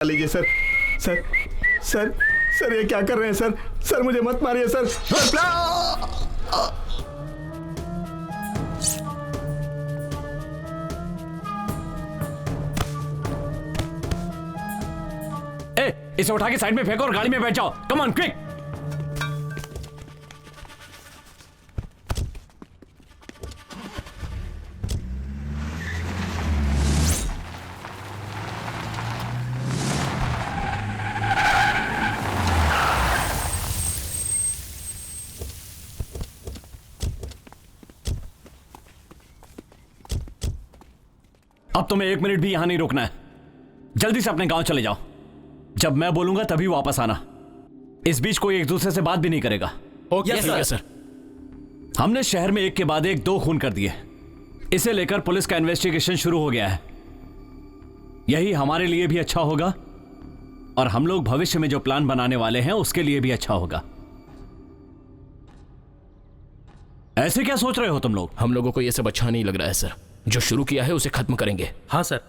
लीजिए sir. Sir sir sir ये क्या कर रहे हैं सर? सर मुझे मत मारिए सर। इसे उठा के साइड में फेंको और गाड़ी में बैठ जाओ। Come on quick. अब तुम्हें 1 मिनट भी यहां नहीं रुकना है। जल्दी से अपने गांव चले जाओ। जब मैं बोलूंगा तभी वापस आना। इस बीच कोई एक दूसरे से बात भी नहीं करेगा। Okay sir. हमने शहर में एक के बाद एक 2 खून कर दिए। इसे लेकर पुलिस का इन्वेस्टिगेशन शुरू हो गया है। यही हमारे लिए भी अच्छा होगा और हम लोग भविष्य में जो प्लान बनाने वाले हैं उसके लिए भी अच्छा होगा। ऐसे क्या सोच रहे हो तुम लोग? हम लोगों को यह सब अच्छा नहीं लग रहा है सर। जो शुरू किया है उसे खत्म करेंगे। हाँ सर,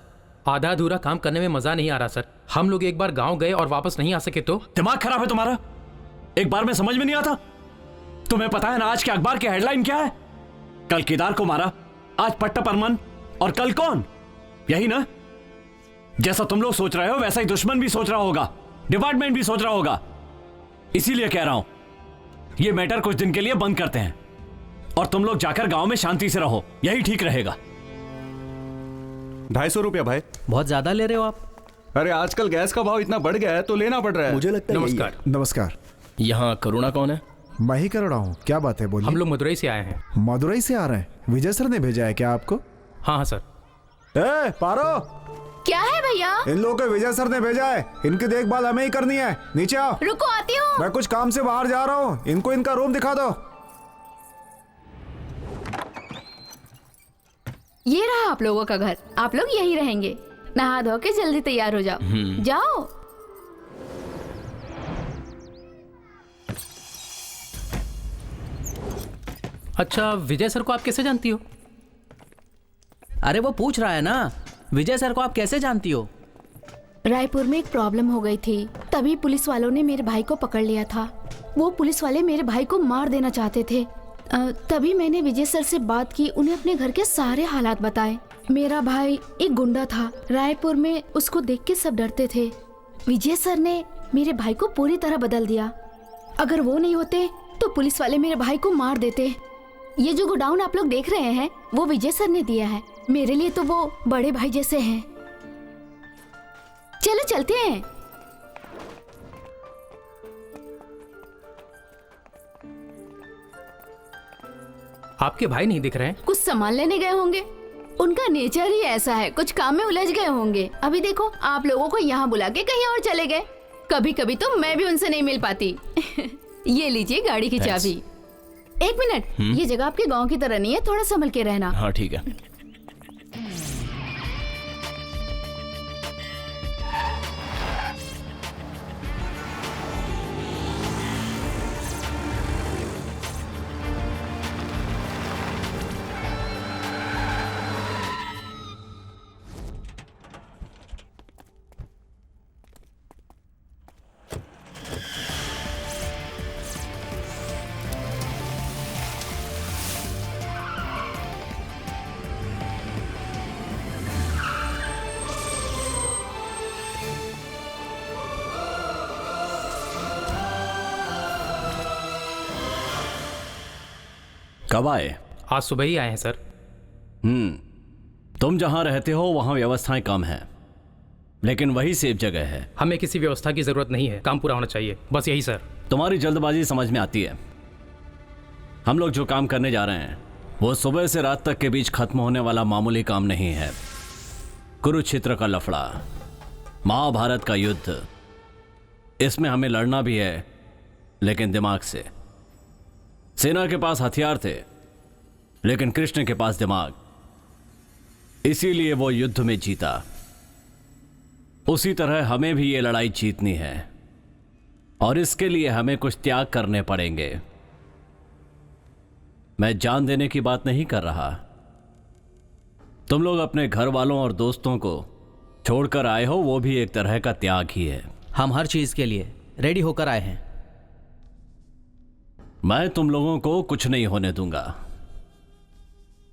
आधा अधूरा काम करने में मजा नहीं आ रहा सर। हम लोग एक बार गांव गए और वापस नहीं आ सके तो? दिमाग खराब है तुम्हारा? एक बार में समझ में नहीं आता? तुम्हें पता है ना आज के अखबार की हेडलाइन क्या है? कल केदार को मारा, आज पट्टा परमन, और कल कौन? यही ना? जैसा तुम लोग सोच रहे हो वैसा ही दुश्मन भी सोच रहा होगा, डिपार्टमेंट भी सोच रहा होगा। इसीलिए कह रहा हूं ये मैटर कुछ दिन के लिए बंद करते हैं और तुम लोग जाकर गांव में शांति से रहो। यही ठीक रहेगा। 250 रुपया भाई। बहुत ज्यादा ले रहे हो आप। अरे आजकल गैस का भाव इतना बढ़ गया है तो लेना पड़ रहा है। मुझे लगता है नमस्कार। नमस्कार। यहाँ करुणा कौन है? मैं ही कर रहा हूँ। क्या बात है बोलिए। हम लोग मदुरई से आए हैं। मदुरई से आ रहे हैं? विजय सर ने भेजा है क्या आपको? हाँ हाँ सर। पारो, क्या है भैया? इन लोगों को विजय सर ने भेजा है। इनकी देखभाल हमें ही करनी है। नीचे आओ। रुको आती हूँ। मैं कुछ काम से बाहर जा रहा हूँ। इनको इनका रूम दिखा दो। ये रहा आप लोगों का घर। आप लोग यहीं रहेंगे। नहा धो के जल्दी तैयार हो जाओ। जाओ। अच्छा, विजय सर को आप कैसे जानती हो? अरे वो पूछ रहा है ना, विजय सर को आप कैसे जानती हो? रायपुर में एक प्रॉब्लम हो गई थी, तभी पुलिस वालों ने मेरे भाई को पकड़ लिया था। वो पुलिस वाले मेरे भाई को मार देना चाहते थे। तभी मैंने विजय सर से बात की, उन्हें अपने घर के सारे हालात बताए। मेरा भाई एक गुंडा था। रायपुर में उसको देख के सब डरते थे। विजय सर ने मेरे भाई को पूरी तरह बदल दिया। अगर वो नहीं होते तो पुलिस वाले मेरे भाई को मार देते। ये जो गोडाउन आप लोग देख रहे हैं वो विजय सर ने दिया है। मेरे लिए तो वो बड़े भाई जैसे हैं। चलो चलते हैं। आपके भाई नहीं दिख रहे हैं? कुछ सामान लेने गए होंगे। उनका नेचर ही ऐसा है, कुछ काम में उलझ गए होंगे। अभी देखो आप लोगों को यहाँ बुला के कहीं और चले गए। कभी कभी तो मैं भी उनसे नहीं मिल पाती। ये लीजिए गाड़ी की चाबी। 1 मिनट, ये जगह आपके गांव की तरह नहीं है, थोड़ा संभल के रहना। हाँ ठीक है। कब आए? आज सुबह ही आए हैं सर। तुम जहां रहते हो वहां व्यवस्थाएं कम हैं, लेकिन वही सेफ जगह है। हमें किसी व्यवस्था की जरूरत नहीं है, काम पूरा होना चाहिए, बस यही सर। तुम्हारी जल्दबाजी समझ में आती है। हम लोग जो काम करने जा रहे हैं वो सुबह से रात तक के बीच खत्म होने वाला मामूली काम नहीं है। कुरुक्षेत्र का लफड़ा, महाभारत का युद्ध, इसमें हमें लड़ना भी है लेकिन दिमाग से। सेना के पास हथियार थे लेकिन कृष्ण के पास दिमाग, इसीलिए वो युद्ध में जीता। उसी तरह हमें भी ये लड़ाई जीतनी है और इसके लिए हमें कुछ त्याग करने पड़ेंगे। मैं जान देने की बात नहीं कर रहा। तुम लोग अपने घर वालों और दोस्तों को छोड़कर आए हो वो भी एक तरह का त्याग ही है। हम हर चीज के लिए रेडी होकर आए हैं। मैं तुम लोगों को कुछ नहीं होने दूंगा।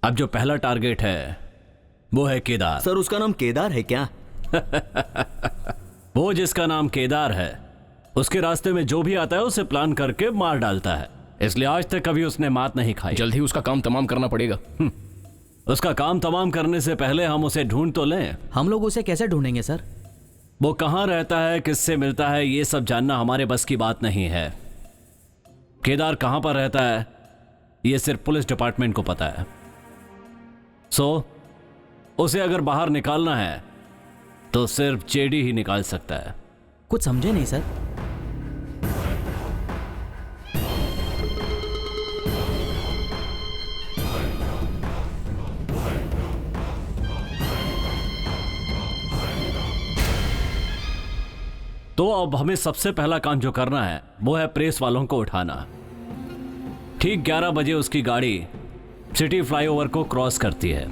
अब जो पहला टारगेट है वो है केदार। सर उसका नाम केदार है क्या? वो जिसका नाम केदार है उसके रास्ते में जो भी आता है उसे प्लान करके मार डालता है, इसलिए आज तक कभी उसने मात नहीं खाई। जल्द ही उसका काम तमाम करना पड़ेगा। उसका काम तमाम करने से पहले हम उसे ढूंढ तो लें। हम लोग उसे कैसे ढूंढेंगे सर? वो कहाँ रहता है, किससे मिलता है, ये सब जानना हमारे बस की बात नहीं है। केदार कहाँ पर रहता है ये सिर्फ पुलिस डिपार्टमेंट को पता है। उसे अगर बाहर निकालना है तो सिर्फ जेडी ही निकाल सकता है। कुछ समझे नहीं सर। तो अब हमें सबसे पहला काम जो करना है वो है प्रेस वालों को उठाना। ठीक 11 बजे उसकी गाड़ी सिटी फ्लाईओवर को क्रॉस करती है।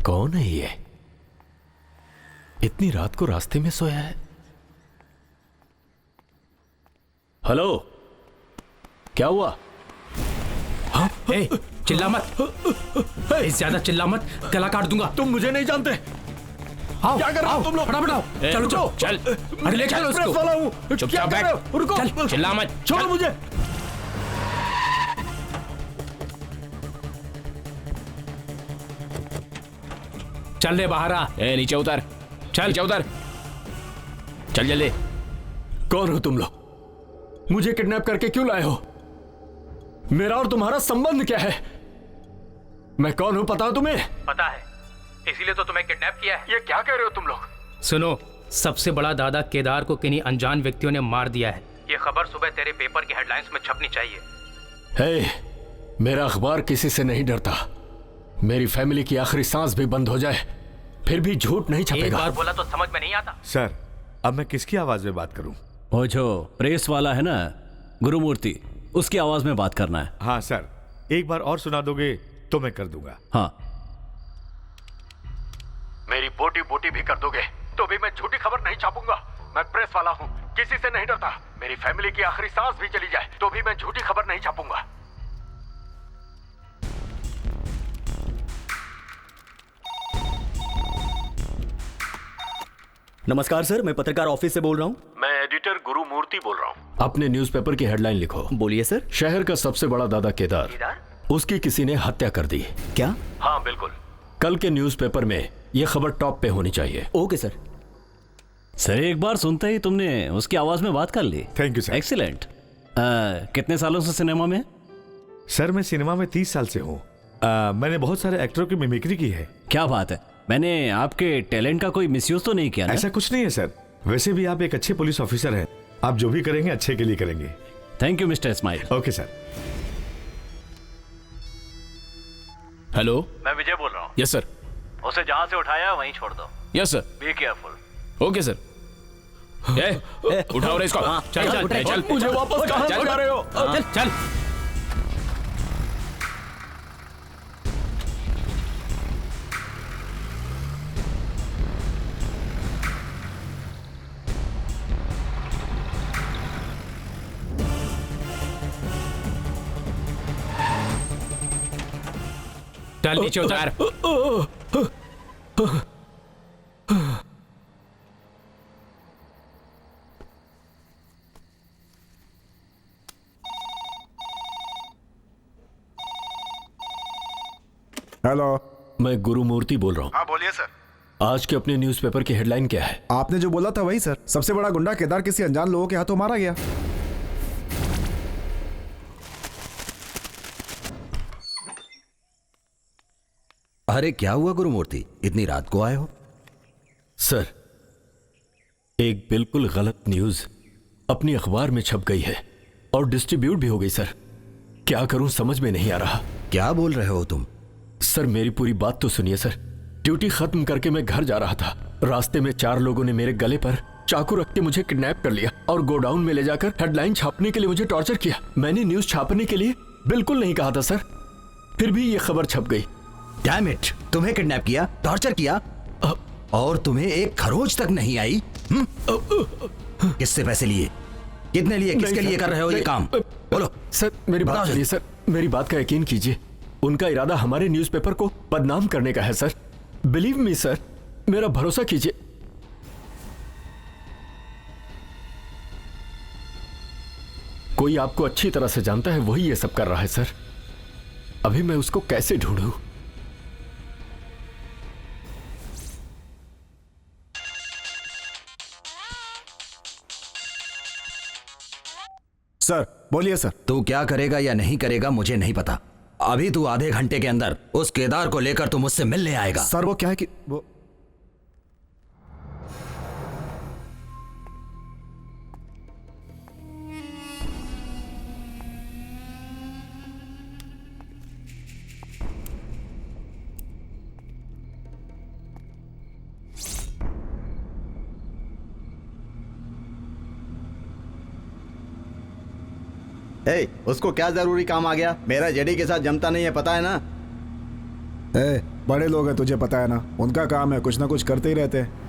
कौन है ये? इतनी रात को रास्ते में सोया है। हेलो, क्या हुआ? ए, चिल्ला मत। ज्यादा चिल्ला मत, गला काट दूंगा। तुम मुझे नहीं जानते। आओ, क्या कर रहे हो तुम लोग? फटाफट आओ। चलो चलो चल। अरे ले चलो प्रेस उसको। वाला हूँ। चुपचाप क्या कर बैठ। रहे हो? रुको। चल, चिल्ला मत। छोड़ो चल। मुझे। चल ले बाहर आ। ए, नीचे उतर। चल। नीचे उतर। चल जल्दी। कौन हो तुम लोग? मुझे किडनैप करके क्यों लाए हो? मेरा और तुम्हारा संबंध क्या है? मैं कौन हूं पता है तुम्हें? पता है, इसीलिए तो तुम्हें किडनैप किया है। ये क्या कह रहे हो तुम लोग? सुनो, सबसे बड़ा दादा केदार को किन्हीं अनजान व्यक्तियों ने मार दिया है। ये खबर सुबह तेरे पेपर की हेडलाइंस में छपनी चाहिए। हे, मेरा अखबार किसी से नहीं डरता। मेरी फैमिली की आखिरी सांस भी बंद हो जाए फिर भी झूठ नहीं एक छपेगा। बार बोला तो समझ में नहीं आता। सर अब मैं किसकी आवाज में बात करूं? वो जो प्रेस वाला है ना, गुरुमूर्ति, उसकी आवाज में बात करना है। हाँ सर, एक बार और सुना दोगे तो मैं कर दूंगा। हाँ। मेरी बोटी बोटी भी कर दोगे तो भी मैं झूठी खबर नहीं छापूंगा। मैं प्रेस वाला हूँ, किसी से नहीं डरता। मेरी फैमिली की आखिरी सांस भी चली जाए तो भी मैं झूठी खबर नहीं छापूंगा। नमस्कार सर, मैं पत्रकार ऑफिस से बोल रहा हूँ। मैं एडिटर गुरुमूर्ति बोल रहा हूँ। अपने न्यूज़पेपर की हेडलाइन लिखो। बोलिए सर। शहर का सबसे बड़ा दादा केदार, उसकी किसी ने हत्या कर दी। क्या? हाँ बिल्कुल। कल के न्यूज़पेपर में यह खबर टॉप पे होनी चाहिए। Okay sir. सर एक बार सुनते ही तुमने उसकी आवाज में बात कर ली। Thank you sir. एक्सीलेंट। कितने सालों से सिनेमा में? सर मैं सिनेमा में 30 साल से हूँ। मैंने बहुत सारे एक्टरों की मिमिक्री की है। क्या बात है। मैंने आपके टैलेंट का कोई मिसयूज तो नहीं किया ना? ऐसा कुछ नहीं है सर। वैसे भी आप एक अच्छे पुलिस ऑफिसर हैं। आप जो भी करेंगे अच्छे के लिए करेंगे। Thank you mister Ismail. Okay sir. Hello. मैं विजय बोल रहा हूँ। Yes sir. उसे जहाँ से उठाया वहीं छोड़ दो। Yes sir. Be careful. Okay sir. उठाओ रे इसको। चल चल चल, चल। मुझे वापस कहाँ ले जा रहे हो? चल चल। चल नीचे उतार। हेलो। मैं गुरुमूर्ति बोल रहा हूँ। हाँ बोलिए सर। आज के अपने न्यूज़पेपर की हेडलाइन क्या है? आपने जो बोला था वही सर। सबसे बड़ा गुंडा केदार किसी अनजान लोगों के हाथों मारा गया। अरे क्या हुआ गुरुमूर्ति, इतनी रात को आए हो? सर, एक बिल्कुल गलत न्यूज अपनी अखबार में छप गई है और डिस्ट्रीब्यूट भी हो गई सर। क्या करूं समझ में नहीं आ रहा। क्या बोल रहे हो तुम? सर मेरी पूरी बात तो सुनिए सर। ड्यूटी खत्म करके मैं घर जा रहा था रास्ते में 4 लोगों ने मेरे गले पर चाकू रख के मुझे किडनैप कर लिया और गोडाउन में ले जाकर हेडलाइन छापने के लिए मुझे टॉर्चर किया। मैंने न्यूज छापने के लिए बिल्कुल नहीं कहा था सर, फिर भी ये खबर छप गई। डैम इट, तुम्हें किडनैप किया, टॉर्चर किया और तुम्हें एक खरोच तक नहीं आई। किससे पैसे लिए, कितने लिए, किसके लिए कर रहे हो ये काम? बोलो सर, मेरी बात सुनिए सर, मेरी बात का यकीन कीजिए। उनका इरादा हमारे न्यूज़पेपर को बदनाम करने का है सर। बिलीव मी सर, मेरा भरोसा कीजिए। कोई आपको अच्छी तरह से जानता है, वही ये सब कर रहा है सर। अभी मैं उसको कैसे ढूंढूं? सर बोलिए सर। तू क्या करेगा या नहीं करेगा मुझे नहीं पता। अभी तू आधे घंटे के अंदर उस केदार को लेकर तू मुझसे मिलने आएगा। सर वो क्या है कि वो उसको क्या जरूरी काम आ गया? मेरा जेडी के साथ जमता नहीं है, पता है ना? बड़े लोग हैं, तुझे पता है ना, उनका काम है कुछ ना कुछ करते ही रहते हैं।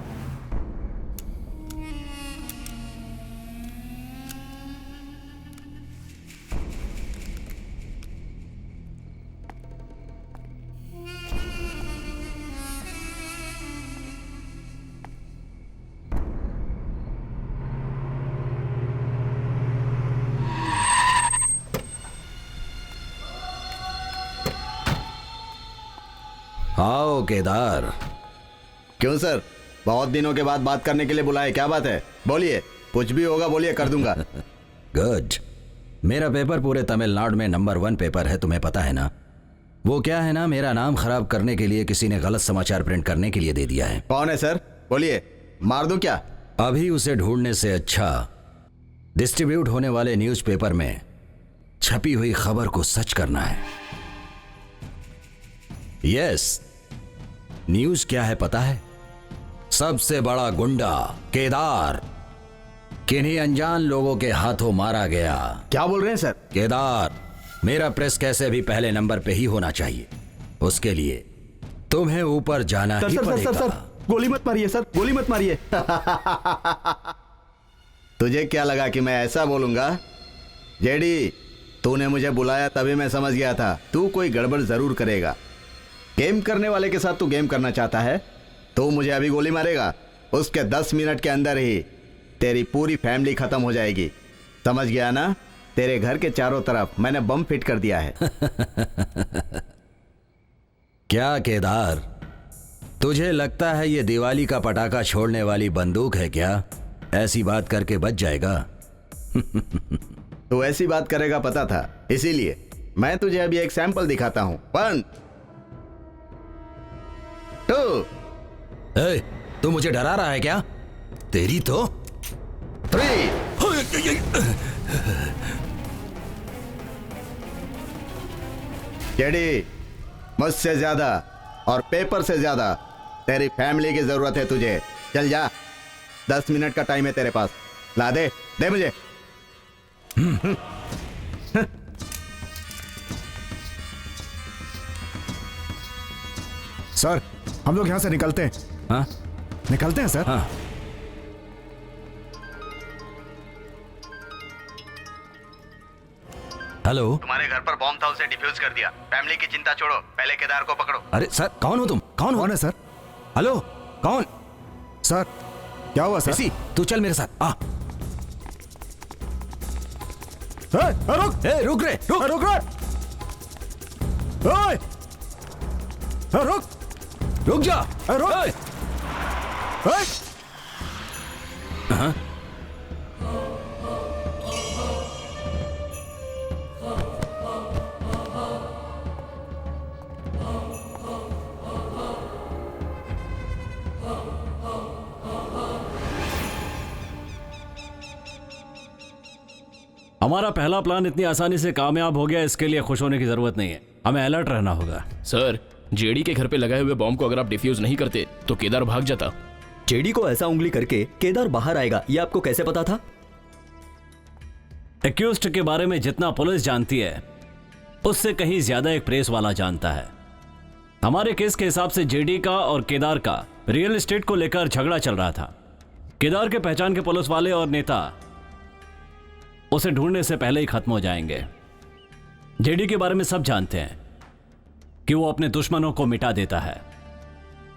आओ केदार। क्यों सर, बहुत दिनों के बाद बात करने के लिए बुलाए, क्या बात है? बोलिए, कुछ भी होगा बोलिए, कर दूंगा। गुड। मेरा पेपर पूरे तमिलनाडु में नंबर 1 पेपर है, तुम्हें पता है ना। वो क्या है ना, मेरा नाम खराब करने के लिए किसी ने गलत समाचार प्रिंट करने के लिए दे दिया है। कौन है सर? बोलिए, मार दूं क्या? अभी उसे ढूंढने से अच्छा डिस्ट्रीब्यूट होने वाले न्यूज़पेपर में छपी हुई खबर को सच करना है। यस, न्यूज क्या है पता है? सबसे बड़ा गुंडा केदार किन्हीं अनजान लोगों के हाथों मारा गया। क्या बोल रहे हैं सर? केदार, मेरा प्रेस कैसे भी पहले नंबर पे ही होना चाहिए। उसके लिए तुम्हें ऊपर जाना ही पड़ेगा। सर, गोली मत मारिए सर, गोली मत मारिए। तुझे क्या लगा कि मैं ऐसा बोलूंगा? जेडी, तूने मुझे बुलाया तभी मैं समझ गया था तू कोई गड़बड़ जरूर करेगा। गेम करने वाले के साथ तू गेम करना चाहता है तो मुझे अभी गोली मारेगा, उसके 10 मिनट के अंदर ही तेरी पूरी फैमिली खत्म हो जाएगी। समझ गया ना? तेरे घर के चारों तरफ मैंने बम फिट कर दिया है। क्या केदार, तुझे लगता है ये दिवाली का पटाखा छोड़ने वाली बंदूक है क्या? ऐसी बात करके बच जाएगा। तू ऐसी बात करेगा पता था, इसीलिए मैं तुझे अभी एक सैंपल दिखाता हूं। 1 2। तू मुझे डरा रहा है क्या? तेरी तो 3। जेडी, मुझसे ज्यादा और पेपर से ज्यादा तेरी फैमिली की जरूरत है तुझे। चल जा, 10 मिनट का टाइम है तेरे पास, ला दे मुझे। सर, हम लोग यहां से निकलते हैं। हाँ? निकलते हैं सर। हाँ। हेलो, तुम्हारे घर पर बॉम्ब था, उसे डिफ्यूज कर दिया। फैमिली की चिंता छोड़ो, पहले केदार को पकड़ो। अरे सर, कौन हो तुम? कौन है सर? हेलो, कौन? सर क्या हुआ सर? इसी, तू चल मेरे साथ आ। रुक रुक रे, रुक रुक रुक रुक जा, रुक। हाँ? हमारा पहला प्लान इतनी आसानी से कामयाब हो गया, इसके लिए खुश होने की जरूरत नहीं है। हमें अलर्ट रहना होगा। सर, जेडी के घर पे लगाए हुए बॉम्ब को अगर आप डिफ्यूज नहीं करते तो केदार भाग जाता। जेडी को ऐसा उंगली करके केदार बाहर आएगा, ये आपको कैसे पता था? एक्यूज्ड के बारे में जितना पुलिस जानती है उससे कहीं ज्यादा एक प्रेस वाला जानता है। हमारे केस के हिसाब से जेडी का और केदार का रियल एस्टेट को लेकर झगड़ा चल रहा था। केदार के पहचान के पुलिस वाले और नेता उसे ढूंढने से पहले ही खत्म हो जाएंगे। जेडी के बारे में सब जानते हैं कि वो अपने दुश्मनों को मिटा देता है।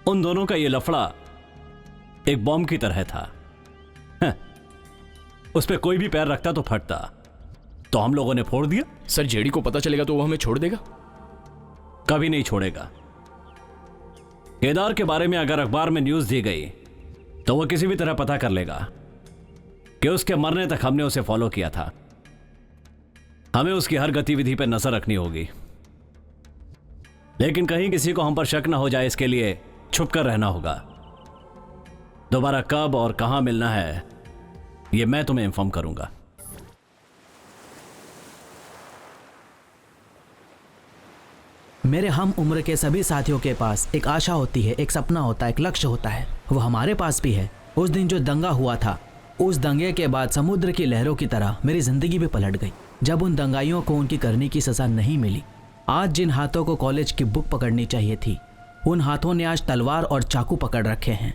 उन दोनों का ये लफड़ा एक बॉम्ब की तरह था। उस पर कोई भी पैर रखता तो फटता, तो हम लोगों ने फोड़ दिया। सर जेडी को पता चलेगा तो वो हमें छोड़ देगा? कभी नहीं छोड़ेगा। केदार के बारे में अगर अखबार में न्यूज दी गई तो वो किसी भी तरह पता कर लेगा कि उसके मरने तक हमने उसे फॉलो किया था। हमें उसकी हर गतिविधि पर नजर रखनी होगी, लेकिन कहीं किसी को हम पर शक न हो जाए इसके लिए छुप कर रहना होगा। दोबारा कब और कहां मिलना है ये मैं तुम्हें इन्फॉर्म करूंगा। मेरे हम उम्र के सभी साथियों के पास एक आशा होती है, एक सपना होता है, एक लक्ष्य होता है। वो हमारे पास भी है। उस दिन जो दंगा हुआ था, उस दंगे के बाद समुद्र की लहरों की तरह मेरी जिंदगी भी पलट गई। जब उन दंगाइयों को उनकी करनी की सजा नहीं मिली, आज जिन हाथों को कॉलेज की बुक पकड़नी चाहिए थी, उन हाथों ने आज तलवार और चाकू पकड़ रखे हैं।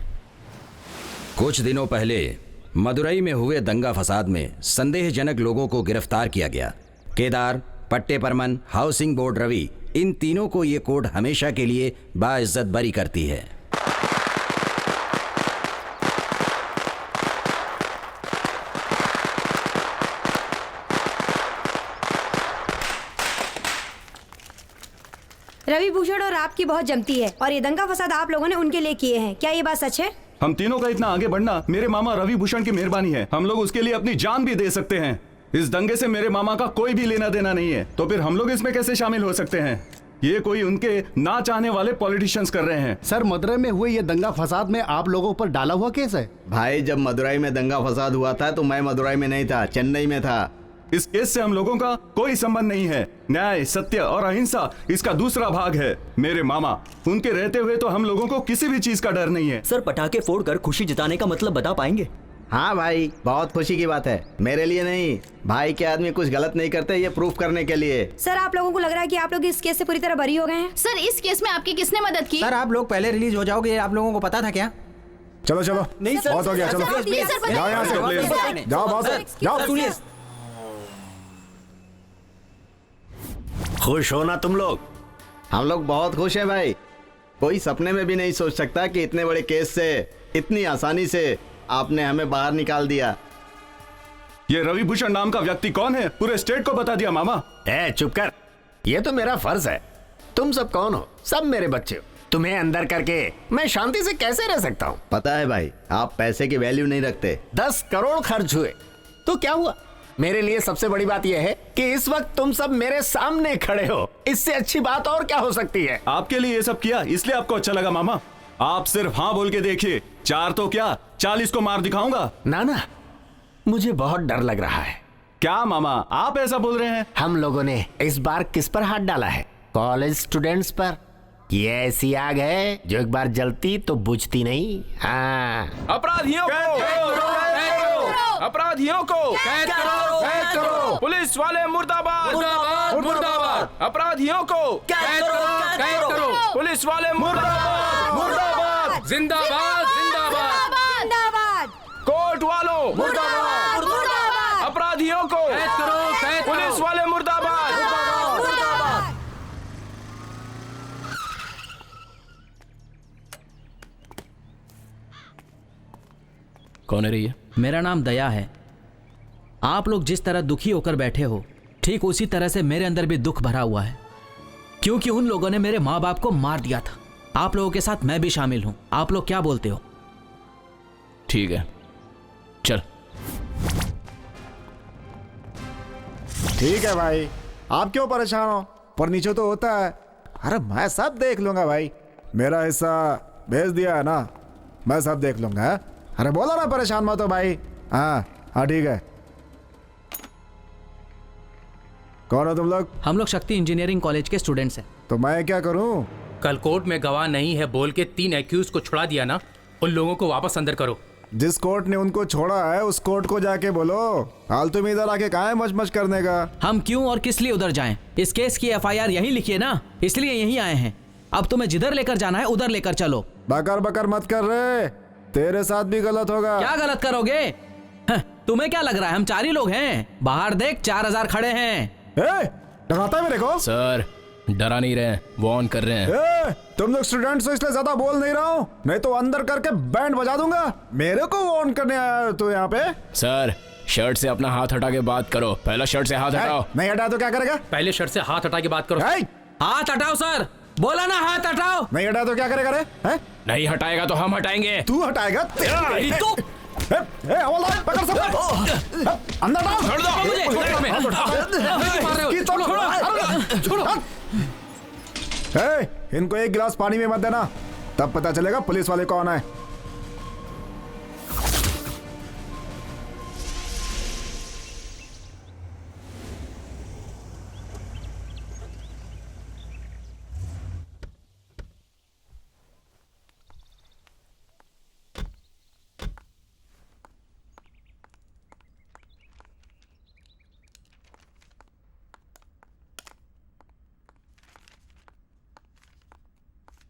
कुछ दिनों पहले मदुरई में हुए दंगा फसाद में संदेहजनक लोगों को गिरफ्तार किया गया। केदार, पट्टेपरमन, हाउसिंग बोर्ड रवि, इन तीनों को ये कोर्ट हमेशा के लिए बाइज्जत बरी करती है। रवि भूषण और आपकी बहुत जमती है और ये दंगा फसाद आप लोगों ने उनके लिए किए हैं, क्या ये बात सच है? हम तीनों का इतना आगे बढ़ना मेरे मामा रवि भूषण की मेहरबानी है। हम लोग उसके लिए अपनी जान भी दे सकते हैं। इस दंगे से मेरे मामा का कोई भी लेना देना नहीं है, तो फिर हम लोग इसमें कैसे शामिल हो सकते हैं? ये कोई उनके ना चाहने वाले पॉलिटिशियंस कर रहे हैं। सर, मदुरई में हुए ये दंगा फसाद में आप लोगों पर डाला हुआ केस है। भाई, जब मदुरई में दंगा फसाद हुआ था तो मैं मदुरई में नहीं था, चेन्नई में था। इस केस से हम लोगों का कोई संबंध नहीं है। न्याय, सत्य और अहिंसा इसका दूसरा भाग है। मेरे मामा, उनके रहते हुए तो हम लोगों को किसी भी चीज का डर नहीं है। सर, पटाखे फोड़कर खुशी जताने का मतलब बता पाएंगे? हाँ भाई, बहुत खुशी की बात है। मेरे लिए नहीं, भाई के आदमी कुछ गलत नहीं करते, ये प्रूफ करने के लिए। सर, आप लोगों को लग रहा है कि आप लोग इस केस से पूरी तरह बरी हो गए हैं? सर, इस केस में आपकी किसने मदद की? सर, आप लोग पहले रिलीज हो जाओगे, आप लोगों को पता था क्या? चलो चलो, नहीं सर, बहुत हो गया, चलो जाओ यहाँ से, जाओ बॉस, जाओ। सुनिए, खुश हो ना तुम लोग? हम लोग बहुत खुश हैं भाई। कोई सपने में भी नहीं सोच सकता कि इतने बड़े केस से इतनी आसानी से आपने हमें बाहर निकाल दिया। ये रवि भूषण नाम का व्यक्ति कौन है पूरे स्टेट को बता दिया। मामा चुप कर, ये तो मेरा फर्ज है। तुम सब कौन हो? सब मेरे बच्चे हो। तुम्हें अंदर करके मैं शांति से कैसे रह सकता हूँ? पता है भाई, आप पैसे की वैल्यू नहीं रखते। 10 करोड़ खर्च हुए तो क्या हुआ? मेरे लिए सबसे बड़ी बात यह है कि इस वक्त तुम सब मेरे सामने खड़े हो। इससे अच्छी बात और क्या हो सकती है? आपके लिए ये सब किया इसलिए आपको अच्छा लगा। मामा, आप सिर्फ हाँ बोल के देखिए, 4 तो क्या 40 को मार दिखाऊंगा। ना, मुझे बहुत डर लग रहा है। क्या मामा, आप ऐसा बोल रहे हैं? हम लोगों ने इस बार किस पर हाथ डाला है? कॉलेज स्टूडेंट्स पर। ये ऐसी आग है जो एक बार जलती तो बुझती नहीं। हाँ, अपराधियों को कैद करो। पुलिस वाले मुर्दाबाद, मुर्दाबाद। अपराधियों को कैद करो। पुलिस वाले मुर्दाबाद, जिंदाबाद, जिंदाबाद। कोर्ट वालों मुर्दाबाद। अपराधियों को कैद करो। पुलिस वाले मुर्दाबाद। कौन है ये? मेरा नाम दया है। आप लोग जिस तरह दुखी होकर बैठे हो, ठीक उसी तरह से मेरे अंदर भी दुख भरा हुआ है, क्योंकि उन लोगों ने मेरे माँ बाप को मार दिया था। आप लोगों के साथ मैं भी शामिल हूं। आप लोग क्या बोलते हो? ठीक है, चल। ठीक है भाई, आप क्यों परेशान हो? पर नीचे तो होता है। अरे मैं सब देख लूंगा भाई, मेरा हिस्सा भेज दिया है ना, मैं सब देख लूंगा। अरे बोलो ना, परेशान मत हो भाई। हाँ ठीक है। कौन हो तुम लोग? हम लोग शक्ति इंजीनियरिंग कॉलेज के स्टूडेंट्स हैं। तो मैं क्या करूं? कल कोर्ट में गवाह नहीं है बोल के 3 एक्यूज को छुड़ा दिया ना, उन लोगों को वापस अंदर करो। जिस कोर्ट ने उनको छोड़ा है उस कोर्ट को जाके बोलो। फालतू में इधर आके कहाँ है मच करने का। हम क्यों और किस लिए उधर जाएं? इस केस की FIR यहीं लिखी है ना, इसलिए यहीं आए हैं। अब तुम्हें जिधर लेकर जाना है उधर लेकर चलो। बकर बकर मत कर रहे, तेरे साथ भी गलत होगा। क्या गलत करोगे? तुम्हें क्या लग रहा है हम 4 ही लोग हैं? बाहर देख 4000 खड़े हैं। डराता है मेरे को? सर डरा नहीं रहे, वार्न कर रहे हैं। तुम लोग स्टूडेंट्स हो इसलिए ज्यादा बोल नहीं रहा हूँ, नहीं तो अंदर करके बैंड बजा दूंगा। मेरे को वार्न करने आया हो तू यहाँ पे? सर शर्ट से अपना हाथ हटा के बात करो। पहला शर्ट से हाथ हटाओ। नहीं हटाया तो क्या करेगा? पहले शर्ट से हाथ हटा के बात करो। हाथ हटाओ सर, बोला ना हाथ हटाओ। नहीं हटाया तो क्या करेगा रे? नहीं हटाएगा तो हम हटाएंगे। तू हटाएगा? तो हवलदार पकड़ सब अंदर डाल। छोड़ दो मुझे। इनको एक गिलास पानी में मत देना, तब पता चलेगा पुलिस वाले कौन है।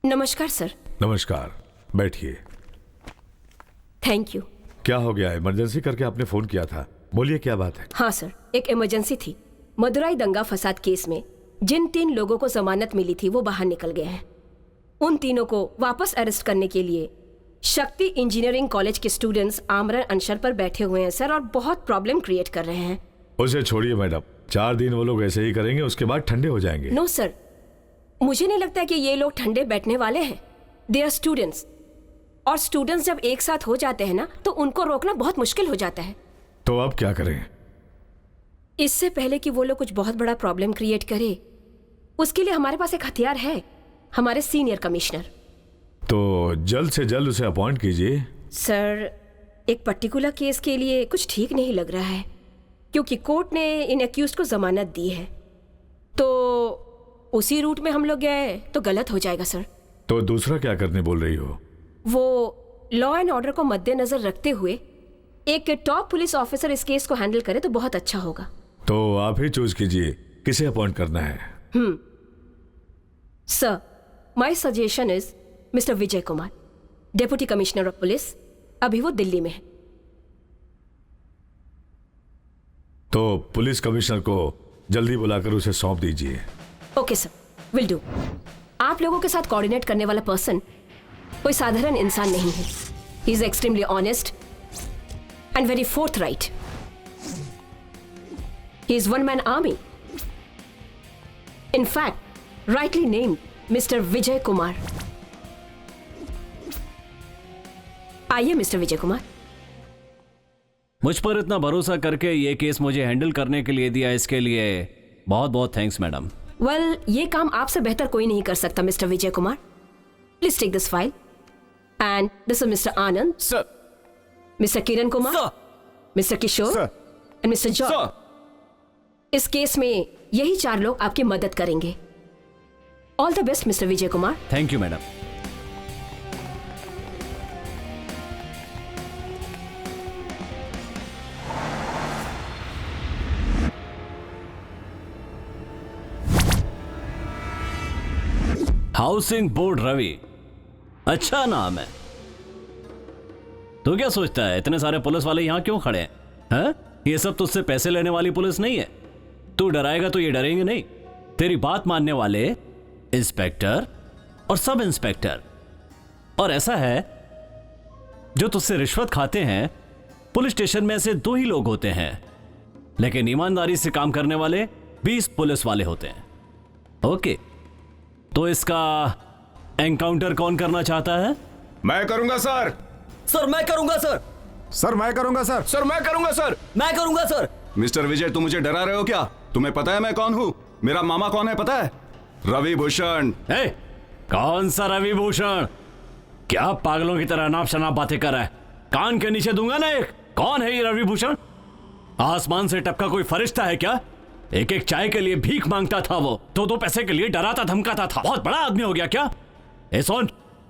नमस्कार सर। नमस्कार, बैठिए। Thank you. क्या हो गया? इमरजेंसी करके आपने फोन किया था, बोलिए क्या बात है? हाँ सर, एक इमरजेंसी थी। मदुराई दंगा फसाद केस में जिन 3 लोगों को जमानत मिली थी वो बाहर निकल गए हैं। उन तीनों को वापस अरेस्ट करने के लिए शक्ति इंजीनियरिंग कॉलेज के स्टूडेंट्स आमरण अनशन पर बैठे हुए हैं सर, और बहुत प्रॉब्लम क्रिएट कर रहे हैं। उसे छोड़िए मैडम, 4 दिन वो लोग ऐसे ही करेंगे, उसके बाद ठंडे हो जाएंगे। नो सर, मुझे नहीं लगता कि ये लोग ठंडे बैठने वाले हैं। दे आर स्टूडेंट्स, और स्टूडेंट्स जब एक साथ हो जाते हैं ना तो उनको रोकना बहुत मुश्किल हो जाता है। तो अब क्या करें? इससे पहले कि वो लोग कुछ बहुत बड़ा प्रॉब्लम क्रिएट करे, उसके लिए हमारे पास एक हथियार है, हमारे सीनियर कमिश्नर। तो जल्द से जल्द उसे अपॉइंट कीजिए। सर, एक पर्टिकुलर केस के लिए कुछ ठीक नहीं लग रहा है, क्योंकि कोर्ट ने इन एक्यूज्ड को जमानत दी है, तो उसी रूट में हम लोग गए तो गलत हो जाएगा सर। तो दूसरा क्या करने बोल रही हो? वो लॉ एंड ऑर्डर को मद्देनजर रखते हुए एक टॉप पुलिस ऑफिसर इस केस को हैंडल करे तो बहुत अच्छा होगा। तो आप ही चूज कीजिए किसे अपॉइंट करना है। Sir, my suggestion is mister Vijay Kumar, deputy commissioner of police. अभी वो दिल्ली में है। तो पुलिस कमिश्नर को जल्दी बुलाकर उसे सौंप दीजिए। Okay sir, will do. आप लोगों के साथ कोऑर्डिनेट करने वाला पर्सन कोई साधारण इंसान नहीं है। He is extremely honest and very forthright. He is one man army. In fact, rightly named mister Vijay Kumar. आइए मिस्टर विजय कुमार। मुझ पर इतना भरोसा करके ये केस मुझे हैंडल करने के लिए दिया, इसके लिए बहुत बहुत थैंक्स मैडम। वेल, ये काम आपसे बेहतर कोई नहीं कर सकता mister Vijay Kumar. Please take this file and this is mister Anand sir, mister Kiran Kumar sir, mister Kishore and mister George. इस केस में यही 4 लोग आपकी मदद करेंगे। All the best mister Vijay Kumar. Thank you madam. Housing board Ravi, अच्छा नाम है। तू क्या सोचता है इतने सारे पुलिस वाले यहां क्यों खड़े हैं? ये सब तुझसे पैसे लेने वाली पुलिस नहीं है। तू डराएगा तो ये डरेंगे नहीं। तेरी बात मानने वाले इंस्पेक्टर और सब इंस्पेक्टर, और ऐसा है जो तुझसे रिश्वत खाते हैं पुलिस स्टेशन में ऐसे 2 ही लोग होते हैं, लेकिन ईमानदारी से काम करने वाले 20 पुलिस वाले होते हैं। ओके, तो इसका एनकाउंटर कौन करना चाहता है? मैं करूंगा सर। सर मैं करूंगा सर। सर मैं करूंगा सर। सर मैं करूंगा सर। मैं करूंगा सर। मिस्टर विजय, तुम मुझे डरा रहे हो क्या? तुम्हें पता है मैं कौन हूँ? मेरा मामा कौन है पता है? रवि भूषण। कौन सा रवि भूषण? क्या पागलों की तरह अनाप शनाप बातें कर रहा है? कान के नीचे दूंगा ना एक। कौन है ये रवि भूषण? आसमान से टपका कोई फरिश्ता है क्या? एक एक चाय के लिए भीख मांगता था वो, 2-2 पैसे के लिए डराता धमकाता था। बहुत बड़ा आदमी हो गया क्या? ए सुन,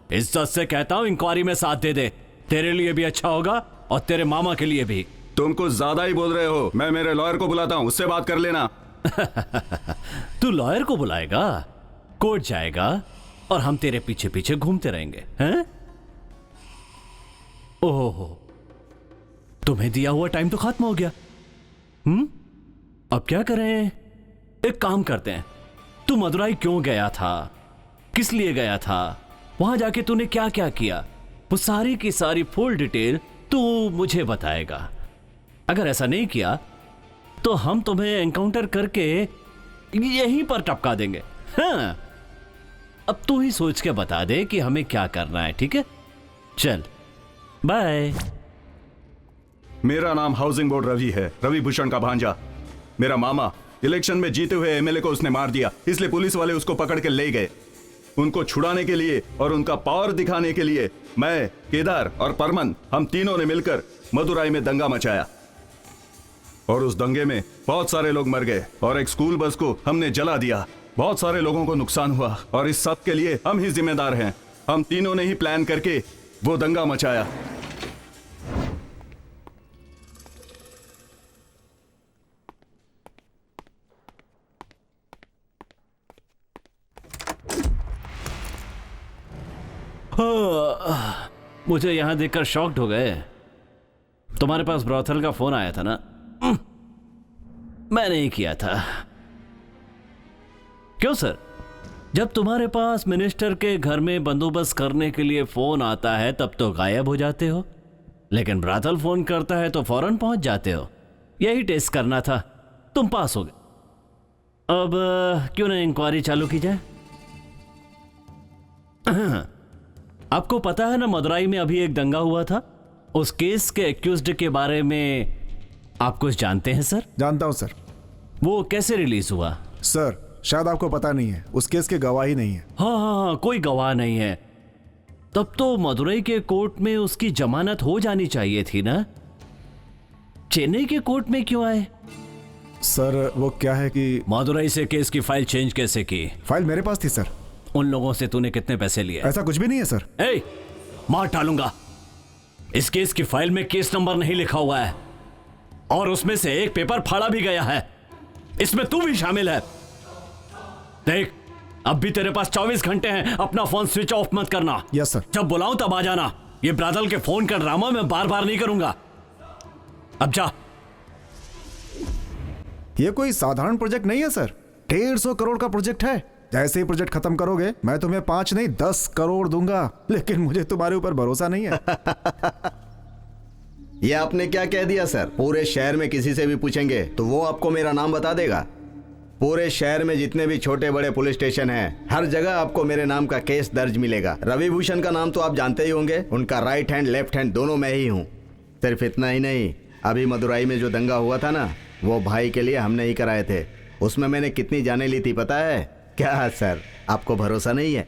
इज्जत से कहता हूँ इंक्वायरी में साथ दे दे, तेरे लिए भी अच्छा होगा और तेरे मामा के लिए भी। तुम कुछ ज्यादा ही बोल रहे हो। मैं मेरे लॉयर को बुलाता हूँ, उससे बात कर लेना। तू लॉयर को बुलाएगा, कोर्ट जाएगा और हम तेरे पीछे पीछे घूमते रहेंगे, हैं? ओहो, तुम्हें दिया हुआ टाइम तो खत्म हो गया। अब क्या करें? एक काम करते हैं, तू मदुराई क्यों गया था, किस लिए गया था, वहां जाके तूने क्या क्या किया, वो सारी की सारी फुल डिटेल तू मुझे बताएगा। अगर ऐसा नहीं किया तो हम तुम्हें एनकाउंटर करके यहीं पर टपका देंगे। हाँ, अब तू ही सोच के बता दे कि हमें क्या करना है, ठीक है? चल बाय। मेरा नाम हाउसिंग बोर्ड रवि है, रवि भूषण का भांजा। मेरा मामा इलेक्शन में जीते हुए एमएलए को उसने मार दिया, इसलिए पुलिस वाले उसको पकड़ के ले गए। उनको छुड़ाने के लिए और उनका पावर दिखाने के लिए मैं, केदार और परमन, हम तीनों ने मिलकर मदुराई में दंगा मचाया और उस दंगे में बहुत सारे लोग मर गए और एक स्कूल बस को हमने जला दिया। बहुत सारे लोगों को नुकसान हुआ और इस सब के लिए हम ही जिम्मेदार हैं। हम तीनों ने ही प्लान करके वो दंगा मचाया। मुझे यहां देखकर शॉक्ड हो गए। तुम्हारे पास ब्रॉथल का फोन आया था ना? मैंने ही किया था। क्यों सर? जब तुम्हारे पास मिनिस्टर के घर में बंदोबस्त करने के लिए फोन आता है तब तो गायब हो जाते हो, लेकिन ब्रॉथल फोन करता है तो फौरन पहुंच जाते हो। यही टेस्ट करना था, तुम पास हो गए। अब क्यों ना इंक्वायरी चालू की जाए? आपको पता है ना मदुराई में अभी एक दंगा हुआ था, उस केस के एक्यूज्ड के बारे में आप कुछ जानते हैं सर? जानता हूं सर। वो कैसे रिलीज हुआ? सर शायद आपको पता नहीं है, उस केस के गवाह ही नहीं है। हाँ, कोई गवाह नहीं है। तब तो मदुराई के कोर्ट में उसकी जमानत हो जानी चाहिए थी ना? चेन्नई के कोर्ट में क्यों आए? सर वो क्या है कि मदुराई से केस की फाइल चेंज कैसे की? फाइल मेरे पास थी सर। उन लोगों से तूने कितने पैसे लिए? ऐसा कुछ भी नहीं है सर। ए, मार डालूंगा। इस केस की फाइल में केस नंबर नहीं लिखा हुआ है और उसमें से एक पेपर फाड़ा भी गया है, इसमें तू भी शामिल है। देख, अब भी तेरे पास 24 घंटे हैं, अपना फोन स्विच ऑफ मत करना। Yes sir. जब बुलाऊं तब आ जाना। ये ब्रादल के फोन का ड्रामा मैं बार बार नहीं करूंगा। अब जा। ये कोई साधारण प्रोजेक्ट नहीं है सर, 150 करोड़ का प्रोजेक्ट है। जैसे ही प्रोजेक्ट खत्म करोगे मैं तुम्हें 5 नहीं 10 करोड़ दूंगा, लेकिन मुझे तुम्हारे ऊपर भरोसा नहीं है। ये आपने क्या कह दिया सर? पूरे शहर में किसी से भी पूछेंगे तो वो आपको मेरा नाम बता देगा। पूरे शहर में जितने भी छोटे बड़े पुलिस स्टेशन हैं, हर जगह आपको मेरे नाम का केस दर्ज मिलेगा। रवि भूषण का नाम तो आप जानते ही होंगे, उनका राइट हैंड लेफ्ट हैंड दोनों मैं ही हूँ। सिर्फ इतना ही नहीं, अभी मदुराई में जो दंगा हुआ था ना, वो भाई के लिए हमने ही कराए थे। उसमें मैंने कितनी जानें ली थी पता है? क्या सर, आपको भरोसा नहीं है?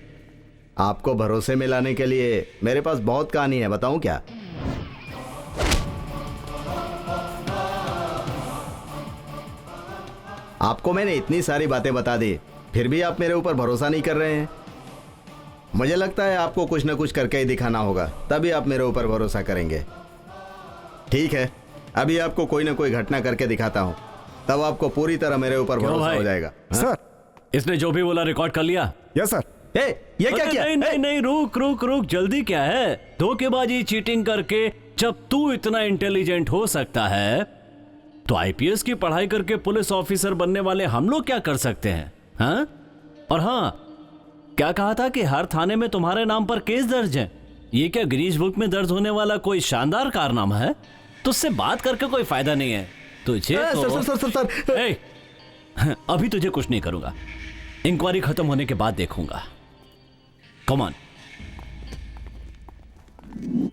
आपको भरोसे में लाने के लिए मेरे पास बहुत कहानी है, बताऊं क्या? आपको मैंने इतनी सारी बातें बता दी, फिर भी आप मेरे ऊपर भरोसा नहीं कर रहे हैं। मुझे लगता है आपको कुछ ना कुछ करके ही दिखाना होगा, तभी आप मेरे ऊपर भरोसा करेंगे। ठीक है, अभी आपको कोई ना कोई घटना करके दिखाता हूँ, तब आपको पूरी तरह मेरे ऊपर भरोसा हो जाएगा। सर, इसने जो भी बोला रिकॉर्ड कर लिया? Yes sir. ये क्या किया? नहीं, रुक, जल्दी क्या है? धोखेबाजी, चीटिंग करके जब तू इतना इंटेलिजेंट हो सकता है तो आईपीएस की पढ़ाई करके पुलिस ऑफिसर बनने वाले हम लोग क्या कर सकते हैं? हाँ? और हाँ, क्या कहा था कि हर थाने में तुम्हारे नाम पर केस दर्ज है? ये क्या गिनीज बुक में दर्ज होने वाला कोई शानदार कारनामा है? तुझसे बात करके कोई फायदा नहीं है तुझे। सर, अभी तुझे कुछ नहीं करूंगा, इंक्वायरी खत्म होने के बाद देखूंगा। Come on.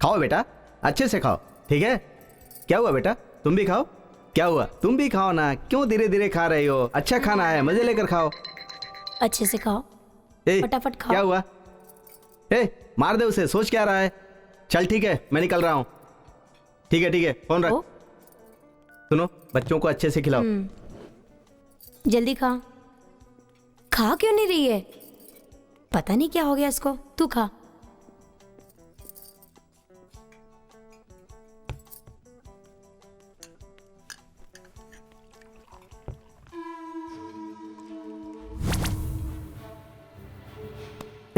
खाओ बेटा, अच्छे से खाओ, ठीक है? क्या हुआ बेटा, तुम भी खाओ। क्या हुआ, तुम भी खाओ ना, क्यों धीरे धीरे खा रही हो? अच्छा खाना है, मजे लेकर खाओ। अच्छे से खाओ, फटाफट खाओ। क्या हुआ? मार दे उसे, सोच क्या रहा है? चल ठीक है, मैं निकल रहा हूँ। ठीक है, फोन रख। सुनो, बच्चों को अच्छे से खिलाओ। जल्दी खा। खा क्यों नहीं रही है? पता नहीं क्या हो गया इसको। तू खा।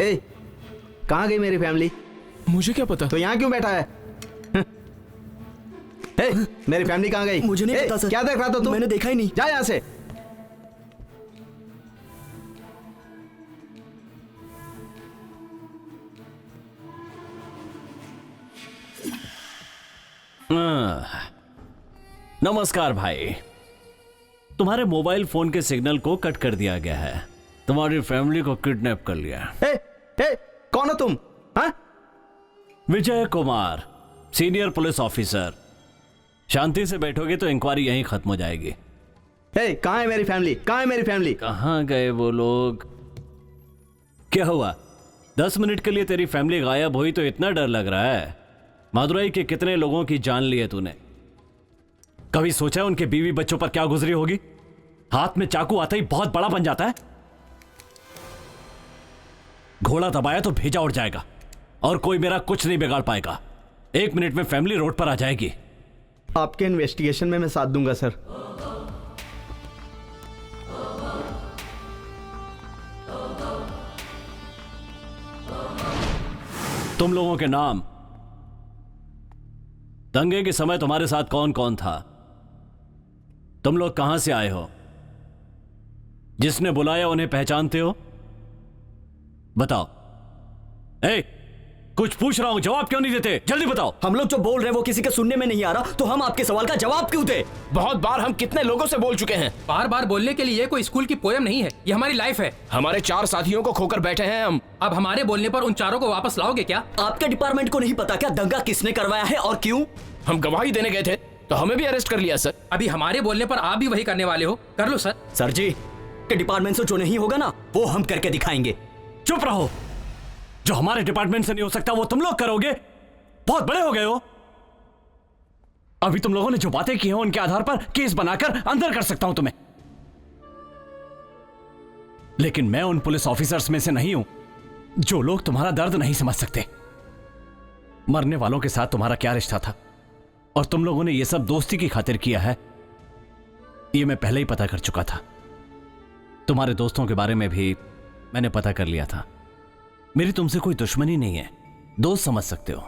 ए, कहाँ गई मेरी फैमिली? मुझे क्या पता? तो यहाँ क्यों बैठा है? ए, मेरी फैमिली कहाँ गई? मुझे नहीं पता सर। क्या देख रहा था तू? मैंने देखा ही नहीं। जा यहाँ से। नमस्कार भाई। तुम्हारे मोबाइल फोन के सिग्नल को कट कर दिया गया है। तुम्हारी फैमिली को किडनैप कर लिया। कौन हो तुम? हाँ? Vijay Kumar, senior police officer. शांति से बैठोगे तो इंक्वायरी यहीं खत्म हो जाएगी। कहाँ है मेरी फैमिली? कहाँ है मेरी फैमिली? कहाँ गए वो लोग? क्या हुआ? 10 मिनट के लिए तेरी फैमिली गायब हुई तो इतना डर लग रहा है? मदुरई के कितने लोगों की जान ली है तूने? कभी सोचा है उनके बीवी बच्चों पर क्या गुजरी होगी? हाथ में चाकू आता ही बहुत बड़ा बन जाता है। घोड़ा दबाया तो भेजा उड़ जाएगा और कोई मेरा कुछ नहीं बिगाड़ पाएगा। 1 मिनट में फैमिली रोड पर आ जाएगी। आपके इन्वेस्टिगेशन में मैं साथ दूंगा सर। तुम लोगों के नाम? दंगे के समय तुम्हारे साथ कौन कौन था? तुम लोग कहां से आए हो? जिसने बुलाया उन्हें पहचानते हो? बताओ। कुछ पूछ रहा हूं, जवाब क्यों नहीं देते? जल्दी बताओ। हम लोग जो बोल रहे हैं वो किसी के सुनने में नहीं आ रहा, तो हम आपके सवाल का जवाब क्यों दे? बहुत बार हम कितने लोगों से बोल चुके हैं। बार बार बोलने के लिए कोई स्कूल की पोयम नहीं है, ये हमारी लाइफ है। हमारे 4 साथियों को खोकर बैठे हैं हम। अब हमारे बोलने पर उन चारों को वापस लाओगे क्या? आपके डिपार्टमेंट को नहीं पता क्या दंगा किसने करवाया है और क्यों? हम गवाही देने गए थे तो हमें भी अरेस्ट कर लिया सर। अभी हमारे बोलने पर आप भी वही करने वाले हो? कर लो सर। सर जी के डिपार्टमेंट से जो नहीं होगा ना वो हम करके दिखाएंगे। चुप रहो। जो हमारे डिपार्टमेंट से नहीं हो सकता वो तुम लोग करोगे? बहुत बड़े हो गए हो। अभी तुम लोगों ने जो बातें की हैं उनके आधार पर केस बनाकर अंदर कर सकता हूं तुम्हें। लेकिन मैं उन पुलिस ऑफिसर्स में से नहीं हूं जो लोग तुम्हारा दर्द नहीं समझ सकते। मरने वालों के साथ तुम्हारा क्या रिश्ता था और तुम लोगों ने यह सब दोस्ती की खातिर किया है, यह मैं पहले ही पता कर चुका था। तुम्हारे दोस्तों के बारे में भी मैंने पता कर लिया था। मेरी तुमसे कोई दुश्मनी नहीं है, दोस्त समझ सकते हो।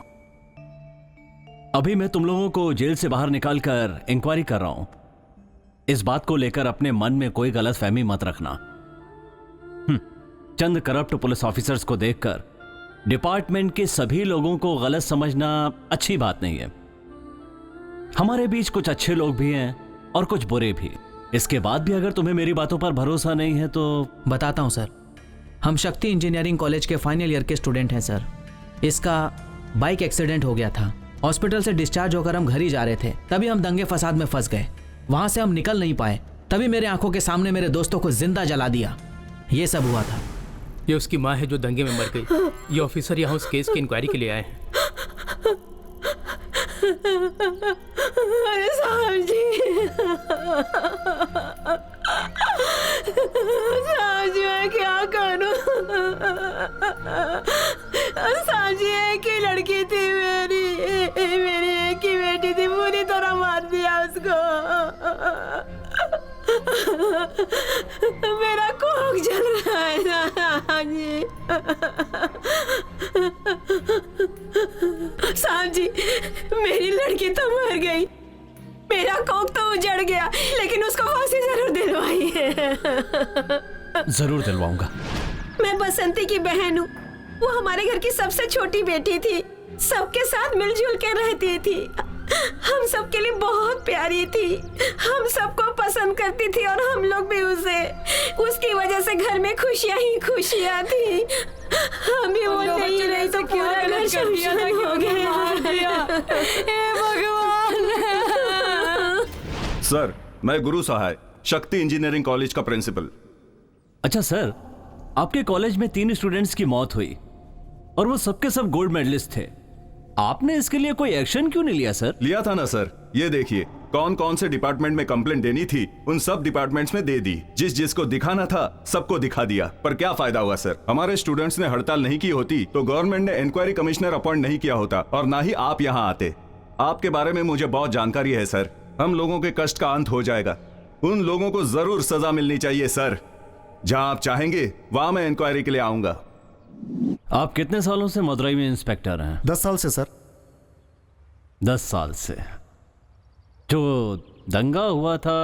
अभी मैं तुम लोगों को जेल से बाहर निकालकर इंक्वायरी कर रहा हूं। इस बात को लेकर अपने मन में कोई गलतफहमी मत रखना। चंद करप्ट पुलिस ऑफिसर्स को देखकर डिपार्टमेंट के सभी लोगों को गलत समझना अच्छी बात नहीं है। हमारे बीच कुछ अच्छे लोग भी हैं और कुछ बुरे भी। इसके बाद भी अगर तुम्हें मेरी बातों पर भरोसा नहीं है तो बताता हूं सर। हम शक्ति इंजीनियरिंग कॉलेज के फाइनल ईयर के स्टूडेंट हैं सर। इसका बाइक एक्सीडेंट हो गया था। हॉस्पिटल से डिस्चार्ज होकर हम घर ही जा रहे थे, तभी हम दंगे फसाद में फंस गए। वहां से हम निकल नहीं पाए, तभी मेरे आंखों के सामने मेरे दोस्तों को जिंदा जला दिया। ये सब हुआ था। ये उसकी माँ है जो दंगे में मर गई। ये ऑफिसर यहाँ उस केस की इंक्वायरी के लिए आए हैं। अरे साहब जी, साहब जी मैं क्या करूं? साहब जी एक ही लड़की थी मेरी एक ही बेटी थी, पूरी तरह मार दिया उसको। मेरा कोख जल रहा है साहब जी। साहब जी मेरी लड़की तो मर गई, मेरा कोख तो उजड़ गया, लेकिन उसको फांसी जरूर दिलवाई है। जरूर दिलवाऊंगा। मैं बसंती की बहन हूँ। वो हमारे घर की सबसे छोटी बेटी थी, सबके साथ मिलजुल के रहती थी, हम सबके लिए बहुत प्यारी थी, हम सबको पसंद करती थी और हम लोग भी उसे। उसकी वजह से घर में खुशियाँ ही खुशियाँ थी। हम भी वो नहीं रही तो पूरा घर शमशान हो गया। हे भगवान। सर मैं गुरु सहाय, शक्ति इंजीनियरिंग कॉलेज का प्रिंसिपल। अच्छा सर, आपके कॉलेज में 3 स्टूडेंट्स की मौत हुई और वो सबके सब गोल्ड मेडलिस्ट थे। आपने इसके लिए कोई एक्शन क्यों नहीं लिया सर? लिया था ना सर। ये देखिए कौन कौन से डिपार्टमेंट में कंप्लेंट देनी थी उन सब डिपार्टमेंट्स में दे दी। जिस जिसको दिखाना था सबको दिखा दिया। पर क्या फायदा हुआ सर? हमारे स्टूडेंट्स ने हड़ताल नहीं की होती तो गवर्नमेंट ने इंक्वायरी कमिश्नर अपॉइंट नहीं किया होता और ना ही आप यहाँ आते। आपके बारे में मुझे बहुत जानकारी है सर। हम लोगों के कष्ट का अंत हो जाएगा। उन लोगों को जरूर सजा मिलनी चाहिए सर। जहां आप चाहेंगे वहां मैं इंक्वायरी के लिए आऊंगा। आप कितने सालों से मदुरई में इंस्पेक्टर हैं? 10 साल से सर। 10 साल से। जो दंगा हुआ था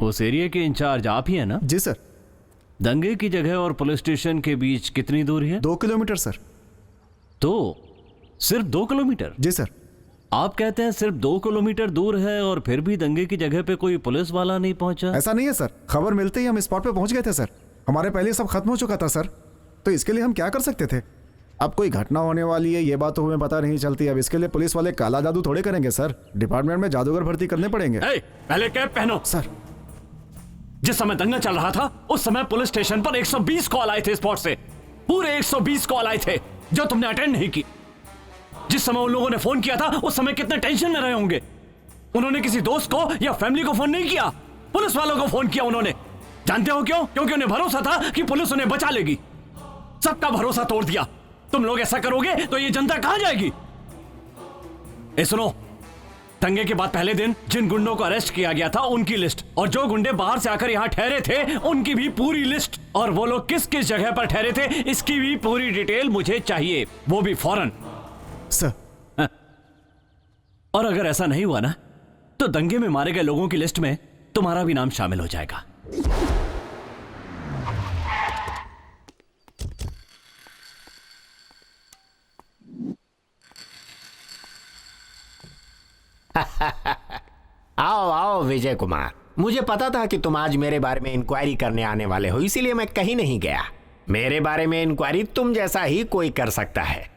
उस एरिया के इंचार्ज आप ही है ना? जी सर। दंगे की जगह और पुलिस स्टेशन के बीच कितनी दूरी है? 2 किलोमीटर सर। तो सिर्फ 2 किलोमीटर? जी सर। आप कहते हैं सिर्फ 2 किलोमीटर दूर है और फिर भी दंगे की जगह पे कोई पुलिस वाला नहीं पहुंचा? ऐसा नहीं है सर, खबर मिलते ही हम स्पॉट पे पहुंच गए थे सर। हमारे पहले सब खत्म हो चुका था सर, तो इसके लिए हम क्या कर सकते थे? अब कोई घटना होने वाली है ये बात तो हमें पता नहीं चलती। अब इसके लिए पुलिस वाले काला जादू थोड़े करेंगे सर, डिपार्टमेंट में जादूगर भर्ती करने पड़ेंगे। पहले कैप पहनो। सर जिस समय दंगा चल रहा था उस समय पुलिस स्टेशन पर 120 कॉल आए थे स्पॉट से, पूरे 120 कॉल आए थे जो तुमने अटेंड नहीं की। जिस समय उन लोगों ने फोन किया था उस समय कितने टेंशन में रहे होंगे। उन्होंने किसी दोस्त को या फैमिली को फोन नहीं किया, पुलिस वालों को फोन किया उन्होंने। जानते हो क्यों? क्योंकि उन्हें भरोसा था कि पुलिस उन्हें बचा लेगी। सबका भरोसा तोड़ दिया। तुम लोग ऐसा करोगे तो ये जनता कहां जाएगी? सुनो, दंगे के बाद पहले दिन जिन गुंडों को अरेस्ट किया गया था उनकी लिस्ट, और जो गुंडे बाहर से आकर यहां ठहरे थे उनकी भी पूरी लिस्ट, और वो लोग किस किस जगह पर ठहरे थे इसकी भी पूरी डिटेल मुझे चाहिए, वो भी फौरन सर। और अगर ऐसा नहीं हुआ ना तो दंगे में मारे गए लोगों की लिस्ट में तुम्हारा भी नाम शामिल हो जाएगा। आओ आओ विजय कुमार, मुझे पता था कि तुम आज मेरे बारे में इंक्वायरी करने आने वाले हो, इसीलिए मैं कहीं नहीं गया। मेरे बारे में इंक्वायरी तुम जैसा ही कोई कर सकता है।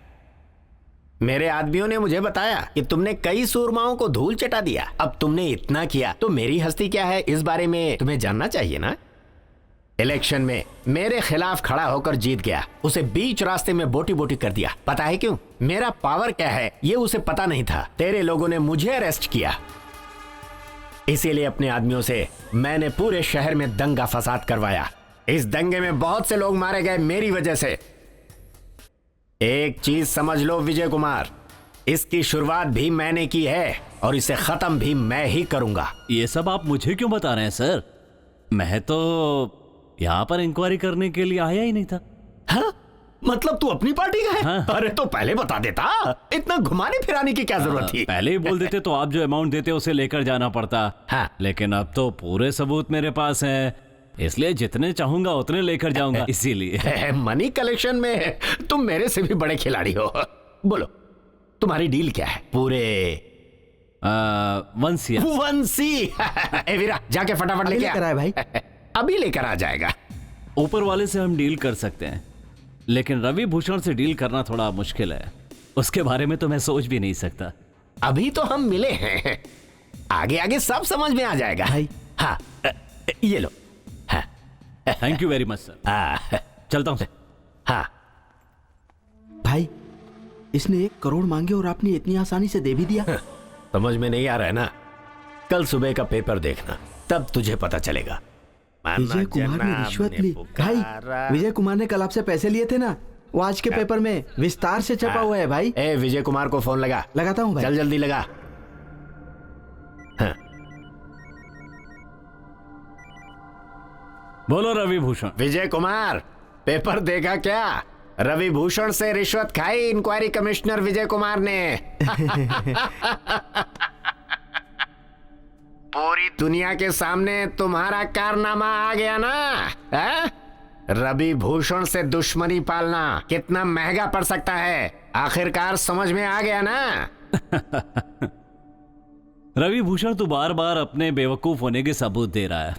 मेरे आदमियों ने मुझे बताया कि तुमने कई सूरमाओं को धूल चटा दिया। अब तुमने इतना किया तो मेरी हस्ती क्या है इस बारे में तुम्हें जानना चाहिए ना। इलेक्शन में मेरे खिलाफ खड़ा होकर जीत गया, उसे बीच रास्ते में बोटी बोटी कर दिया। पता है क्यों? मेरा पावर क्या है ये उसे पता नहीं था। तेरे लोगों ने मुझे अरेस्ट किया, इसीलिए अपने आदमियों से मैंने पूरे शहर में दंगा फसाद करवाया। इस दंगे में बहुत से लोग मारे गए मेरी वजह से। एक चीज समझ लो विजय कुमार, इसकी शुरुआत भी मैंने की है और इसे खत्म भी मैं ही करूंगा। ये सब आप मुझे क्यों बता रहे हैं सर? मैं तो यहाँ पर इंक्वायरी करने के लिए आया ही नहीं था। हाँ? मतलब तू अपनी पार्टी का है? हाँ। अरे तो पहले बता देता, इतना घुमाने फिराने की क्या जरूरत थी? पहले ही बोल देते तो आप जो अमाउंट देते उसे लेकर जाना पड़ता। हाँ। लेकिन अब तो पूरे सबूत मेरे पास हैं, इसलिए जितने चाहूंगा उतने लेकर जाऊंगा। इसीलिए मनी कलेक्शन में तुम मेरे से भी बड़े खिलाड़ी हो। बोलो तुम्हारी डील क्या है? पूरे 1 सी। 1 सी। ए वीरा जाके फटाफट लेके आ भाई। अभी लेकर आ जाएगा। ऊपर वाले से हम डील कर सकते हैं, लेकिन रवि भूषण से डील करना थोड़ा मुश्किल है। उसके बारे में तो मैं सोच भी नहीं सकता। अभी तो हम मिले हैं, आगे आगे सब समझ में आ जाएगा। हाँ ये लो। Thank you very much sir. चलता हूं। हाँ भाई, इसने 1 करोड़ मांगे और आपने इतनी आसानी से दे भी दिया। समझ में नहीं आ रहा है ना? कल सुबह का पेपर देखना, तब तुझे पता चलेगा। विजय कुमार ने रिश्वत ली। भाई, विजय कुमार ने कल आपसे पैसे लिए थे ना, वो आज के पेपर में विस्तार से छपा हुआ है भाई। ए विजय कुमार को फोन लगा। लगाता हूँ भाई। चल जल्दी लगा। हाँ। बोलो रवि भूषण। विजय कुमार, पेपर देखा क्या? रवि भूषण से रिश्वत खाई इंक्वायरी कमिश्नर विजय कुमार ने। पूरी दुनिया के सामने तुम्हारा कारनामा आ गया ना। है? रवि भूषण से दुश्मनी पालना कितना महंगा पड़ सकता है, आखिरकार समझ में आ गया ना। रवि भूषण तू बार बार अपने बेवकूफ होने के सबूत दे रहा है।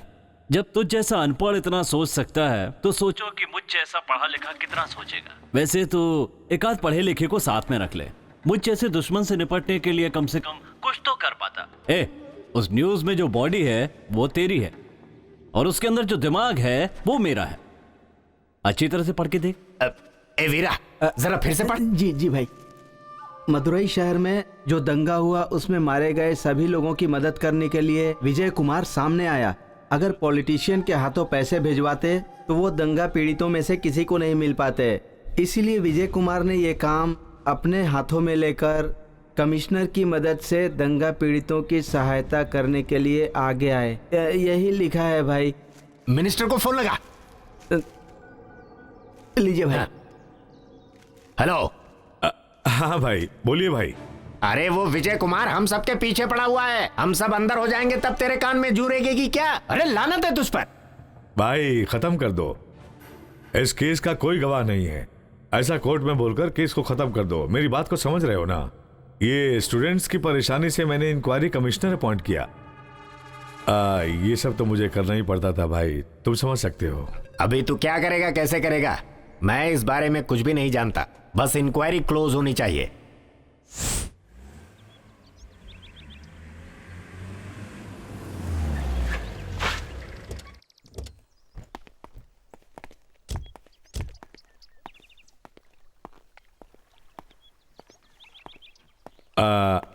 जब तुझ जैसा अनपढ़ इतना सोच सकता है तो सोचो कि मुझ जैसा पढ़ा लिखा कितना सोचेगा। वैसे तो एक आध पढ़े लिखे को साथ में रख ले, मुझ जैसे दुश्मन से निपटने के लिए कम से कम कुछ तो कर पाता। उस न्यूज में जो बॉडी है वो तेरी है और उसके अंदर जो दिमाग है वो मेरा है। अच्छी तरह से पढ़ के देख। ए वीरा, जरा फिर से पढ़। जी जी भाई। मदुरई शहर में जो दंगा हुआ उसमें मारे गए सभी लोगों की मदद करने के लिए विजय कुमार सामने आया। अगर पॉलिटिशियन के हाथों पैसे भिजवाते तो वो दंगा पीड़ितों में से किसी को नहीं मिल पाते। इसीलिए विजय कुमार ने ये काम अपने हाथों में लेकर कमिश्नर की मदद से दंगा पीड़ितों की सहायता करने के लिए आगे आए। यही लिखा है भाई। मिनिस्टर को फोन लगा। लीजिए भाई। हेलो। हाँ भाई, बोलिए भाई। अरे वो विजय कुमार हम सबके पीछे पड़ा हुआ है। हम सब अंदर हो जाएंगे तब तेरे कान में जू रहेगी क्या? अरे लानत है तुझ पर। भाई खत्म कर दो, इस केस का कोई गवाह नहीं है। ऐसा कोर्ट में बोलकर केस को खत्म कर दो। मेरी बात को समझ रहे हो ना? ये स्टूडेंट्स की परेशानी से मैंने इंक्वायरी कमिश्नर अपॉइंट किया। ये सब तो मुझे करना ही पड़ता था भाई, तुम समझ सकते हो। अभी तू क्या करेगा, कैसे करेगा, मैं इस बारे में कुछ भी नहीं जानता। बस इंक्वायरी क्लोज होनी चाहिए।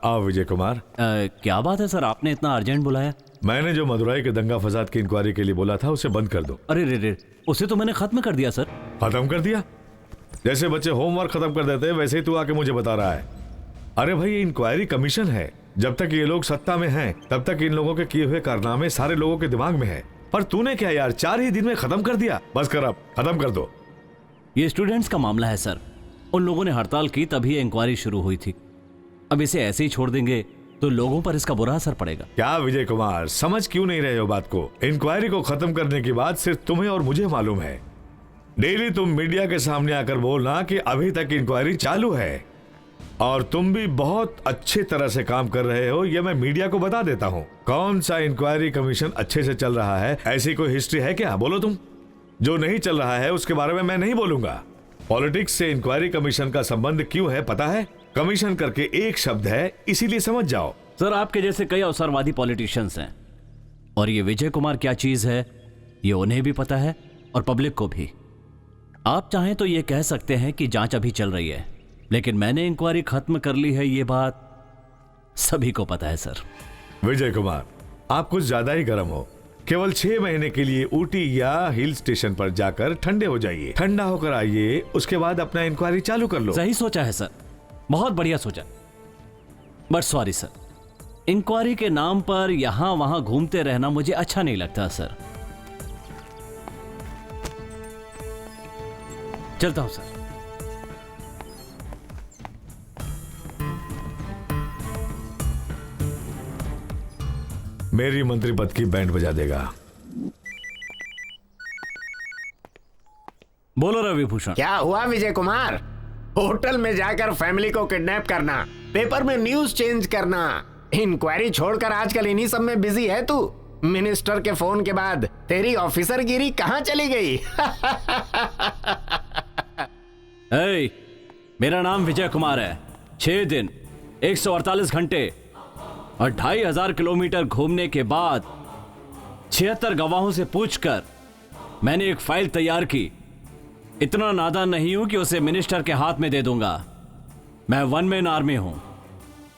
आओ विजय कुमार। क्या बात है सर, आपने इतना अर्जेंट बुलाया? मैंने जो मदुराई के दंगा फसाद की इंक्वायरी के लिए बोला था उसे बंद कर दो। अरे रे, उसे तो मैंने खत्म कर दिया सर। खत्म कर दिया? जैसे बच्चे होमवर्क खत्म कर देते हैं वैसे ही तू आके मुझे बता रहा है। अरे भाई, ये इंक्वायरी कमीशन है। जब तक ये लोग सत्ता में हैं तब तक इन लोगों के किए हुए कारनामे सारे लोगों के दिमाग में है। पर तूने क्या यार, 4 ही दिन में खत्म कर दिया। बस कर, अब खत्म कर दो। ये स्टूडेंट्स का मामला है सर। उन लोगों ने हड़ताल की तभी इंक्वायरी शुरू हुई थी। अब इसे ऐसे ही छोड़ देंगे तो लोगों पर इसका बुरा असर पड़ेगा। क्या विजय कुमार, समझ क्यों नहीं रहे हो बात को? इंक्वायरी को खत्म करने की बात सिर्फ तुम्हें और मुझे मालूम है। डेली तुम मीडिया के सामने आकर बोलना कि अभी तक इंक्वायरी चालू है, और तुम भी बहुत अच्छे तरह से काम कर रहे हो, ये मैं मीडिया को बता देता हूँ। कौन सा इंक्वायरी कमीशन अच्छे से चल रहा है, ऐसी कोई हिस्ट्री है क्या? बोलो तुम। जो नहीं चल रहा है उसके बारे में मैं नहीं बोलूंगा। पॉलिटिक्स से इंक्वायरी कमीशन का संबंध क्यों है पता है? कमीशन करके एक शब्द है, इसीलिए समझ जाओ। सर, आपके जैसे कई अवसरवादी पॉलिटिशियंस हैं, और ये विजय कुमार क्या चीज है ये उन्हें भी पता है और पब्लिक को भी। आप चाहें तो ये कह सकते हैं कि जांच अभी चल रही है, लेकिन मैंने इंक्वायरी खत्म कर ली है, ये बात सभी को पता है सर। विजय कुमार, आप कुछ ज्यादा ही गर्म हो। केवल 6 महीने के लिए ऊटी या हिल स्टेशन पर जाकर ठंडे हो जाइए, ठंडा होकर आइए, उसके बाद अपना इंक्वायरी चालू कर लो। सही सोचा है सर, बहुत बढ़िया सोचा। बट सॉरी सर, इंक्वायरी के नाम पर यहां वहां घूमते रहना मुझे अच्छा नहीं लगता सर। चलता हूं सर। मेरी मंत्री पद की बैंड बजा देगा। बोलो रवि भूषण। क्या हुआ विजय कुमार? होटल में जाकर फैमिली को किडनैप करना, पेपर में न्यूज चेंज करना, इंक्वायरी छोड़कर आजकल इन्हीं सब में बिजी है तू। मिनिस्टर के फोन के बाद तेरी ऑफिसरगिरी कहां चली गई? ए, मेरा नाम विजय कुमार है। 6 दिन 148 घंटे और 2500 किलोमीटर घूमने के बाद 76 गवाहों से पूछकर मैंने एक फाइल तैयार की। इतना नादान नहीं हूं कि उसे मिनिस्टर के हाथ में दे दूंगा। मैं 1 मैन आर्मी हूं।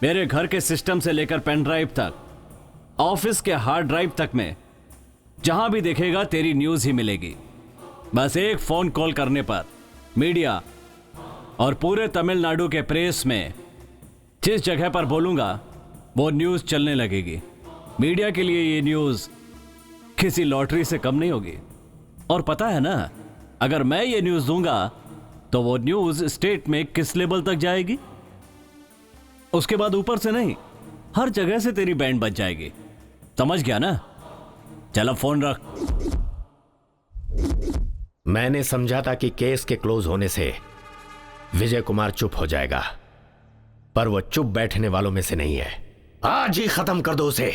मेरे घर के सिस्टम से लेकर पेन ड्राइव तक, ऑफिस के हार्ड ड्राइव तक में जहां भी देखेगा तेरी न्यूज ही मिलेगी। बस एक फोन कॉल करने पर मीडिया और पूरे तमिलनाडु के प्रेस में जिस जगह पर बोलूंगा वो न्यूज चलने लगेगी। मीडिया के लिए ये न्यूज किसी लॉटरी से कम नहीं होगी। और पता है ना, अगर मैं ये न्यूज दूंगा तो वो न्यूज स्टेट में किस लेवल तक जाएगी? उसके बाद ऊपर से नहीं, हर जगह से तेरी बैंड बज जाएगी। समझ गया ना? चलो फोन रख। मैंने समझा था कि केस के क्लोज होने से विजय कुमार चुप हो जाएगा, पर वो चुप बैठने वालों में से नहीं है। आज ही खत्म कर दो उसे।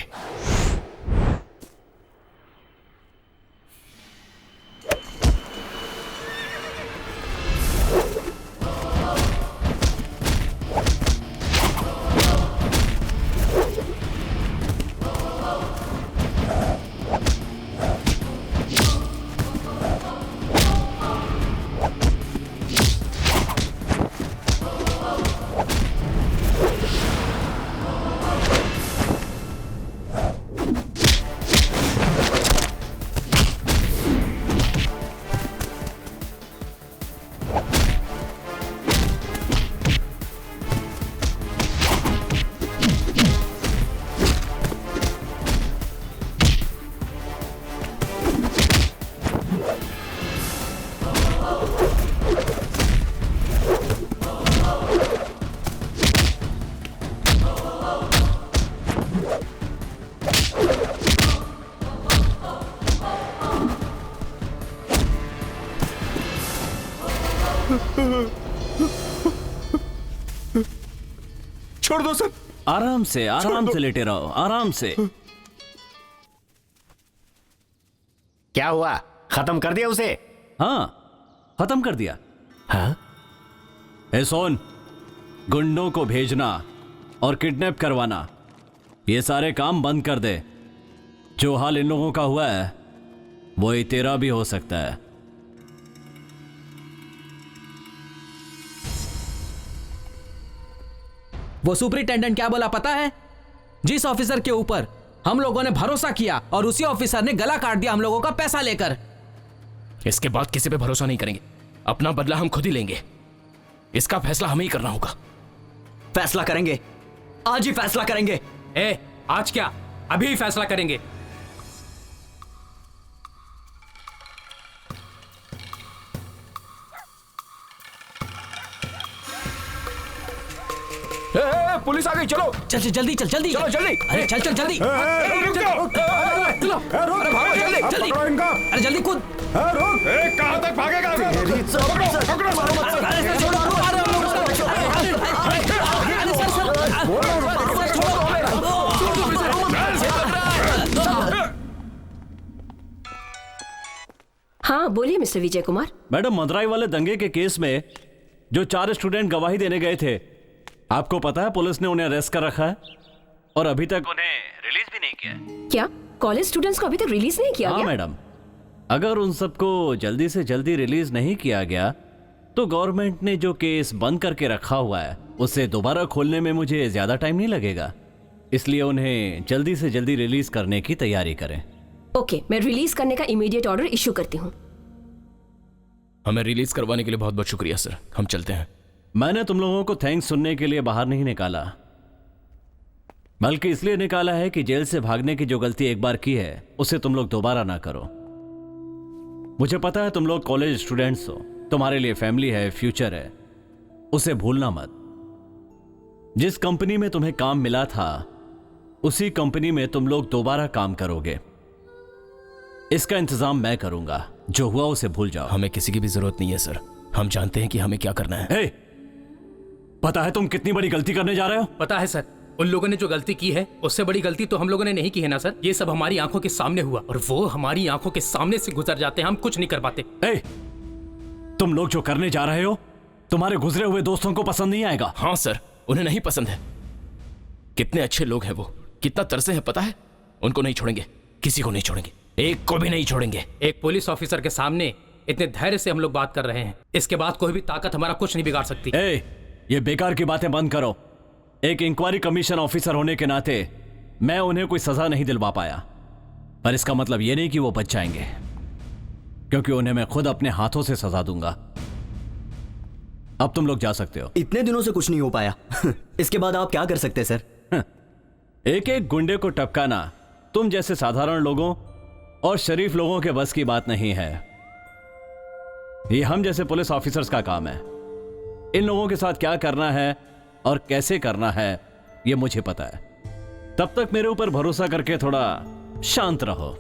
छोड़ दो सर। आराम से लेटे रहो, आराम से। क्या हुआ, खत्म कर दिया उसे? हाँ, खत्म कर दिया। हाँ? ए सोन, गुंडों को भेजना और किडनैप करवाना, ये सारे काम बंद कर दे। जो हाल इन लोगों का हुआ है वही तेरा भी हो सकता है। वो सुपरिटेंडेंट क्या बोला पता है? जिस ऑफिसर के ऊपर हम लोगों ने भरोसा किया और उसी ऑफिसर ने गला काट दिया हम लोगों का पैसा लेकर। इसके बाद किसी पे भरोसा नहीं करेंगे, अपना बदला हम खुद ही लेंगे। इसका फैसला हमें ही करना होगा। फैसला करेंगे, आज ही फैसला करेंगे। आज क्या, अभी ही फैसला करेंगे। पुलिस आ गई, चलो चल जल्दी, चल जल्दी, चलो जल्दी। अरे चल जल्दी, रुक जाओ, चलो, अरे भागो जल्दी, अरे जल्दी कूद। कहां तक भागेगा? हाँ बोलिए मिस्टर विजय कुमार। मैडम, मदुराई वाले दंगे के केस में जो 4 स्टूडेंट गवाही देने गए थे, आपको पता है पुलिस ने उन्हें अरेस्ट कर रखा है और अभी तक उन्हें रिलीज भी नहीं किया है। क्या कॉलेज स्टूडेंट्स को अभी तक रिलीज नहीं किया गया? हाँ मैडम, अगर उन सबको जल्दी से जल्दी रिलीज नहीं किया गया तो गवर्नमेंट ने जो केस बंद करके रखा हुआ है उसे दोबारा खोलने में मुझे ज्यादा टाइम नहीं लगेगा, इसलिए उन्हें जल्दी से जल्दी रिलीज करने की तैयारी करें। ओके, मैं रिलीज करने का इमीडिएट ऑर्डर इशू करती हूँ। हमें रिलीज करवाने के लिए बहुत बहुत शुक्रिया सर, हम चलते हैं। मैंने तुम लोगों को थैंक्स सुनने के लिए बाहर नहीं निकाला, बल्कि इसलिए निकाला है कि जेल से भागने की जो गलती एक बार की है उसे तुम लोग दोबारा ना करो। मुझे पता है तुम लोग कॉलेज स्टूडेंट्स हो, तुम्हारे लिए फैमिली है, फ्यूचर है, उसे भूलना मत। जिस कंपनी में तुम्हें काम मिला था उसी कंपनी में तुम लोग दोबारा काम करोगे। इसका इंतजाम मैं करूंगा, जो हुआ उसे भूल जाओ। हमें किसी की भी जरूरत नहीं है सर, हम जानते हैं कि हमें क्या करना है। hey, पता है तुम कितनी बड़ी गलती करने जा रहे हो? पता है सर, उन लोगों ने जो गलती की है उससे बड़ी गलती तो हम लोगों ने नहीं की है ना सर। ये सब हमारी आंखों के सामने हुआ और वो हमारी आंखों के सामने से गुजर जाते हैं, हम कुछ नहीं कर पाते। तुम लोग जो करने जा रहे हो तुम्हारे गुजरे हुए दोस्तों को पसंद नहीं आएगा। हाँ सर, उन्हें नहीं पसंद है। कितने अच्छे लोग हैं वो, कितना तरसे हैं पता है। उनको नहीं छोड़ेंगे, किसी को नहीं छोड़ेंगे, एक को भी नहीं छोड़ेंगे। एक पुलिस ऑफिसर के सामने इतने धैर्य से हम लोग बात कर रहे हैं, इसके बाद कोई भी ताकत हमारा कुछ नहीं बिगाड़ सकती। ये बेकार की बातें बंद करो। एक इंक्वायरी कमीशन ऑफिसर होने के नाते मैं उन्हें कोई सजा नहीं दिलवा पाया, पर इसका मतलब यह नहीं कि वो बच जाएंगे, क्योंकि उन्हें मैं खुद अपने हाथों से सजा दूंगा। अब तुम लोग जा सकते हो। इतने दिनों से कुछ नहीं हो पाया इसके बाद आप क्या कर सकते हैं सर? एक एक गुंडे को टपकाना तुम जैसे साधारण लोगों और शरीफ लोगों के बस की बात नहीं है। ये हम जैसे पुलिस ऑफिसर्स का काम है। इन लोगों के साथ क्या करना है और कैसे करना है ये मुझे पता है। तब तक मेरे ऊपर भरोसा करके थोड़ा शांत रहो।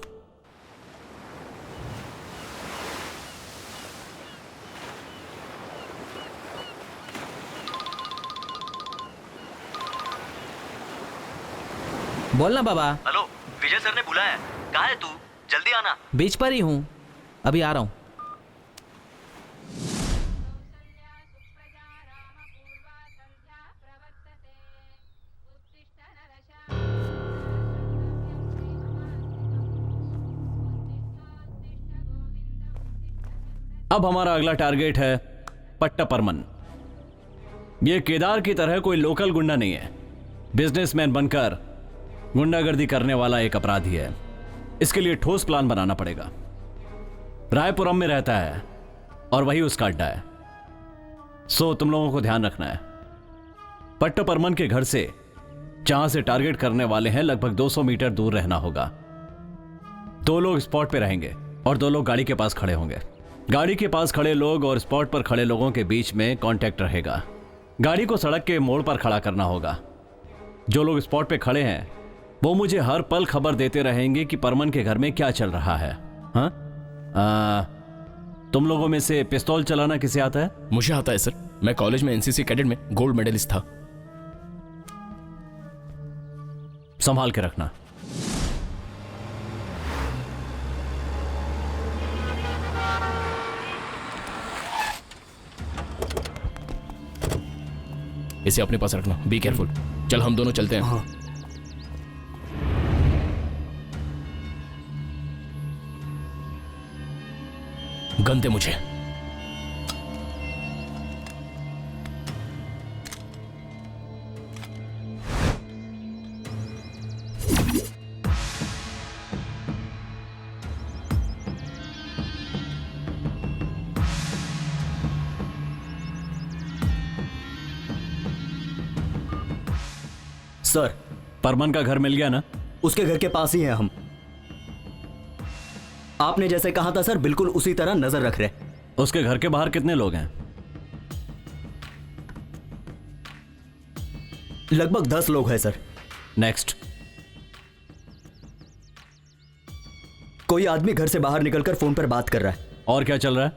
बोलना बाबा। हेलो, विजय सर ने बुलाया है। कहाँ है तू? जल्दी आना। बीच पर ही हूँ, अभी आ रहा हूँ। अब हमारा अगला टारगेट है पट्टापरमन। यह केदार की तरह कोई लोकल गुंडा नहीं है, बिजनेसमैन बनकर गुंडागर्दी करने वाला एक अपराधी है। इसके लिए ठोस प्लान बनाना पड़ेगा। रायपुरम में रहता है और वही उसका अड्डा है। सो तुम लोगों को ध्यान रखना है। पट्टापरमन के घर से जहां से टारगेट करने वाले हैं लगभग 200 मीटर दूर रहना होगा। 2 लोग स्पॉट पे रहेंगे और 2 लोग गाड़ी के पास खड़े होंगे। गाड़ी के पास खड़े लोग और स्पॉट पर खड़े लोगों के बीच में कांटेक्ट रहेगा। गाड़ी को सड़क के मोड़ पर खड़ा करना होगा। जो लोग स्पॉट पे खड़े हैं वो मुझे हर पल खबर देते रहेंगे कि परमन के घर में क्या चल रहा है। हाँ, तुम लोगों में से पिस्तौल चलाना किसे आता है? मुझे आता है सर, मैं कॉलेज में एनसीसी कैडेट में गोल्ड मेडलिस्ट था। संभाल के रखना। इसे अपने पास रखना, बी केयरफुल। चल हम दोनों चलते हैं। हाँ। गन दे मुझे। सर, परमन का घर मिल गया ना? उसके घर के पास ही हैं हम। आपने जैसे कहा था सर, बिल्कुल उसी तरह नजर रख रहे। उसके घर के बाहर कितने लोग हैं? लगभग 10 लोग हैं सर। नेक्स्ट। कोई आदमी घर से बाहर निकलकर फोन पर बात कर रहा है। और क्या चल रहा है?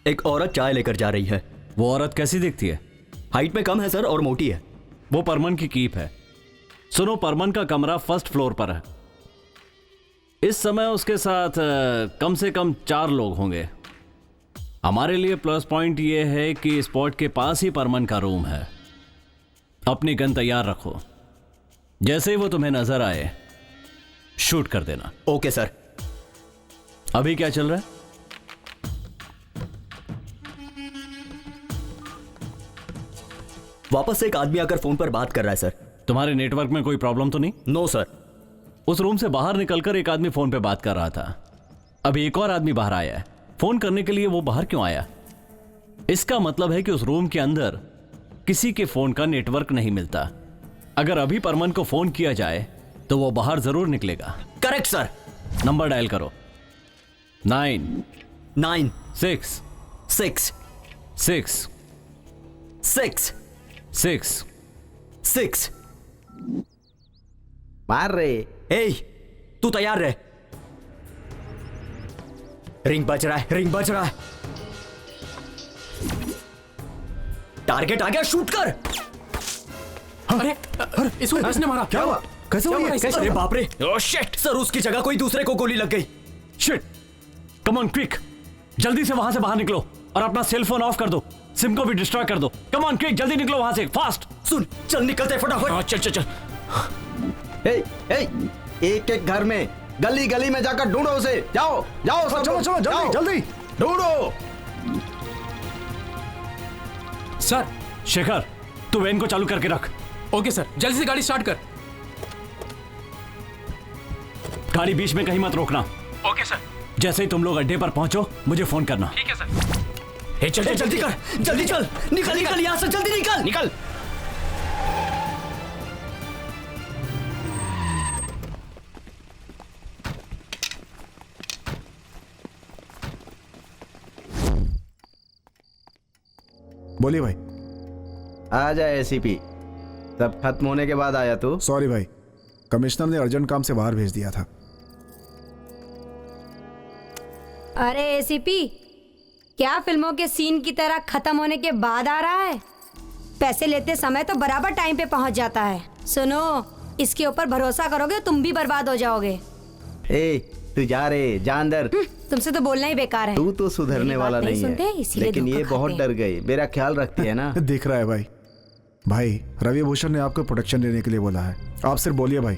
एक औरत चाय लेकर जा रही है। वो औरत कैसी दिखती है? हाइट में कम है सर और मोटी है। वो परमन की कीप है। सुनो, परमन का कमरा फर्स्ट फ्लोर पर है। इस समय उसके साथ कम से कम 4 लोग होंगे। हमारे लिए प्लस पॉइंट ये है कि स्पॉट के पास ही परमन का रूम है। अपनी गन तैयार रखो, जैसे ही वो तुम्हें नजर आए शूट कर देना। Okay sir. अभी क्या चल रहा है? वापस से एक आदमी आकर फोन पर बात कर रहा है सर। तुम्हारे नेटवर्क में कोई प्रॉब्लम तो नहीं? No sir. उस रूम से बाहर निकलकर एक आदमी फोन पे बात कर रहा था। अभी एक और आदमी बाहर आया है। फोन करने के लिए वो बाहर क्यों आया? इसका मतलब है कि उस रूम के अंदर किसी के फोन का नेटवर्क नहीं मिलता। अगर अभी परमन को फोन किया जाए तो वो बाहर जरूर निकलेगा। Correct sir. नंबर डायल करो। 9 6 6 6 6 6 6। मार रे। ए, तू तैयार रहे। रिंग बज रहा है, रिंग बज रहा है। टारगेट आ गया, शूट कर। अरे इसको किसने मारा? क्या हुआ? कैसे हुआ ये? अरे बाप रे। Oh shit. सर, उसकी जगह कोई दूसरे को गोली लग गई। शिट। कम ऑन क्विक, जल्दी से वहां से बाहर निकलो और अपना सेल फोन ऑफ कर दो। सिम को भी डिस्ट्रॉय कर दो। कम ऑन क्विक, जल्दी निकलो वहां से, फास्ट। सुन, चल निकलते फटाफट। हाँ चल चल चल। एक एक घर में, गली गली में जाकर ढूंढो उसे। जाओ जाओ सब। चलो चलो जल्दी जल्दी ढूंढो। सर। शेखर, तू वैन को चालू करके रख। ओके सर, जल्दी से गाड़ी स्टार्ट कर। गाड़ी बीच में कहीं मत रोकना। Okay sir. जैसे ही तुम लोग अड्डे पर पहुंचो मुझे फोन करना। ठीक है सर। चल जल्दी कर, जल्दी चल। निकल निकल यहां से, जल्दी निकल निकल। बोलिए भाई। आ जाए एसीपी। सब खत्म होने के बाद आया तू? सॉरी भाई, कमिश्नर ने अर्जेंट काम से बाहर भेज दिया था। अरे एसीपी, क्या फिल्मों के सीन की तरह खत्म होने के बाद आ रहा है? पैसे लेते समय तो बराबर टाइम पे पहुंच जाता है। सुनो, इसके ऊपर भरोसा करोगे तुम भी बर्बाद हो जाओगे। ए, तू जा रे, जा अंदर। तुमसे तो बोलना ही बेकार है। तू तो सुधरने वाला नहीं है, लेकिन ये बहुत डर गई। मेरा ख्याल रखती है ना। दिख रहा है भाई। भाई, रवि भूषण ने आपको प्रोटेक्शन देने के लिए बोला है। आप सिर्फ बोलिए भाई,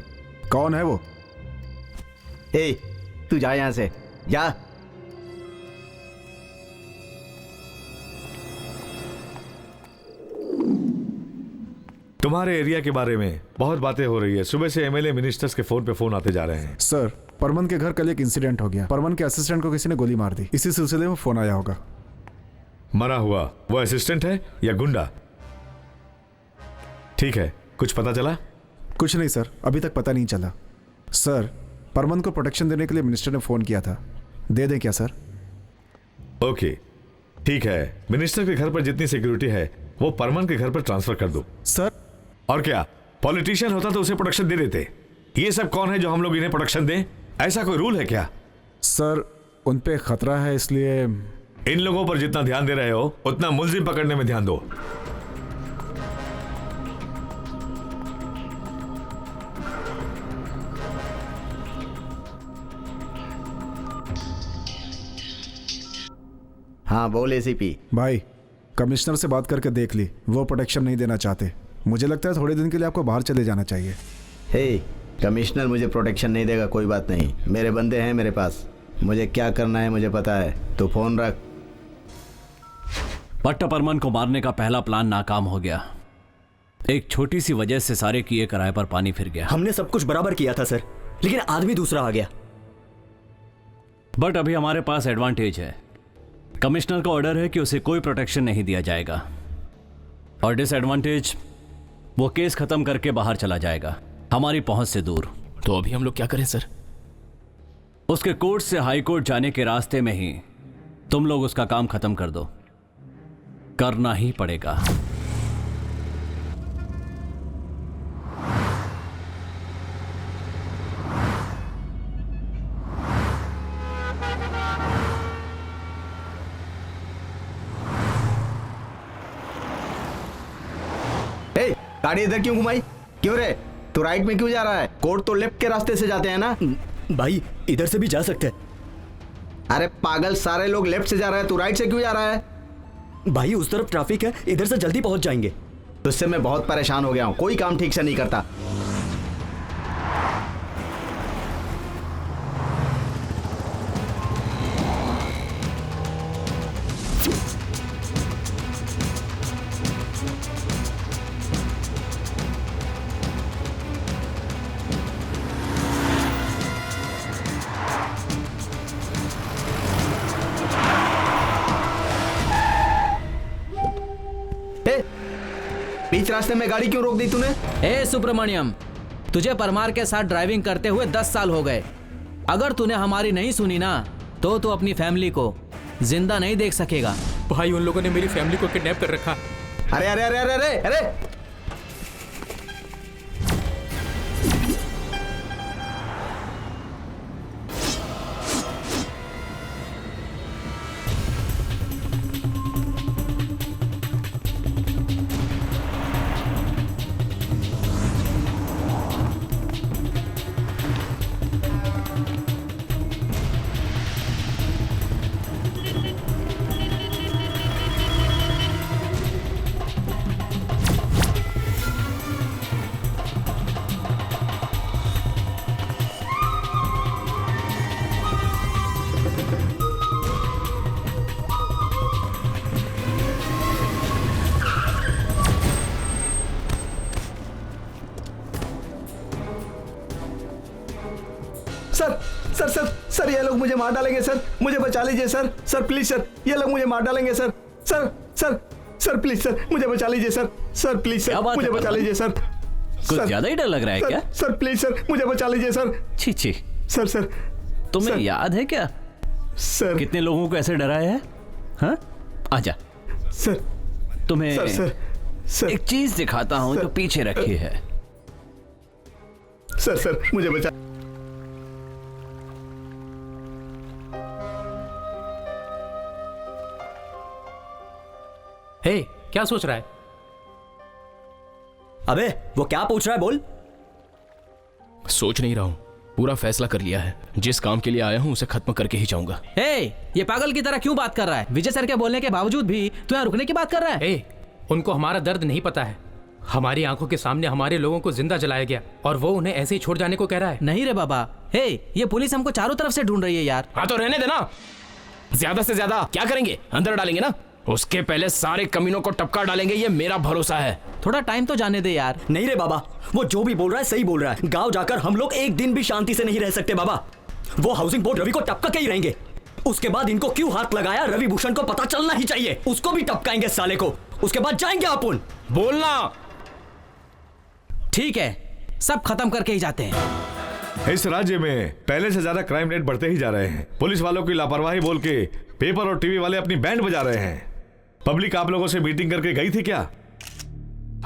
कौन है वो? ए, तू जा यहाँ से, जा। तुम्हारे एरिया के बारे में बहुत बातें हो रही है। सुबह से एमएलए मिनिस्टर्स के फोन पे फोन आते जा रहे हैं। सर, परमन के घर कल एक इंसिडेंट हो गया। परमन के असिस्टेंट को किसी ने गोली मार दी। इसी सिलसिले में फोन आया होगा। मरा हुआ वो असिस्टेंट है या गुंडा? ठीक है, कुछ पता चला? कुछ नहीं सर, अभी तक पता नहीं चला। सर, परमन को प्रोटेक्शन देने के लिए मिनिस्टर ने फोन किया था। दे दें क्या सर? ओके, ठीक है। मिनिस्टर के घर पर जितनी सिक्योरिटी है वो परमन के घर पर ट्रांसफर कर दो। सर, और क्या, पॉलिटिशियन होता तो उसे प्रोटेक्शन दे देते। ये सब कौन है जो हम लोग इन्हें प्रोटेक्शन दें? ऐसा कोई रूल है क्या? सर उन पे खतरा है इसलिए। इन लोगों पर जितना ध्यान दे रहे हो उतना मुलजिम पकड़ने में ध्यान दो। हाँ बोल एसीपी। भाई कमिश्नर से बात करके देख ली, वो प्रोटेक्शन नहीं देना चाहते। मुझे लगता है थोड़े दिन के लिए आपको बाहर चले जाना चाहिए। हे कमिश्नर मुझे प्रोटेक्शन नहीं देगा, कोई बात नहीं, मेरे बंदे हैं मेरे पास, मुझे क्या करना है मुझे पता है, तो फोन रख। पट्टा परमन को मारने का पहला प्लान नाकाम हो गया। एक छोटी सी वजह से सारे किए किराए पर पानी फिर गया। हमने सब कुछ बराबर किया था सर, लेकिन आदमी दूसरा आ गया। बट अभी हमारे पास एडवांटेज है। कमिश्नर का ऑर्डर है कि उसे कोई प्रोटेक्शन नहीं दिया जाएगा, और डिसएडवांटेज, वो केस खत्म करके बाहर चला जाएगा, हमारी पहुंच से दूर। तो अभी हम लोग क्या करें सर? उसके कोर्ट से हाई कोर्ट जाने के रास्ते में ही तुम लोग उसका काम खत्म कर दो। करना ही पड़ेगा। गाड़ी इधर क्यों घुमाई? क्यों रे, तू राइट में क्यों जा रहा है? कोर्ट तो लेफ्ट के रास्ते से जाते हैं ना। भाई इधर से भी जा सकते हैं। अरे पागल, सारे लोग लेफ्ट से जा रहे हैं, तू राइट से क्यों जा रहा है? भाई उस तरफ ट्रैफिक है, इधर से जल्दी पहुंच जाएंगे। तुझसे मैं बहुत परेशान हो गया हूं, कोई काम ठीक से नहीं करता। बीच रास्ते में गाड़ी क्यों रोक दी तूने? ए सुब्रमण्यम, तुझे परमार के साथ ड्राइविंग करते हुए 10 साल हो गए। अगर तूने हमारी नहीं सुनी ना तो तू अपनी फैमिली को जिंदा नहीं देख सकेगा। भाई उन लोगों ने मेरी फैमिली को किडनैप कर रखा। अरे अरे अरे अरे अरे अरे सर ये लोग मुझे मार डालेंगे सर, मुझे बचा लीजिए सर। सर प्लीज सर, ये लोग मुझे मार डालेंगे sir. Sir sir sir please sir, मुझे बचा लीजिए सर। सर प्लीज सर, मुझे बचा लीजिए सर। कुछ ज्यादा ही डर लग रहा है क्या? सर प्लीज सर, मुझे बचा लीजिए सर। छी छी। सर सर तुम्हें याद है क्या सर कितने लोगों को ऐसे डराया है? हाँ आजा सर। तुम्हें सर सर सर एक चीज दिखाता हूं जो पीछे रखी है। सर सर मुझे बचा। हे, क्या सोच रहा है? अबे वो क्या पूछ रहा है, बोल। सोच नहीं रहा हूं, पूरा फैसला कर लिया है। जिस काम के लिए आया हूं उसे खत्म करके ही जाऊंगा। हे, ये पागल की तरह क्यों बात कर रहा है? विजय सर के बोलने के बावजूद भी तू यहाँ रुकने की बात कर रहा है? हे, उनको हमारा दर्द नहीं पता है। हमारी आंखों के सामने हमारे लोगों को जिंदा जलाया गया और वो उन्हें ऐसे ही छोड़ जाने को कह रहा है। नहीं रे बाबा, हे, ये पुलिस हमको चारों तरफ से ढूंढ रही है यार। हाँ तो रहने देना। ज्यादा से ज्यादा क्या करेंगे? अंदर डालेंगे ना, उसके पहले सारे कमीनों को टपका डालेंगे, ये मेरा भरोसा है। थोड़ा टाइम तो जाने दे यार। नहीं रे बाबा, वो जो भी बोल रहा है सही बोल रहा है। गांव जाकर हम लोग एक दिन भी शांति से नहीं रह सकते बाबा। वो हाउसिंग बोर्ड रवि को टपका के ही रहेंगे। उसके बाद इनको क्यों हाथ लगाया रवि भूषण को पता चलना ही चाहिए। उसको भी टपकाएंगे साले को, उसके बाद जाएंगे अपन। बोलना ठीक है, सब खत्म करके ही जाते हैं। इस राज्य में पहले से ज्यादा क्राइम रेट बढ़ते ही जा रहे हैं। पुलिस वालों की लापरवाही बोल के पेपर और टीवी वाले अपनी बैंड बजा रहे हैं। पब्लिक आप लोगों से मीटिंग करके गई थी क्या?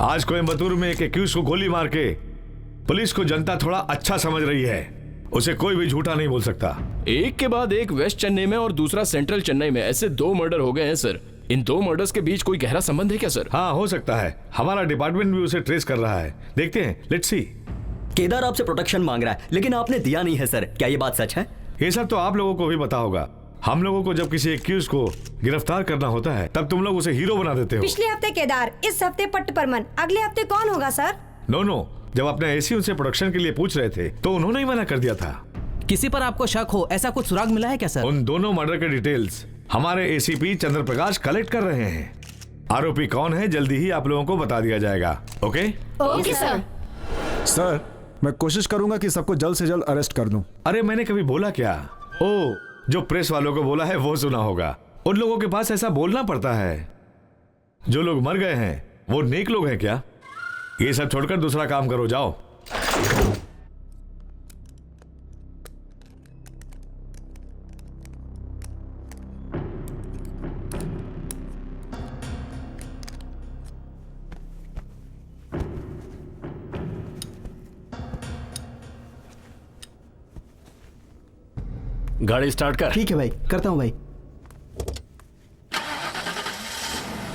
आज कोयम्बतूर में एक एक्यूज को गोली मार के पुलिस को जनता थोड़ा अच्छा समझ रही है। उसे कोई भी झूठा नहीं बोल सकता। एक के बाद एक वेस्ट चेन्नई में और दूसरा सेंट्रल चेन्नई में, ऐसे 2 मर्डर हो गए हैं सर। इन 2 मर्डर्स के बीच कोई गहरा संबंध है क्या सर? हाँ, हो सकता है। हमारा डिपार्टमेंट भी उसे ट्रेस कर रहा है। देखते हैं, लेट्स सी। केदार आपसे प्रोटेक्शन मांग रहा है, लेकिन आपने दिया नहीं है सर, क्या ये बात सच है? ये सब तो आप लोगों को भी पता होगा। हम लोगों को जब किसी एक्यूज को गिरफ्तार करना होता है तब तुम लोग उसे हीरो बना देते हो। पिछले हफ्ते केदार, इस हफ्ते पट्ट परमन, अगले हफ्ते कौन होगा सर? नो, जब अपने एसी उनसे प्रोडक्शन के लिए पूछ रहे थे तो उन्होंने ही मना कर दिया था। किसी पर आपको शक हो, ऐसा कुछ सुराग मिला है क्या सर? उन दोनों मर्डर के डिटेल्स हमारे एसीपी चंद्र प्रकाश कलेक्ट कर रहे हैं। आरोपी कौन है जल्दी ही आप लोगों को बता दिया जाएगा। Okay sir. सर, मैं कोशिश करूंगा कि सबको जल्द से जल्द अरेस्ट कर दूं। अरे मैंने कभी बोला क्या? ओ, जो प्रेस वालों को बोला है वो सुना होगा। उन लोगों के पास ऐसा बोलना पड़ता है। जो लोग मर गए हैं वो नेक लोग हैं क्या? ये सब छोड़कर दूसरा काम करो, जाओ। गाड़ी स्टार्ट कर। ठीक है भाई, करता हूँ भाई।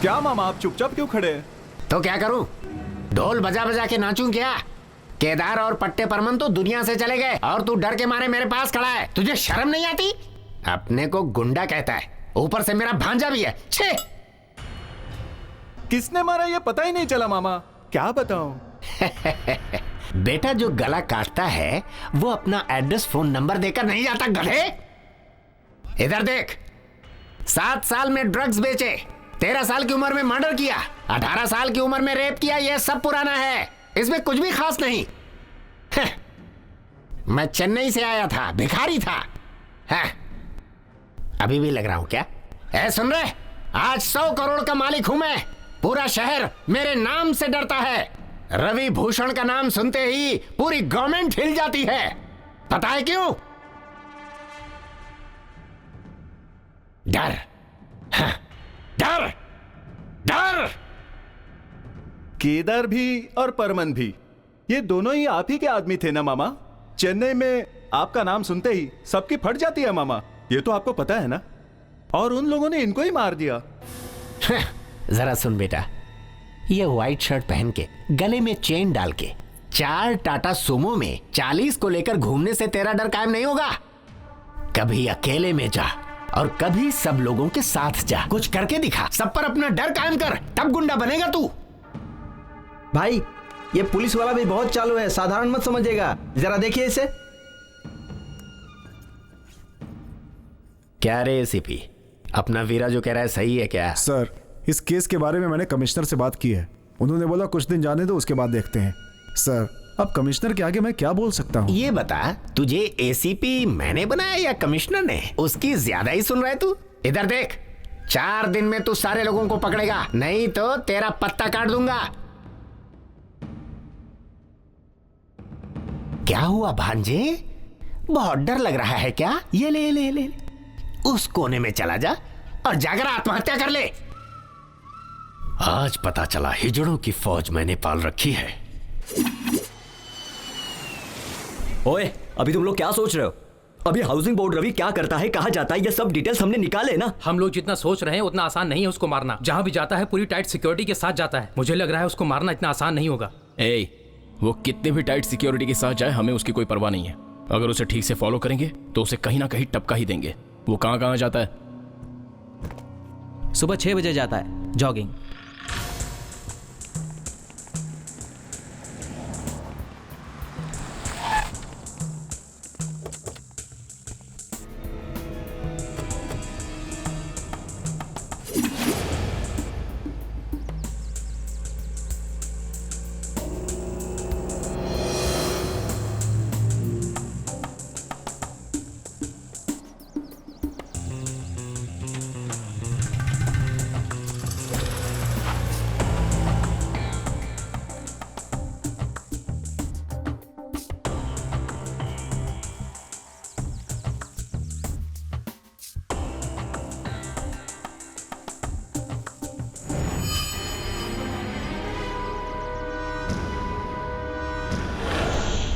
क्या मामा, आप चुपचाप क्यों खड़े हैं? तो क्या करूं? ढोल बजा बजा के नाचूं क्या? केदार और पट्टे परमन तो दुनिया से चले गए और तू डर के मारे मेरे पास खड़ा है। तुझे शर्म नहीं आती? अपने को गुंडा कहता है, ऊपर से मेरा भांजा भी है। छे! किसने मारा ये पता ही नहीं चला मामा, क्या बताऊं? बेटा, जो गला काटता है वो अपना एड्रेस फोन नंबर देकर नहीं जाता, गधे। इधर देख, 7 साल में ड्रग्स बेचे, 13 साल की उम्र में मर्डर किया, 18 साल की उम्र में रेप किया, यह सब पुराना है, इसमें कुछ भी खास नहीं। मैं चेन्नई से आया था, भिखारी था। अभी भी लग रहा हूं क्या? सुन रहे, आज 100 करोड़ का मालिक हूं मैं। पूरा शहर मेरे नाम से डरता है। रवि भूषण का नाम सुनते ही पूरी गवर्नमेंट हिल जाती है। पता है क्यों? डर, डर, डर। केदार भी और परमन भी, ये दोनों ही आप ही के आदमी थे ना मामा? चेन्नई में आपका नाम सुनते ही सबकी फट जाती है मामा, ये तो आपको पता है ना? और उन लोगों ने इनको ही मार दिया। जरा सुन बेटा, ये व्हाइट शर्ट पहन के, गले में चेन डाल के, 4 टाटा सुमो में 40 को लेकर घूमने से तेरा डर कायम नहीं होगा। कभी अकेले में जा और कभी सब लोगों के साथ जा। कुछ करके दिखा, सब पर अपना डर कायम कर, तब गुंडा बनेगा तू। भाई, ये पुलिस वाला भी बहुत चालू है, साधारण मत समझिएगा, जरा देखिए इसे। क्या रे एसीपी, अपना वीरा जो कह रहा है सही है क्या? सर, इस केस के बारे में मैंने कमिश्नर से बात की है। उन्होंने बोला कुछ दिन जाने दो, उसके बाद देखते हैं। सर, अब कमिश्नर के आगे मैं क्या बोल सकता हूँ? ये बता, तुझे एसीपी मैंने बनाया या कमिश्नर ने? उसकी ज्यादा ही सुन रहा है तू। इधर देख, 4 दिन में तू सारे लोगों को पकड़ेगा, नहीं तो तेरा पत्ता काट दूंगा। क्या हुआ भांजे, बहुत डर लग रहा है क्या? ये ले ले ले, उस कोने में चला जा और जाकर आत्महत्या कर ले। आज पता चला हिजड़ों की फौज मैंने पाल रखी है। ओए, अभी तुम लोग क्या सोच रहे हो? अभी हाउसिंग बोर्ड रवि क्या करता है, कहाँ जाता है, ये सब डिटेल्स हमने निकाले ना। हम लोग जितना सोच रहे हैं उतना आसान नहीं है उसको मारना। जहाँ भी जाता है पूरी टाइट सिक्योरिटी के साथ जाता है। मुझे लग रहा है उसको मारना इतना आसान नहीं होगा। वो कितने भी टाइट सिक्योरिटी के साथ जाए, हमें उसकी कोई परवाह नहीं है। अगर उसे ठीक से फॉलो करेंगे तो उसे कहीं ना कहीं टपका ही देंगे। वो कहाँ कहाँ जाता है? सुबह 6 बजे जाता है जॉगिंग।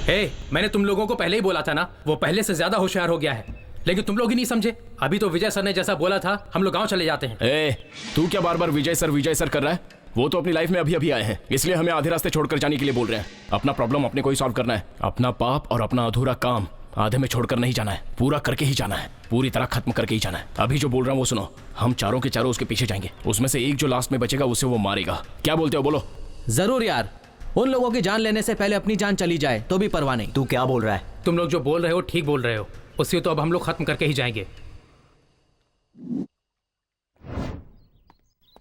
मैंने तुम लोगों को पहले ही बोला था ना, वो पहले से ज्यादा होशियार हो गया है, लेकिन तुम लोग ही नहीं समझे। अभी तो विजय सर ने जैसा बोला था, हम लोग गांव चले जाते हैं। तू क्या बार बार विजय सर कर रहा है? वो तो अपनी लाइफ में अभी अभी आए हैं, इसलिए हमें आधे रास्ते छोड़कर जाने के लिए बोल रहे हैं। अपना प्रॉब्लम अपने को ही सॉल्व करना है। अपना पाप और अपना अधूरा काम आधे में छोड़कर नहीं जाना है, पूरा करके ही जाना है, पूरी तरह खत्म करके ही जाना है। अभी जो बोल रहा हूँ वो सुनो, हम चारों के चारों उसके पीछे जाएंगे, उसमें से एक जो लास्ट में बचेगा उसे वो मारेगा। क्या बोलते हो, बोलो। जरूर यार, उन लोगों की जान लेने से पहले अपनी जान चली जाए तो भी परवाह नहीं। तू क्या बोल रहा है? तुम लोग जो बोल रहे हो ठीक बोल रहे हो, उससे तो अब हम लोग खत्म करके ही जाएंगे।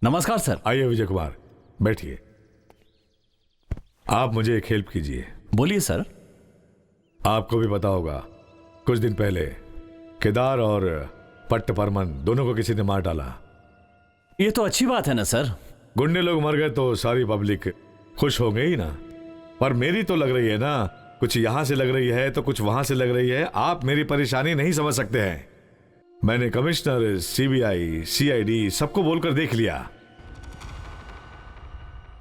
नमस्कार सर। आइए विजय कुमार, बैठिए। आप मुझे एक हेल्प कीजिए। बोलिए सर। आपको भी पता होगा, कुछ दिन पहले केदार और पट्ट परमन दोनों को किसी ने मार डाला। ये तो अच्छी बात है ना सर। गुंडे लोग मर गए तो सारी पब्लिक खुश हो गई ना, पर मेरी तो लग रही है ना, कुछ यहां से लग रही है तो कुछ वहां से लग रही है। आप मेरी परेशानी नहीं समझ सकते हैं। मैंने कमिश्नर, सीबीआई, सीआईडी सबको बोलकर देख लिया।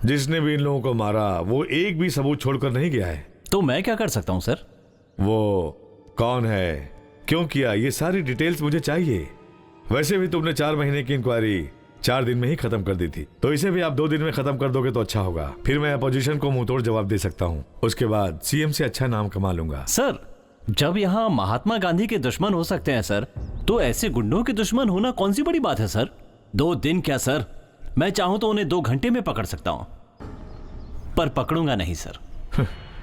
जिसने भी इन लोगों को मारा वो एक भी सबूत छोड़कर नहीं गया है। तो मैं क्या कर सकता हूं सर? वो कौन है, क्यों किया, ये सारी डिटेल्स मुझे चाहिए। वैसे भी तुमने 4 महीने की इंक्वायरी 4 दिन में ही खत्म कर दी थी, तो इसे भी आप 2 दिन में खत्म कर दोगे तो अच्छा होगा। फिर मैं अपोजिशन को मुंहतोड़ जवाब दे सकता हूँ। उसके बाद सीएम से अच्छा नाम कमा लूंगा। सर, जब यहाँ महात्मा गांधी के दुश्मन हो सकते हैं सर, तो ऐसे गुंडों के दुश्मन होना कौन सी बड़ी बात है सर? 2 दिन क्या सर, मैं चाहूं तो उन्हें 2 घंटे में पकड़ सकता हूं, पर पकड़ूंगा नहीं सर।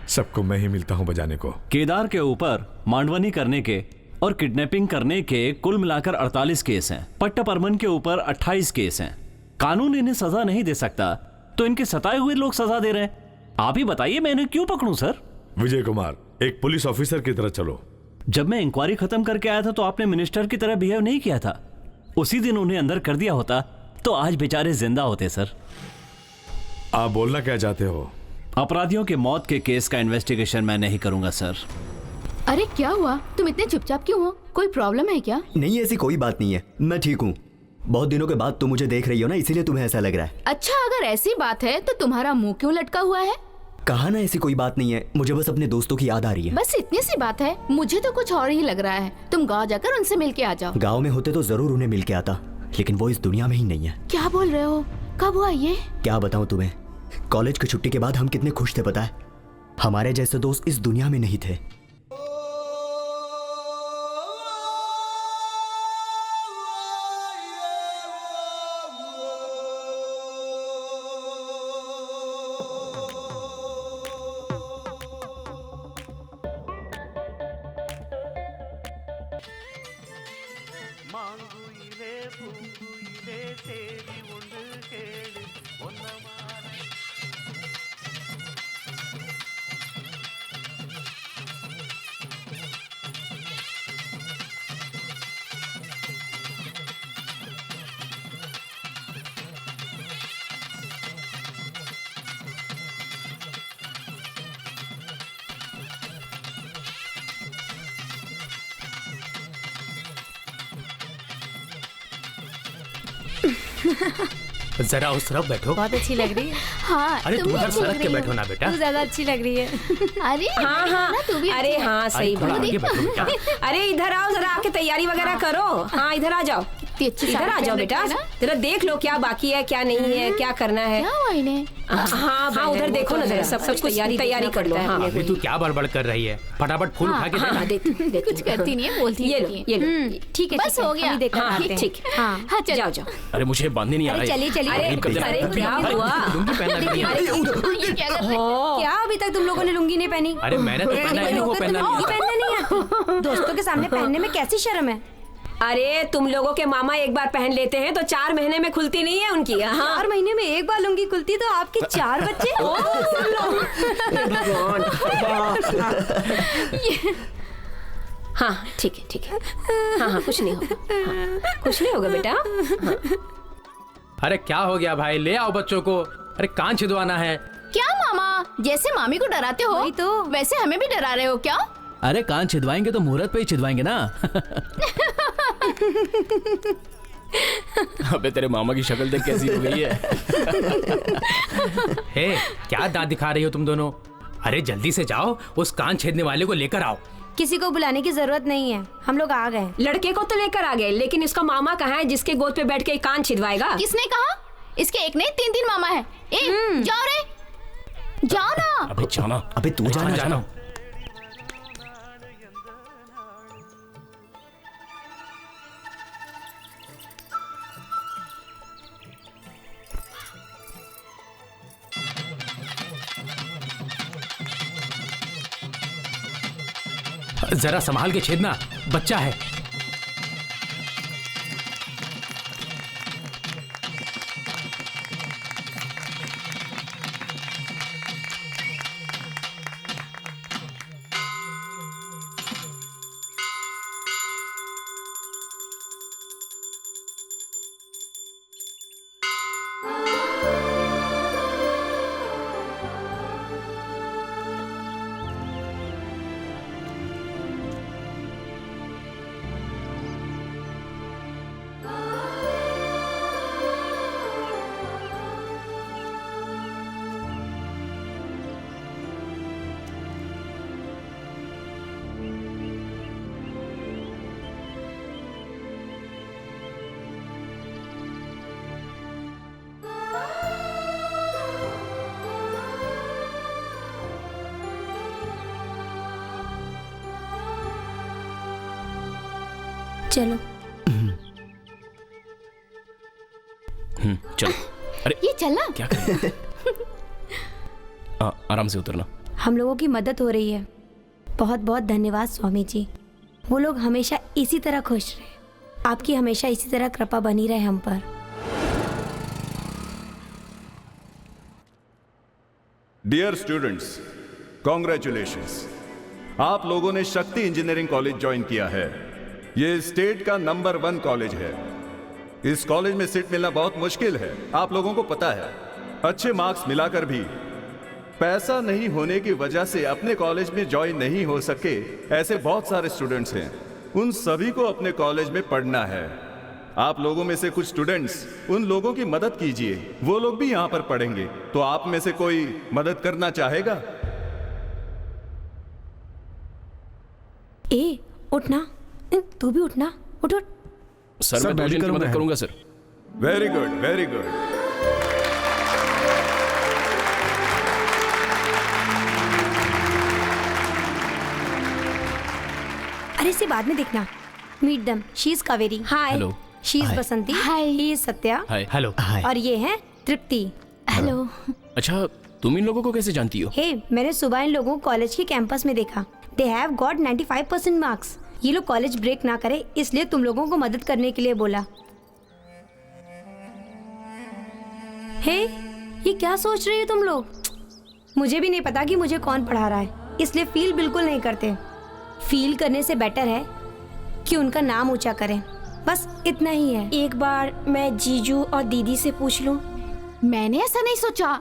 सबको मैं ही मिलता हूं बजाने को। केदार के ऊपर मांडवनी करने के और किडनैपिंग करने के कुल मिलाकर 48 केस हैं। पट्टा परमन के ऊपर 28 केस हैं। कानून इन्हें सजा नहीं दे सकता, तो इनके सताए हुए लोग सजा दे रहे हैं। आप ही बताइए मैं इन्हें क्यों पकड़ूं सर? विजय कुमार, एक पुलिस ऑफिसर की तरह चलो। जब मैं इंक्वायरी खत्म करके आया था तो आपने मिनिस्टर की तरह बिहेव नहीं किया था। उसी दिन उन्हें अंदर कर दिया होता तो आज बेचारे जिंदा होते सर। आप बोलना क्या चाहते हो? अपराधियों के मौत के केस का इन्वेस्टिगेशन मैं नहीं करूंगा सर। अरे क्या हुआ, तुम इतने चुपचाप क्यों हो? कोई प्रॉब्लम है क्या? नहीं, ऐसी कोई बात नहीं है, मैं ठीक हूँ। बहुत दिनों के बाद तुम मुझे देख रही हो ना, इसीलिए तुम्हें ऐसा लग रहा है। अच्छा, अगर ऐसी बात है तो तुम्हारा मुंह क्यों लटका हुआ है? कहा ना ऐसी कोई बात नहीं है, मुझे बस अपने दोस्तों की याद आ रही है। बस इतनी सी बात है? मुझे तो कुछ और ही लग रहा है। तुम गाँव जाकर उनसे मिल के आ जाओ। गाँव में होते तो जरूर उन्हें मिल के आता, लेकिन वो इस दुनिया में ही नहीं है। क्या बोल रहे हो? कब हुआ ये? क्या बताऊं तुम्हें, कॉलेज की छुट्टी के बाद हम कितने खुश थे पता है। हमारे जैसे दोस्त इस दुनिया में नहीं थे। जरा उस तरफ बैठो। बहुत अच्छी लग रही है। हाँ, अरे तुम उधर सड़क के बैठो ना बेटा। तू ज्यादा अच्छी लग रही है। अरे हाँ हाँ, तू भी अरे हाँ सही बात। अरे इधर आओ, जरा आके तैयारी वगैरह करो। हाँ इधर आ जाओ, इधर आ जाओ बेटा, जरा देख लो क्या बाकी है क्या नहीं है, क्या करना है। हाँ हाँ उधर देखो ना जरा, सब कुछ तैयारी कर लो। हाँ तू क्या बड़बड़ कर रही है? फटाफट फूल उठा के दे। कुछ करती नहीं है, बोलती ये लो। ठीक है, बस हो गया। ठीक है, हाँ जाओ जाओ। अरे मुझे बांधने नहीं आ रहा है। चलिए चलिए। अरे क्या हुआ? क्या अभी तक तुम लोगों ने लुंगी नहीं पहनी? अरे मैंने तो पहना है, वो पहनना नहीं है। दोस्तों के सामने पहनने में कैसी शर्म है? अरे तुम लोगों के मामा एक बार पहन लेते हैं तो 4 महीने में खुलती नहीं है उनकी। 4 महीने में एक बार लुंगी खुलती तो आपके 4 बच्चे। हाँ ठीक है ठीक है। हाँ हाँ कुछ नहीं होगा, कुछ नहीं होगा बेटा। अरे क्या हो गया भाई, ले आओ बच्चों को। अरे कान छिदवाना है क्या? मामा जैसे मामी को डराते हो तो वैसे हमें भी डरा रहे हो क्या? अरे कान छिदवाएंगे तो मुहूर्त पे ही छिदवाएंगे ना। अबे तेरे मामा की शक्ल देख कैसी हो गई है। हे क्या दांत दिखा रही हो तुम दोनों? अरे जल्दी से जाओ, उस कान छेदने वाले को लेकर आओ। किसी को बुलाने की जरूरत नहीं है, हम लोग आ गए। लड़के को तो लेकर आ गए, लेकिन इसका मामा कहाँ है जिसके गोद पे बैठ के कान छिदवाएगा? किसने कहा? इसके एक नहीं 3 मामा है। जाओ रे, जाओ ना। अबे जाना, अबे तू जाना। जरा संभाल के छेदना, बच्चा है। चलो। चलो। अरे ये चलना क्या कर रहे हो? आराम से उतरना। हम लोगों की मदद हो रही है। बहुत बहुत धन्यवाद स्वामी जी। वो लोग हमेशा इसी तरह खुश रहे। आपकी हमेशा इसी तरह कृपा बनी रहे हम पर। डियर स्टूडेंट्स, कॉन्ग्रेचुलेशंस, आप लोगों ने शक्ति इंजीनियरिंग कॉलेज ज्वाइन किया है। ये स्टेट का नंबर 1 कॉलेज है। इस कॉलेज में सीट मिलना बहुत मुश्किल है, आप लोगों को पता है। अच्छे मार्क्स मिलाकर भी पैसा नहीं होने की वजह से अपने कॉलेज में ज्वाइन नहीं हो सके ऐसे बहुत सारे स्टूडेंट्स हैं। उन सभी को अपने कॉलेज में पढ़ना है। आप लोगों में से कुछ स्टूडेंट्स उन लोगों की मदद कीजिए, वो लोग भी यहाँ पर पढ़ेंगे। तो आप में से कोई मदद करना चाहेगा? ए उठना, तू भी उठना, उठ उठ। सर मैं 2 जन की मदद करूंगा sir. Very good, very good. अरे इसे बाद में देखना। Meet them, she is Kaveri. Hi. Hello. She is Basanti. Hi. He is Satya. Hi. Hello. और ये है तृप्ति। हेलो। अच्छा, तुम इन लोगों को कैसे जानती हो? हे, मैंने सुबह इन लोगों को कॉलेज के कैंपस में देखा। They have got 95% marks. ये लोग कॉलेज ब्रेक ना करे इसलिए तुम लोगों को मदद करने के लिए बोला। हे, ये क्या सोच रही हो तुम लोग? मुझे भी नहीं पता कि मुझे कौन पढ़ा रहा है, इसलिए फील बिल्कुल नहीं करते। फील करने से बेटर है कि उनका नाम ऊंचा करें, बस इतना ही है। एक बार मैं जीजू और दीदी से पूछ लूं। मैंने ऐसा नहीं सोचा।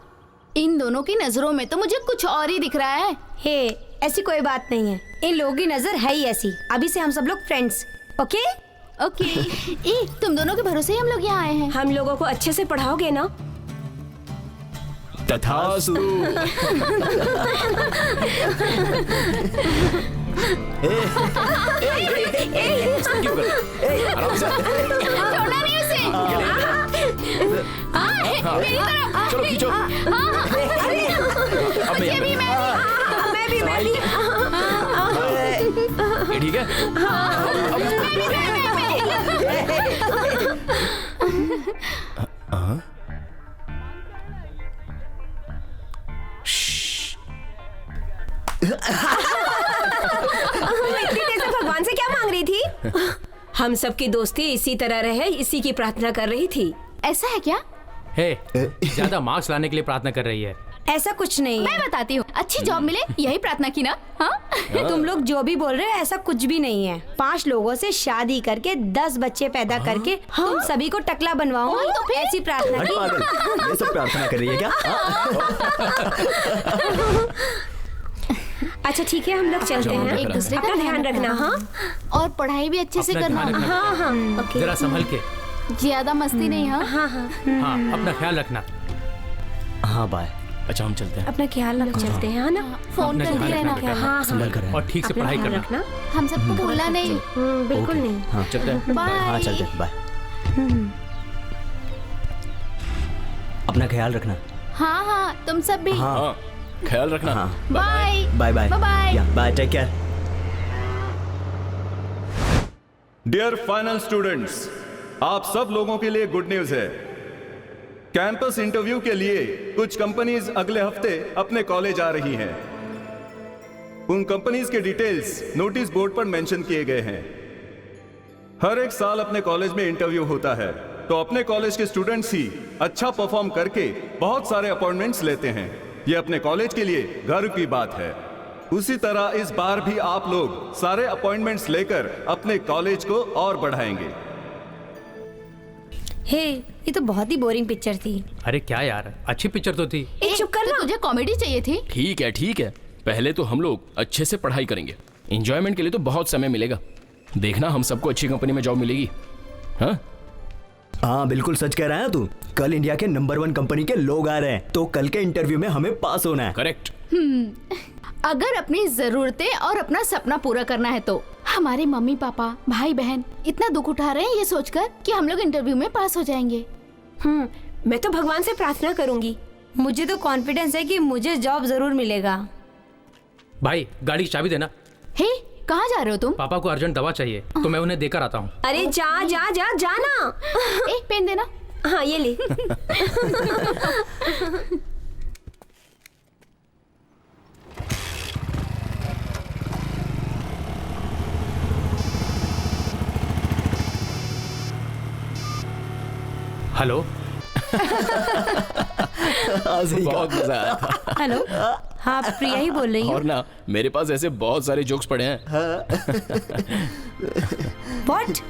इन दोनों की नजरों में तो मुझे कुछ और ही दिख रहा है। हे, ऐसी कोई बात नहीं है। इन लोगों की नजर है ही ऐसी। अभी से हम सब लोग फ्रेंड्स। Okay okay. ए, तुम दोनों के भरोसे ही हम लोग यहाँ आए हैं। हम लोगों को अच्छे से पढ़ाओगे ना? तथास्तु। छोड़ना नहीं उसे। मेरी तरफ। चलो खींचो। मुझे भी, मैं भी। ये ठीक है? इतनी देर से भगवान से क्या मांग रही थी? हम सबकी दोस्ती इसी तरह रहे, इसी की प्रार्थना कर रही थी। ऐसा है क्या? हे, ज्यादा मार्क्स लाने के लिए प्रार्थना कर रही है। ऐसा कुछ नहीं है। मैं बताती हूँ, अच्छी जॉब मिले यही प्रार्थना की ना। हाँ? तुम लोग जो भी बोल रहे हो ऐसा कुछ भी नहीं है। 5 लोगों से शादी करके 10 बच्चे पैदा करके तुम सभी को टकला बनवाऊंगी, तो ऐसी प्रार्थना की। ये सब प्रार्थना कर रही है क्या? अच्छा ठीक है, हम लोग चलते हैं। एक दूसरे का ध्यान रखना। हाँ, और पढ़ाई भी अच्छे से करना। हाँ हाँ। ओके। जरा संभल के। ज्यादा मस्ती नहीं। हाँ हाँ हाँ। हाँ, अपना ख्याल रखना। हाँ बाय। अच्छा हम चलते हैं। अपना ख्याल रख, चलते हैं, है ना? फोन अपना कर ध्यान दिया रखना ना। बेटा। हाँ संभल कर और ठीक से अपना पढ़ाई ध्यान करना। रखना। हम सबको भूलना नहीं। बिल्कुल नहीं। हाँ चलते हैं। बाय। हाँ चलते हैं, बाय। अपना ख्याल रखना। हाँ हाँ, तुम सब भी। हाँ ख्याल रखना। हाँ bye bye bye bye. Bye, take care. Dear final students, आप सब लोगों के लिए गुड न्यूज है। कैंपस इंटरव्यू के लिए कुछ कंपनीज अगले हफ्ते अपने कॉलेज आ रही हैं। उन कंपनीज के डिटेल्स नोटिस बोर्ड पर मेंशन किए गए हैं। हर एक साल अपने कॉलेज में इंटरव्यू होता है, तो अपने कॉलेज के स्टूडेंट्स ही अच्छा परफॉर्म करके बहुत सारे अपॉइंटमेंट्स लेते हैं। यह अपने कॉलेज के लिए गर्व की बात है। उसी तरह इस बार भी आप लोग सारे अपॉइंटमेंट्स लेकर अपने कॉलेज को और बढ़ाएंगे। हे, ये तो बहुत ही बोरिंग पिक्चर थी। अरे क्या यार, अच्छी पिक्चर तो थी। चुप कर ना। तुझे कॉमेडी चाहिए थी। ठीक है ठीक है, पहले तो हम लोग अच्छे से पढ़ाई करेंगे। एंजॉयमेंट के लिए तो बहुत समय मिलेगा। देखना हम सबको अच्छी कंपनी में जॉब मिलेगी। हाँ हाँ बिल्कुल सच कह रहा है तू। कल इंडिया के नंबर 1 कंपनी के लोग आ रहे हैं, तो कल के इंटरव्यू में हमें पास होना है। करेक्ट। अगर अपनी जरूरतें और अपना सपना पूरा करना है तो हमारे मम्मी पापा भाई बहन इतना दुख उठा रहे हैं ये सोचकर कि हम लोग इंटरव्यू में पास हो जाएंगे। मैं तो भगवान से प्रार्थना करूंगी। मुझे तो कॉन्फिडेंस है कि मुझे जॉब जरूर मिलेगा। भाई गाड़ी की चाबी देना। हे, कहाँ जा रहे हो तुम? पापा को अर्जेंट दवा चाहिए तो मैं उन्हें देकर आता हूँ। अरे जा जा जा जाना। एक पेन देना। हाँ ये ले। हेलो। बहुत मजा आया था। हेलो, हाँ प्रिया ही बोल रही हूँ। और ना मेरे पास ऐसे बहुत सारे जोक्स पड़े हैं। व्हाट?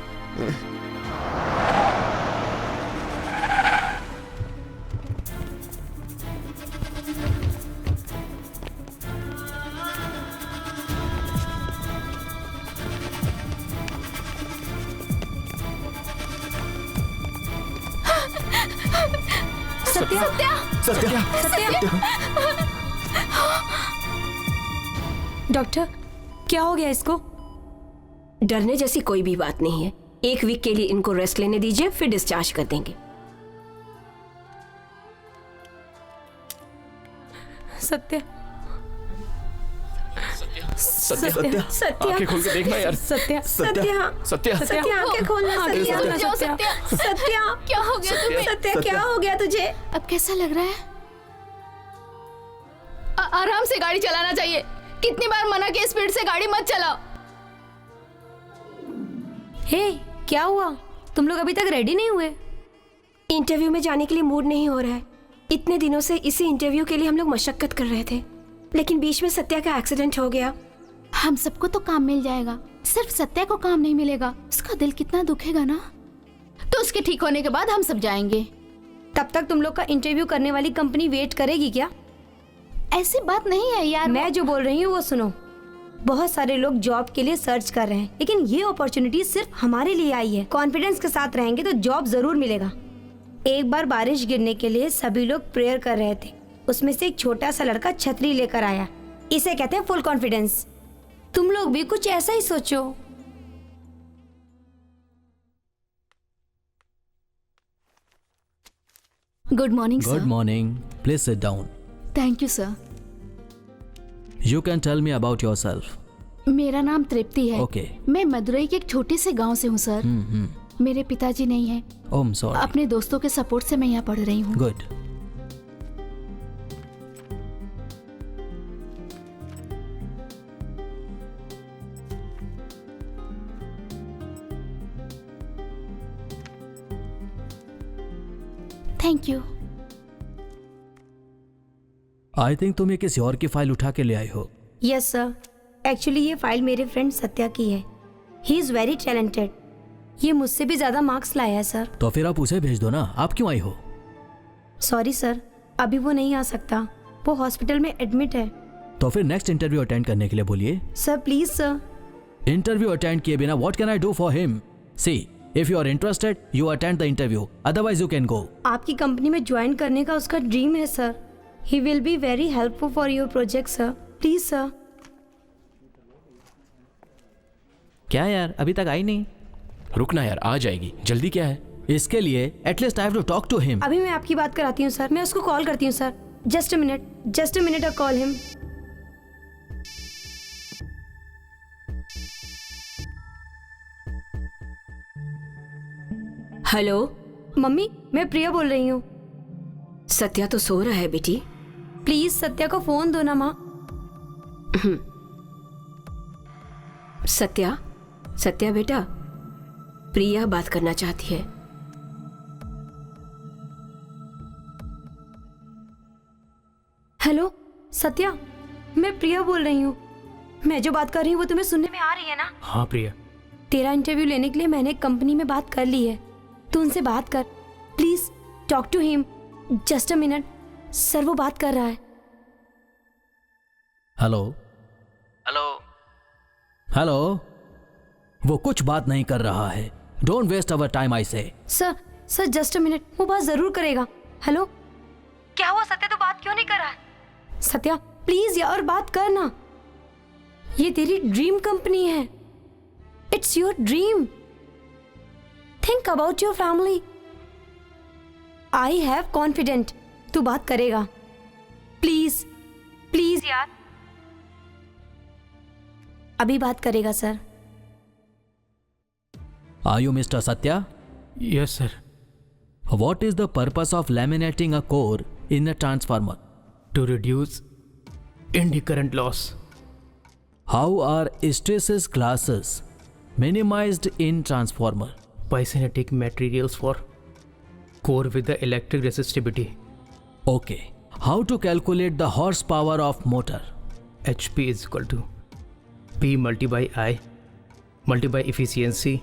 सत्या सत्या डॉक्टर, क्या हो गया इसको? डरने जैसी कोई भी बात नहीं है। 1 वीक के लिए इनको रेस्ट लेने दीजिए, फिर डिस्चार्ज कर देंगे। सत्या सत्या सत्या आंखें खोल के देखना यार। सत्या सत्या सत्या सत्या आंखें खोलना। सत्या सत्या क्या हो गया तुम्हें? सत्या क्या हो गया तुझे? अब कैसा लग रहा है? आराम से गाड़ी चलाना चाहिए। कितनी बार मना किया, स्पीड से गाड़ी मत चलाओ। हे, क्या हुआ? तुम लोग अभी तक रेडी नहीं हुए? इंटरव्यू में जाने के लिए मूड नहीं हो रहा है। इतने दिनों से इसी इंटरव्यू के लिए हम लोग मशक्कत कर रहे थे, लेकिन बीच में सत्या का एक्सीडेंट हो गया। हम सबको तो काम मिल जाएगा, सिर्फ सत्या को काम नहीं मिलेगा। उसका दिल कितना दुखेगा ना। तो उसके ठीक होने के बाद हम सब जाएंगे। तब तक तुम लोग का इंटरव्यू करने वाली कंपनी वेट करेगी क्या? ऐसी बात नहीं है यार। मैं जो बोल रही हूँ वो सुनो। बहुत सारे लोग जॉब के लिए सर्च कर रहे हैं, लेकिन ये अपॉर्चुनिटी सिर्फ हमारे लिए आई है। कॉन्फिडेंस के साथ रहेंगे तो जॉब जरूर मिलेगा। एक बार बारिश गिरने के लिए सभी लोग प्रेयर कर रहे थे, उसमें से एक छोटा सा लड़का छतरी लेकर आया। इसे कहते हैं फुल कॉन्फिडेंस। तुम लोग भी कुछ ऐसा ही सोचो। Good morning sir. Good morning. Please sit down. Thank you sir. You can tell me about yourself. मेरा नाम तृप्ति है। Okay. मैं मदुरई के एक छोटे से गांव से हूँ सर। मेरे पिताजी नहीं हैं। Oh, I'm sorry. अपने दोस्तों के सपोर्ट से मैं यहाँ पढ़ रही हूँ। Good. Thank you. I think तुम ये किसी और की फाइल उठा के ले आई हो। यस सर, एक्चुअली ये फाइल मेरे फ्रेंड सत्या की है। He is very talented. ये मुझसे भी ज्यादा मार्क्स लाया है सर। तो फिर आप उसे भेज दो ना, आप क्यों आई हो? सॉरी सर, अभी वो नहीं आ सकता। वो हॉस्पिटल में एडमिट है। तो फिर नेक्स्ट इंटरव्यू अटेंड करने के लिए बोलिए। Sir please sir. Interview attend किए बिना what can I do for him? See, if you are interested you attend the interview, otherwise you can go. आपकी कंपनी में ज्वाइन करने का उसका ड्रीम है sir. He will be very helpful for your project sir, please sir. क्या यार अभी तक आई नहीं? रुकना यार, आ जाएगी, जल्दी क्या है? इसके लिए at least I have to talk to him. अभी मैं आपकी बात कराती हूँ सर, मैं उसको कॉल करती हूँ sir. Just a minute, I call him. Hello mummy, मैं प्रिया बोल रही हूँ। सत्या तो सो रहा है बेटी। प्लीज सत्या को फोन दो ना माँ। सत्या बेटा, प्रिया बात करना चाहती है। हेलो सत्या, मैं प्रिया बोल रही हूँ। मैं जो बात कर रही हूँ वो तुम्हें सुनने में आ रही है ना? हाँ प्रिया। तेरा इंटरव्यू लेने के लिए मैंने एक कंपनी में बात कर ली है, तू उनसे बात कर। Please talk to him. Just a minute sir, वो बात कर रहा है। हेलो हेलो हेलो, वो कुछ बात नहीं कर रहा है। Don't waste our time I say. Sir just a minute, वो बात जरूर करेगा। हेलो, क्या हुआ सत्या, तो बात क्यों नहीं कर रहा है? सत्या प्लीज यार बात कर ना, ये तेरी ड्रीम कंपनी है। It's your dream. Think about your family. I have confident तू बात करेगा। प्लीज प्लीज यार, अभी बात करेगा sir. Are you Mr. Satya? Yes sir. What is the purpose of laminating a core in a transformer? To reduce eddy current loss. How are hysteresis classes minimized in transformer? By synthetic materials for core with the electric resistivity. Okay. How to calculate the horsepower of motor? HP is equal to P multi by I multi by efficiency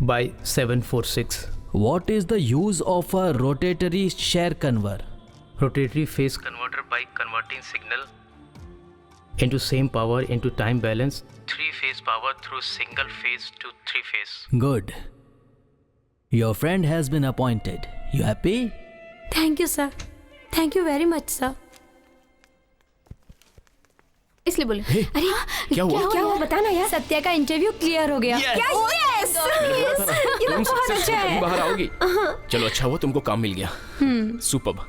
by 746. What is the use of a rotatory shear converter? Rotatory phase converter by converting signal into same power into time balance, 3-phase power through single phase to 3-phase. Good. Your friend has been appointed. You happy? Thank you sir, thank you very much sir. इसलिए बोले अरे क्या हुआ बताना यार। सत्या का interview clear हो गया। Yes. Yes. ये तुम बहुत अच्छा है। बाहर आओगी? चलो अच्छा हुआ तुमको काम मिल गया। सुपर्ब।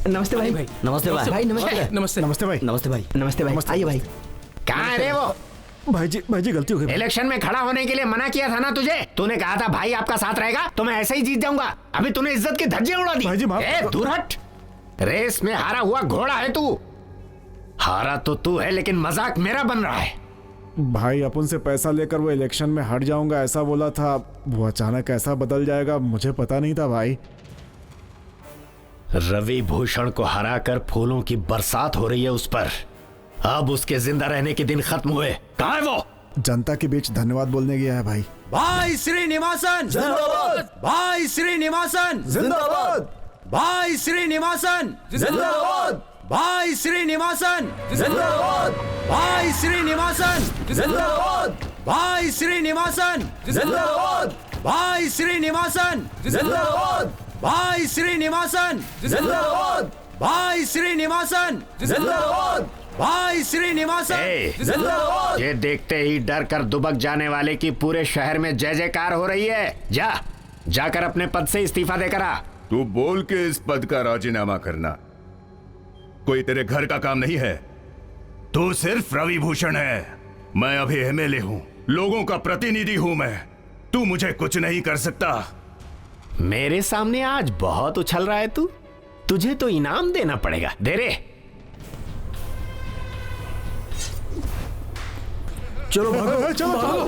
नमस्ते भाई। नमस्ते भाई। नमस्ते नमस्ते भाई। नमस्ते भाई। नमस्ते भाई। आइए भाई। कहाँ है रे वो? भाई जी गलती हो गई। इलेक्शन में खड़ा होने के लिए मना किया था ना तुझे? तूने कहा था भाई आपका साथ रहेगा तो मैं ऐसे ही जीत जाऊंगा। अभी तूने इज्जत की धज्जियां उड़ा दी। भाई जी माफ। दूर हट। रेस में हारा हुआ घोड़ा है तू। हारा तो तू है लेकिन मजाक मेरा बन रहा है। भाई अपन से पैसा लेकर वो इलेक्शन में हट जाऊंगा ऐसा बोला था, वो अचानक ऐसा बदल जाएगा मुझे पता नहीं था भाई। रवि भूषण को हराकर फूलों की बरसात हो रही है उस पर। अब उसके जिंदा रहने के दिन खत्म हुए। कहाँ है वो? जनता के बीच धन्यवाद बोलने गया है भाई। भाई श्रीनिवासन जिंदाबाद। भाई श्रीनिवासन जिंदाबाद। भाई श्रीनिवासन जिंदाबाद। भाई श्रीनिवासन जिंदाबाद। भाई श्रीनिवासन जिंदाबाद। भाई श्रीनिवासन जिंदाबाद। भाई श्रीनिवासन जिंदाबाद। भाई श्रीनिवासन जिंदाबाद। भाई श्रीनिवासन जिंदाबाद। भाई श्रीनिवासन जिंदाबाद। ये देखते ही डर कर दुबक जाने वाले की पूरे शहर में जय जयकार हो रही है। जाकर अपने पद से इस्तीफा देकर आ। तू बोल के इस पद का राजीनामा करना कोई तेरे घर का काम नहीं है। तू सिर्फ रवि भूषण है। मैं अभी एमएलए हूं, लोगों का प्रतिनिधि हूं मैं। तू मुझे कुछ नहीं कर सकता। मेरे सामने आज बहुत उछल रहा है तू। तुझे तो इनाम देना पड़ेगा। दे रे। चलो भागो। चलो भागो।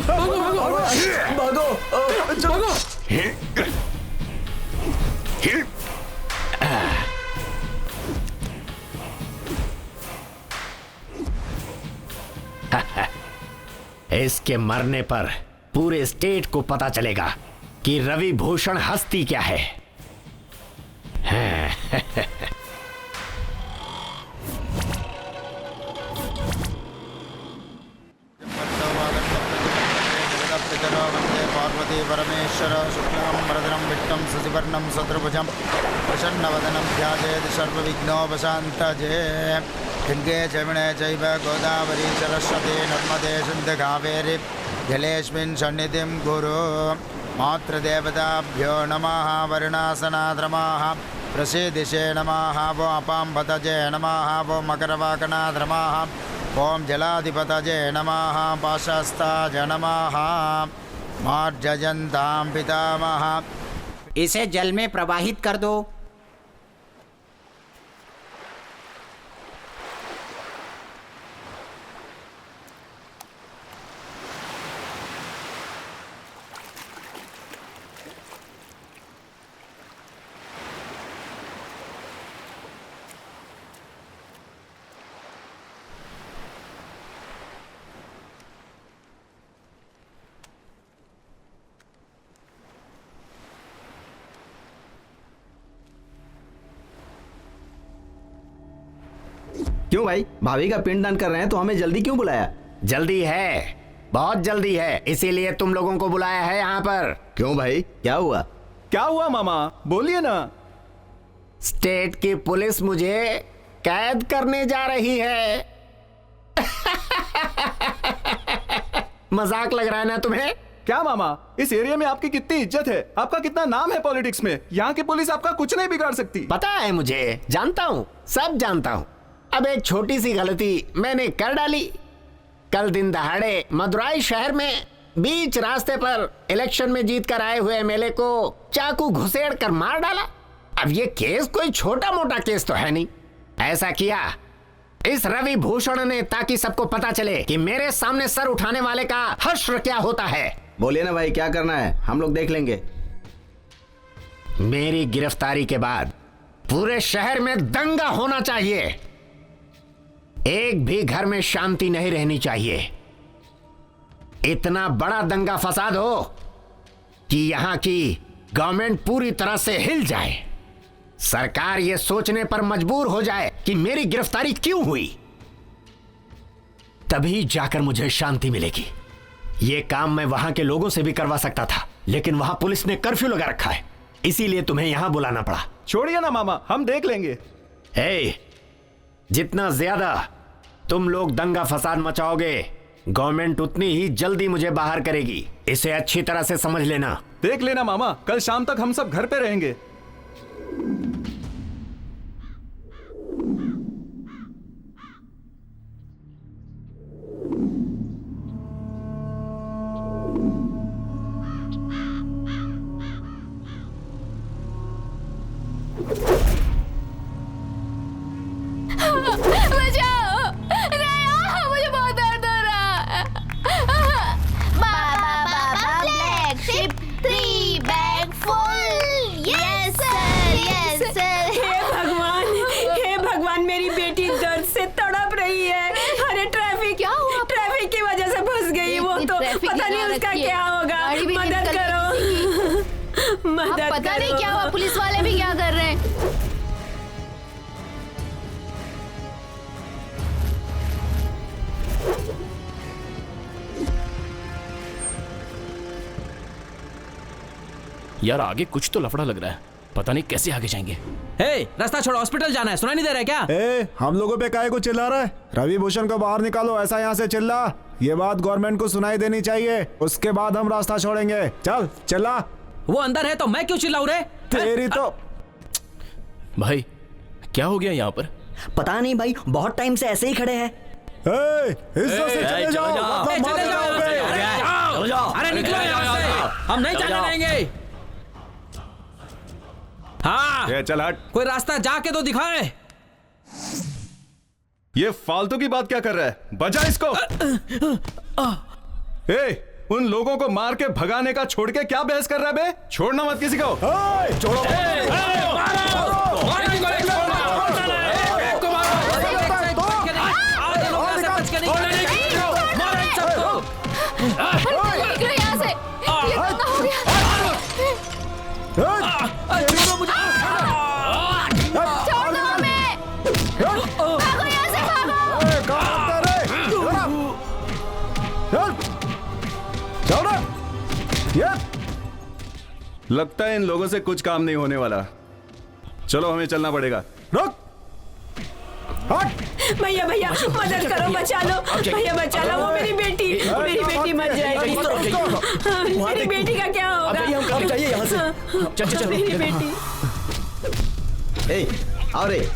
इसके मरने पर पूरे स्टेट को पता चलेगा कि रवि भूषण हस्ती क्या है। पार्वती परमेश्वर शुक्लां वरदनं विष्णुं शशिवर्णं चतुर्भुजं प्रसन्नवदनं ध्यायेत् सर्वविघ्नोपशान्तये। गङ्गे जमुने चैव गोदावरी सरस्वती नर्मदे सिन्धु कावेरी जलेऽस्मिन् सन्निधिं कुरु। मातृदेवताभ्यो नमः। वरुणासनाद्रमाः प्रसीदिशे नमः। वो अपां पतजे नमः। वो मकरवाकनाद्रमाः। ओम जलाधिपतये नमः। पाशस्ताज नमः। मार्जयन्तां पितामह। इसे जल में प्रवाहित कर दो। क्यों भाई, भाभी का पिंडदान कर रहे हैं तो हमें जल्दी क्यों बुलाया? जल्दी है, बहुत जल्दी है, इसीलिए तुम लोगों को बुलाया है यहाँ पर। क्यों भाई, क्या हुआ? क्या हुआ मामा, बोलिए ना। स्टेट की पुलिस मुझे कैद करने जा रही है। मजाक लग रहा है ना तुम्हें? क्या मामा, इस एरिया में आपकी कितनी इज्जत है, आपका कितना नाम है पॉलिटिक्स में। यहाँ की पुलिस आपका कुछ नहीं बिगाड़ सकती। पता है मुझे, जानता हूँ, सब जानता हूँ। अब एक छोटी सी गलती मैंने कर डाली। कल दिन दहाड़े मदुराई शहर में बीच रास्ते पर इलेक्शन में जीत कर आए हुए एमएलए को चाकू घुसेड़ कर मार डाला। अब ये केस कोई छोटा मोटा केस तो है नहीं। ऐसा किया इस रवि भूषण ने ताकि सबको पता चले कि मेरे सामने सर उठाने वाले का हश्र क्या होता है। बोलिए ना भाई, क्या करना है, हम लोग देख लेंगे। मेरी गिरफ्तारी के बाद पूरे शहर में दंगा होना चाहिए। एक भी घर में शांति नहीं रहनी चाहिए। इतना बड़ा दंगा फसाद हो कि यहां की गवर्नमेंट पूरी तरह से हिल जाए। सरकार यह सोचने पर मजबूर हो जाए कि मेरी गिरफ्तारी क्यों हुई। तभी जाकर मुझे शांति मिलेगी। यह काम मैं वहां के लोगों से भी करवा सकता था, लेकिन वहां पुलिस ने कर्फ्यू लगा रखा है, इसीलिए तुम्हें यहां बुलाना पड़ा। छोड़िए ना मामा, हम देख लेंगे। जितना ज्यादा तुम लोग दंगा फसाद मचाओगे, गवर्नमेंट उतनी ही जल्दी मुझे बाहर करेगी। इसे अच्छी तरह से समझ लेना। देख लेना मामा, कल शाम तक हम सब घर पे रहेंगे। पता नहीं उसका क्या होगा, मदद करो, मदद करो। पता नहीं क्या हुआ, पुलिस वाले भी क्या कर रहे हैं। यार आगे कुछ तो लफड़ा लग रहा है, पता नहीं कैसे आगे जाएंगे। रास्ता छोड़ो, हॉस्पिटल जाना है, सुनाई नहीं दे रहा है क्या? हम लोगों पे काहे को चिल्ला रहा है? रवि भूषण को बाहर निकालो, ऐसा यहाँ से चिल्ला। ये बात गवर्नमेंट को सुनाई देनी चाहिए, उसके बाद हम रास्ता छोड़ेंगे। चल चिल्ला। वो अंदर है तो मैं क्यों चिल्लाऊं रे? तेरी तो। भाई क्या हो गया यहाँ पर? पता नहीं भाई, बहुत टाइम से ऐसे ही खड़े हैं। चले जाओ। अरे निकलो यहाँ से, हम नहीं जाने देंगे। हाँ चल हट। कोई रास्ता जाके तो दिखाए। ये फालतू की बात क्या कर रहा है? बजा इसको। उन लोगों को मार के भगाने का छोड़ के क्या बहस कर रहा है बे? छोड़ना मत किसी को। छोड़ो। चल रहा ये लगता है इन लोगों से कुछ काम नहीं होने वाला। चलो हमें चलना पड़ेगा। रुक, भैया भैया मदद करो, बचा लो भैया, बचा लो, वो मेरी बेटी मर जाएगी। मेरी बेटी का क्या होगा? हम काम चाहिए यहाँ से। चल मेरी बेटी। ए, आओ रे।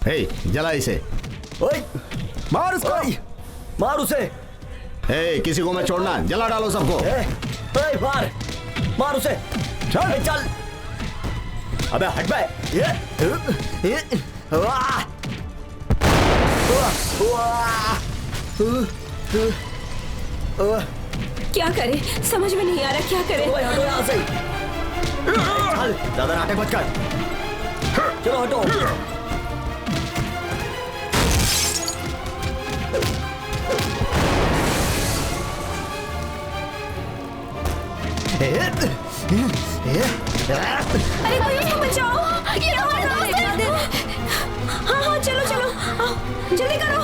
ए, जला इसे। ओए, मार उसको, मार उसे। ए, किसी को मत छोड़ना, जला डालो सबको। मार उसे। चल चल। अबे हट बे। क्या करे समझ में नहीं आ रहा, क्या करे? हटो यहाँ से। चल, ज्यादा नाटक मत कर। चलो हटो। अरे कोई उसको बचाओ, ये हमारा रास्ता है। हाँ चलो चलो, जल्दी करो।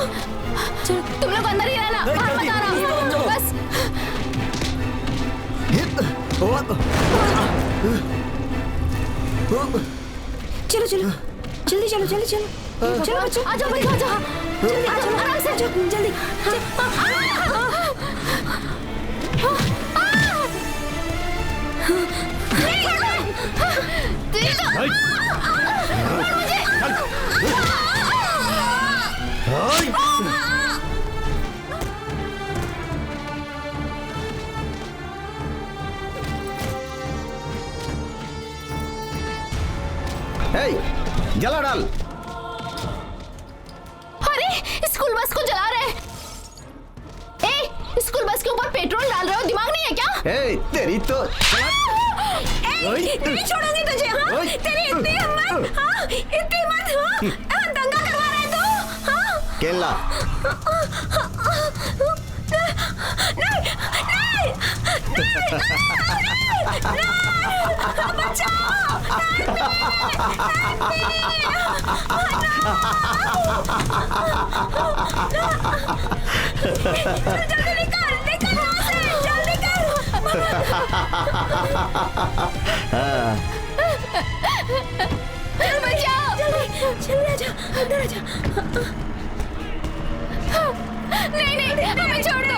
चलो तुम लोग अंदर ही रहना, बाहर मत आना बस। चलो चलो जल्दी, चलो जल्दी चलो, चलो बच्चों आ जाओ बच्चों, आ जाओ जल्दी, आ जाओ आराम से, आ जाओ जल्दी। जला डाल। अरे स्कूल बस को जला रहे। ए, स्कूल बस के ऊपर पेट्रोल डाल रहे हो, दिमाग नहीं है क्या? ए, तेरी तो नहीं छोड़ूंगी तुझे। हाँ तेरी इतनी हिम्मत, हाँ इतनी हिम्मत, हाँ दंगा करवा रहे तू। हाँ केला जल्दी निकाल यहाँ से, जल्दी कर। चल बचाओ, जल्दी आजा, अंदर आजा। नहीं हमें छोड़ दो।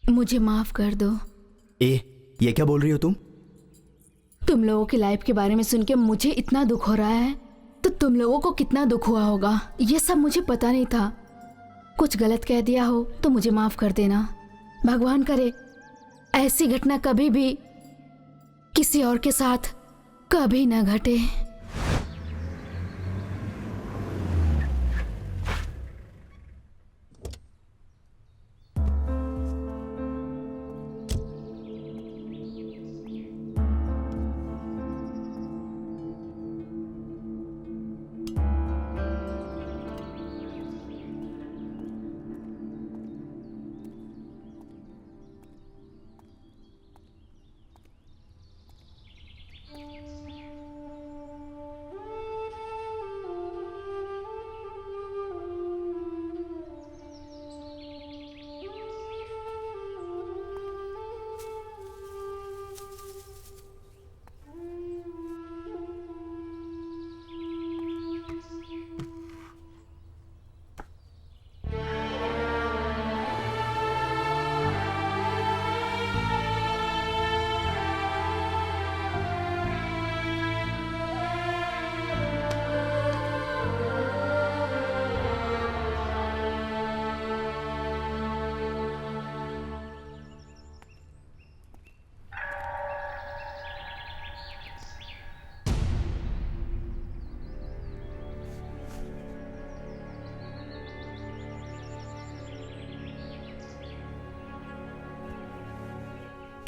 मुझे माफ कर दो। ये क्या बोल रही हो तुम? तुम लोगों की लाइफ के बारे में सुन के मुझे इतना दुख हो रहा है, तो तुम लोगों को कितना दुख हुआ होगा। ये सब मुझे पता नहीं था। कुछ गलत कह दिया हो तो मुझे माफ कर देना। भगवान करे ऐसी घटना कभी भी किसी और के साथ कभी ना घटे।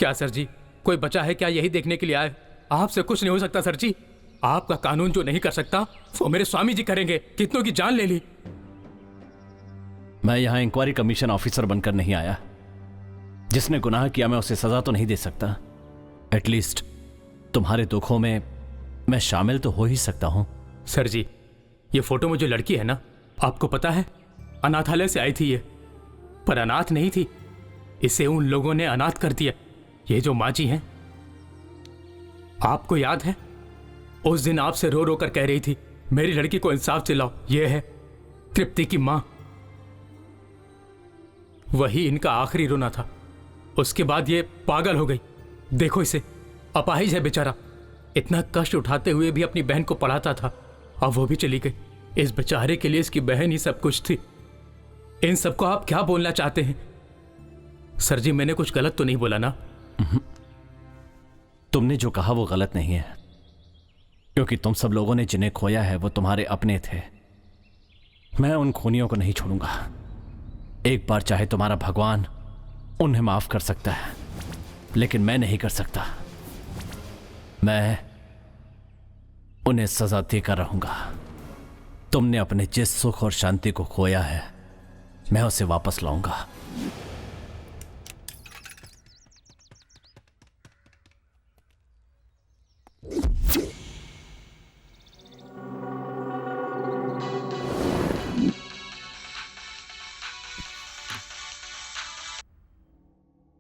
क्या सर जी, कोई बचा है क्या यही देखने के लिए आए? आपसे कुछ नहीं हो सकता सर जी। आपका कानून जो नहीं कर सकता वो मेरे स्वामी जी करेंगे। कितनों की जान ले ली। मैं यहां इंक्वायरी कमीशन ऑफिसर बनकर नहीं आया। जिसने गुनाह किया मैं उसे सजा तो नहीं दे सकता, एटलीस्ट तुम्हारे दुखों में मैं शामिल तो हो ही सकता हूं। सर जी, ये फोटो में जो लड़की है ना, आपको पता है अनाथालय से आई थी ये, पर अनाथ नहीं थी। इसे उन लोगों ने अनाथ कर दिया। ये जो माँ जी हैं, आपको याद है उस दिन आपसे रो रो कर कह रही थी मेरी लड़की को इंसाफ दिलाओ। ये है तृप्ति की माँ। वही इनका आखिरी रोना था। उसके बाद ये पागल हो गई। देखो इसे, अपाहिज है बेचारा। इतना कष्ट उठाते हुए भी अपनी बहन को पढ़ाता था, अब वो भी चली गई। इस बेचारे के लिए इसकी बहन ही सब कुछ थी। इन सबको आप क्या बोलना चाहते हैं? सर जी, मैंने कुछ गलत तो नहीं बोला ना? तुमने जो कहा वो गलत नहीं है, क्योंकि तुम सब लोगों ने जिन्हें खोया है वो तुम्हारे अपने थे। मैं उन खूनियों को नहीं छोड़ूंगा। एक बार चाहे तुम्हारा भगवान उन्हें माफ कर सकता है, लेकिन मैं नहीं कर सकता। मैं उन्हें सजा देकर रहूंगा। तुमने अपने जिस सुख और शांति को खोया है, मैं उसे वापस लाऊंगा।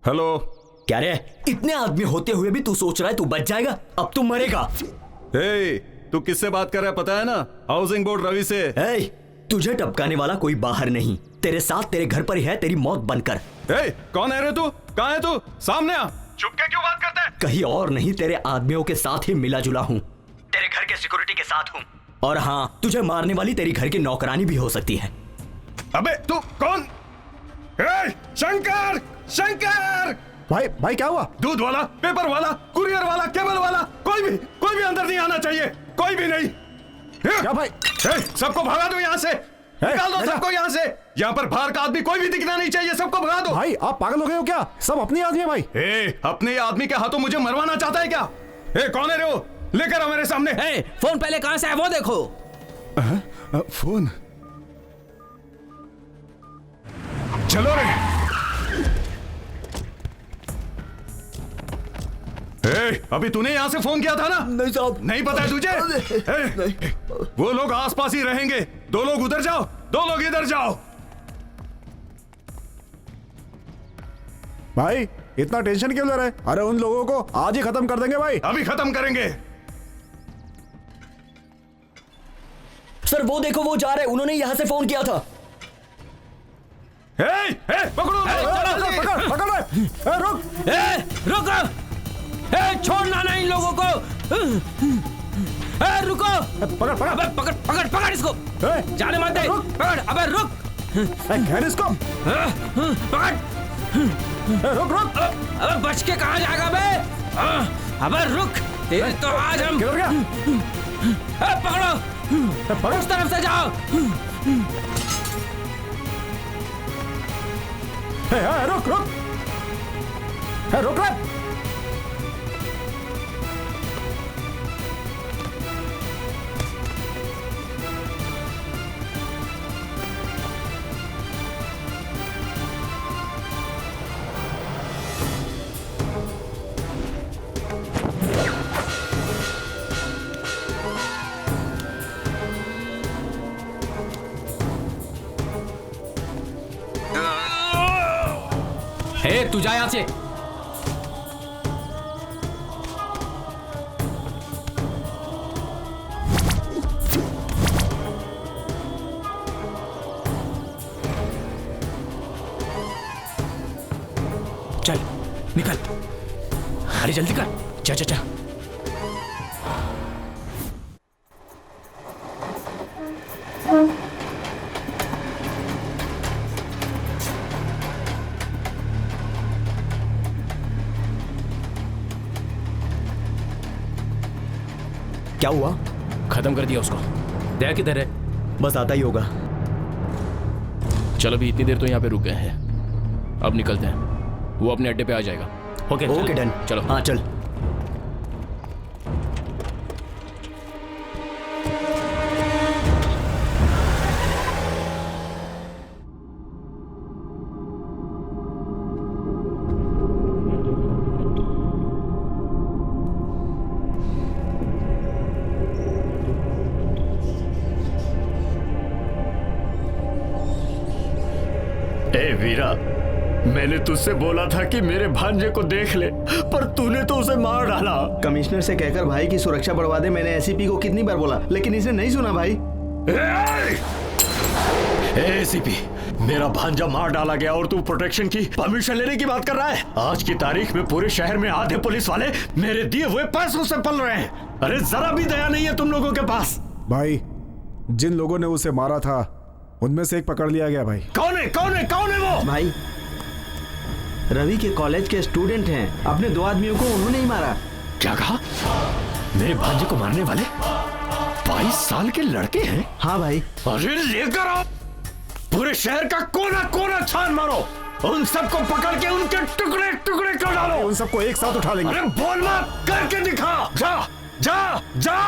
हेलो। क्या रे, इतने आदमी होते हुए भी तू सोच रहा है तू बच जाएगा? अब तू मरेगा। हे, तू किससे बात कर रहा है पता है ना? हाउसिंग बोर्ड रवि से। हे, तुझे टपकाने वाला कोई बाहर नहीं, तेरे साथ तेरे घर पर ही है, तेरी मौत बनकर। हे, कौन है रे तू? कहाँ है तू? सामने आ। चुप के क्यों बात करता है? कहीं और नहीं, तेरे आदमियों के साथ ही मिला जुला हूँ। तेरे घर के सिक्योरिटी के साथ हूँ। और हाँ, तुझे मारने वाली तेरी घर की नौकरानी भी हो सकती है। अबे तू कौन? शंकर! शंकर! भाई क्या हुआ? दूध वाला, पेपर वाला, कुरियर वाला, केबल वाला, कोई भी अंदर नहीं आना चाहिए। कोई भी नहीं। क्या भाई? सबको भगा दो यहाँ से। निकाल दो सबको यहाँ से। यहाँ पर बाहर का आदमी कोई भी दिखना नहीं चाहिए। सबको भगा दो। भाई आप पागल हो गए हो क्या? सब अपने आदमी है भाई। अपने आदमी के हाथों मुझे मरवाना चाहता है क्या? कौन है रे वो? लेकर आओ मेरे सामने। फोन पहले कहां से है वो देखो। फोन? चलो रे। अभी तूने यहां से फोन किया था ना? नहीं साहब। नहीं पता है तुझे? वो लोग आसपास ही रहेंगे। दो लोग उधर जाओ, दो लोग इधर जाओ। भाई इतना टेंशन क्यों ले रहे? अरे उन लोगों को आज ही खत्म कर देंगे भाई। अभी खत्म करेंगे। सर वो देखो, वो जा रहे, उन्होंने यहां से फोन किया था। पकड़ो! रुक! छोड़ना नहीं इन लोगों को। पकड़ इसको। जाने मत दे। पकड़, अबे रुक। घेर इसको। पकड़। रुक। अबे बच के कहाँ जाएगा बे? अबे रुक, तेरे तो आज हम। पकड़ो, उस तरफ से जाओ। रुक रे। तू जा यहाँ से। चल निकल, अरे जल्दी कर। जा। क्या हुआ? खत्म कर दिया उसको। दया किधर है? बस आता ही होगा। चलो, अभी इतनी देर तो यहाँ पे रुक गए हैं, अब निकलते हैं। वो अपने अड्डे पे आ जाएगा। Okay done. चलो। हाँ चल। ए वीरा, मैंने तुझसे बोला था कि मेरे भांजे को देख ले, पर तूने तो उसे मार डाला। कमिश्नर से कहकर भाई की सुरक्षा बढ़वा दे, मैंने एसीपी को कितनी बार बोला, लेकिन इसने नहीं सुना भाई। एसीपी, मेरा भांजा मार डाला गया और तू प्रोटेक्शन की परमिशन लेने की बात कर रहा है। आज की तारीख में पूरे शहर में आधे पुलिस वाले मेरे दिए हुए पैसों से पल रहे हैं। अरे जरा भी दया नहीं है तुम लोगों के पास। भाई, जिन लोगों ने उसे मारा था उनमें से एक पकड़ लिया गया। भाई कौन है? कौन है? कौन है वो? भाई रवि के कॉलेज के स्टूडेंट हैं, अपने 2 आदमियों को उन्होंने ही मारा। क्या कहा? मेरे भांजे को मारने वाले 22 साल के लड़के हैं? हाँ भाई। अरे लेकर आओ, पूरे शहर का कोना कोना छान मारो, उन सबको पकड़ के उनके टुकड़े टुकड़े कर डालो। उन सबको एक साथ उठा लेंगे। अरे बोल मत, करके दिखा। जा जा जा।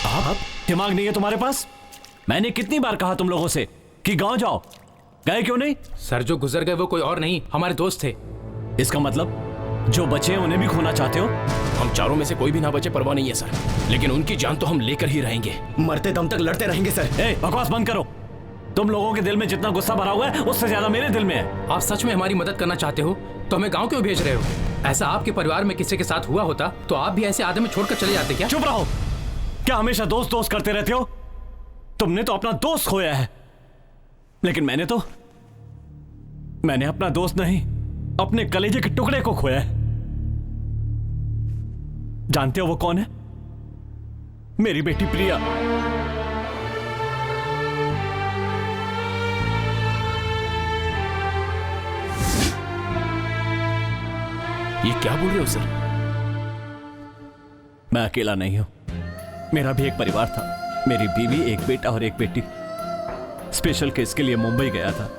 आप दिमाग नहीं है तुम्हारे पास? मैंने कितनी बार कहा तुम लोगों से कि गांव जाओ, गए क्यों नहीं? सर, जो गुजर गए वो कोई और नहीं, हमारे दोस्त थे। इसका मतलब जो बचे हैं उन्हें भी खोना चाहते हो? हम चारों में से कोई भी ना बचे परवाह नहीं है सर, लेकिन उनकी जान तो हम लेकर ही रहेंगे। मरते दम तक लड़ते रहेंगे सर। ए, बकवास बंद करो। तुम लोगों के दिल में जितना गुस्सा भरा हुआ है उससे ज्यादा मेरे दिल में है। आप सच में हमारी मदद करना चाहते हो तो हमें गांव क्यों भेज रहे हो? ऐसा आपके परिवार में किसी के साथ हुआ होता तो आप भी ऐसे आदमी छोड़कर चले जाते क्या? चुप रहो। क्या हमेशा दोस्त दोस्त करते रहते हो? तुमने तो अपना दोस्त खोया है, लेकिन मैंने अपना दोस्त नहीं, अपने कलेजे के टुकड़े को खोया है। जानते हो वो कौन है? मेरी बेटी प्रिया। ये क्या बोल रहे हो सर? मैं अकेला नहीं हूं, मेरा भी एक परिवार था। मेरी बीवी, एक बेटा और एक बेटी। स्पेशल केस के लिए मुंबई गया था।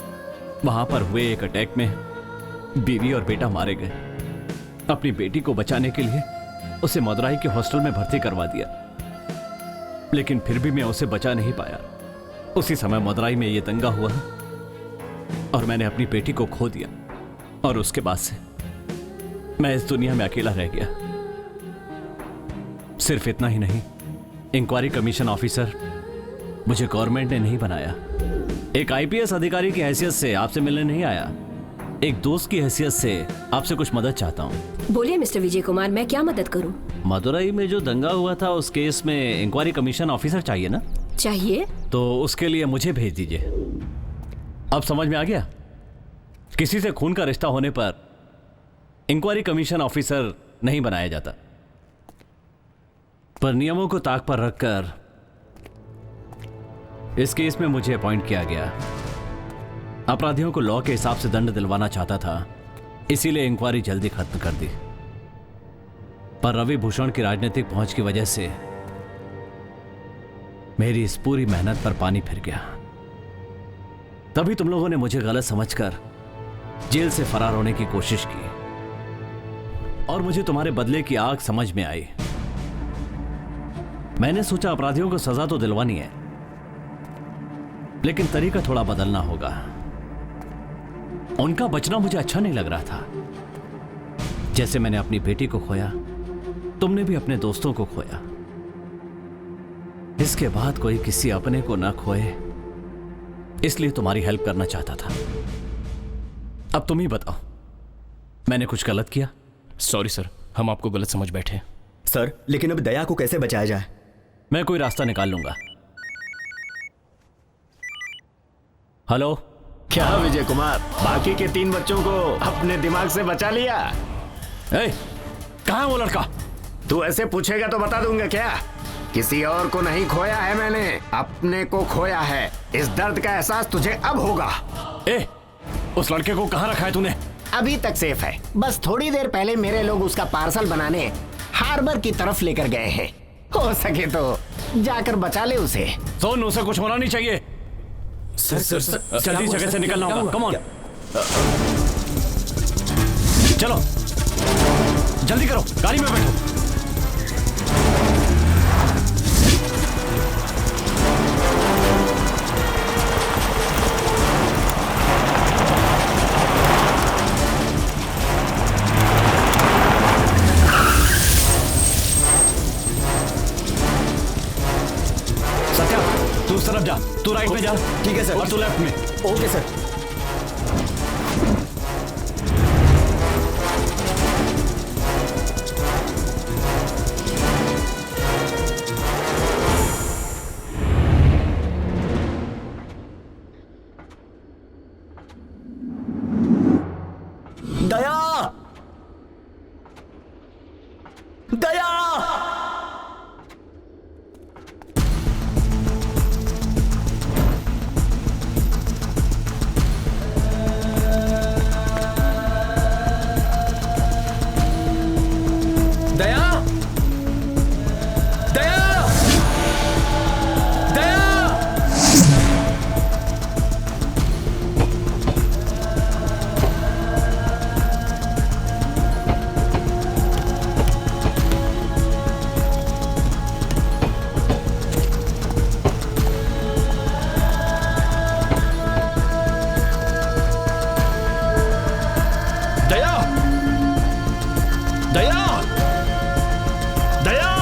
वहां पर हुए एक अटैक में बीवी और बेटा मारे गए। अपनी बेटी को बचाने के लिए उसे मदुराई के हॉस्टल में भर्ती करवा दिया, लेकिन फिर भी मैं उसे बचा नहीं पाया। उसी समय मदुराई में यह दंगा हुआ और मैंने अपनी बेटी को खो दिया, और उसके बाद से मैं इस दुनिया में अकेला रह गया। सिर्फ इतना ही नहीं, इंक्वायरी कमीशन ऑफिसर मुझे गवर्नमेंट ने नहीं बनाया। एक आईपीएस अधिकारी की हैसियत से आपसे मिलने नहीं आया, एक दोस्त की हैसियत से आपसे कुछ मदद चाहता हूँ। बोलिए मिस्टर विजय कुमार, मैं क्या मदद करूँ? मदुरई में जो दंगा हुआ था उस केस में इंक्वायरी कमीशन ऑफिसर चाहिए ना? चाहिए। तो उसके लिए मुझे भेज दीजिए। अब समझ में आ गया? किसी से खून का रिश्ता होने पर इंक्वायरी कमीशन ऑफिसर नहीं बनाया जाता, पर नियमों को ताक पर रखकर इस केस में मुझे अपॉइंट किया गया। अपराधियों को लॉ के हिसाब से दंड दिलवाना चाहता था, इसीलिए इंक्वायरी जल्दी खत्म कर दी। पर रवि भूषण की राजनीतिक पहुंच की वजह से मेरी इस पूरी मेहनत पर पानी फिर गया। तभी तुम लोगों ने मुझे गलत समझकर जेल से फरार होने की कोशिश की, और मुझे तुम्हारे बदले की आग समझ में आई। मैंने सोचा अपराधियों को सजा तो दिलवानी है, लेकिन तरीका थोड़ा बदलना होगा। उनका बचना मुझे अच्छा नहीं लग रहा था। जैसे मैंने अपनी बेटी को खोया, तुमने भी अपने दोस्तों को खोया। इसके बाद कोई किसी अपने को ना खोए, इसलिए तुम्हारी हेल्प करना चाहता था। अब तुम ही बताओ, मैंने कुछ गलत किया? सॉरी सर, हम आपको गलत समझ बैठे। सर, लेकिन अब दया को कैसे बचाया जाए? मैं कोई रास्ता निकाल लूंगा। हेलो। क्या विजय कुमार, बाकी के 3 बच्चों को अपने दिमाग से बचा लिया? कहाँ है वो लड़का? तू ऐसे पूछेगा तो बता दूंगा क्या? किसी और को नहीं खोया है मैंने, अपने को खोया है। इस दर्द का एहसास तुझे अब होगा। उस लड़के को कहाँ रखा है तूने? अभी तक सेफ है, बस थोड़ी देर पहले मेरे लोग उसका पार्सल बनाने हार्बर की तरफ लेकर गए हैं। हो सके तो जाकर बचा ले उसे। सोन, उसे कुछ होना नहीं चाहिए। सर, जल्दी जगह से निकलना होगा। कम ऑन, चलो जल्दी करो, गाड़ी में बैठो। सत्या, तू उस तरफ जा, तू राइट में जा। ठीक है सर। और तू लेफ्ट में। Okay sir. दया, दया, दया, दया, दया। दया, दया, दया।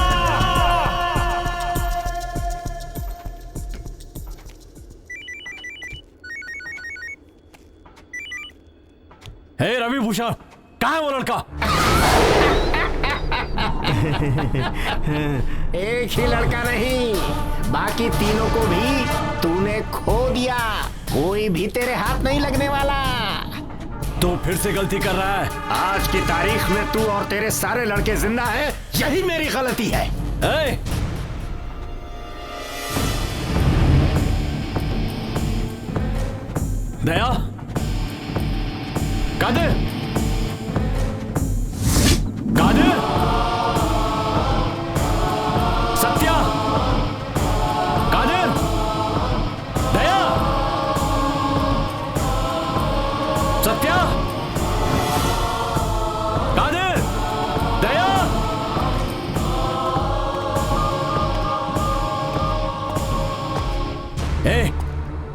हे रवि भूषण, कहाँ है वो लड़का? एक ही लड़का नहीं, बाकी तीनों को भी तूने खो दिया। कोई भी तेरे हाथ नहीं लगने वाला। तू फिर से गलती कर रहा है। आज की तारीख में तू और तेरे सारे लड़के जिंदा हैं, यही मेरी गलती है। दया, कादिर, कादिर, सत्या, कादिर, दया, सत्या, कादिर, दया।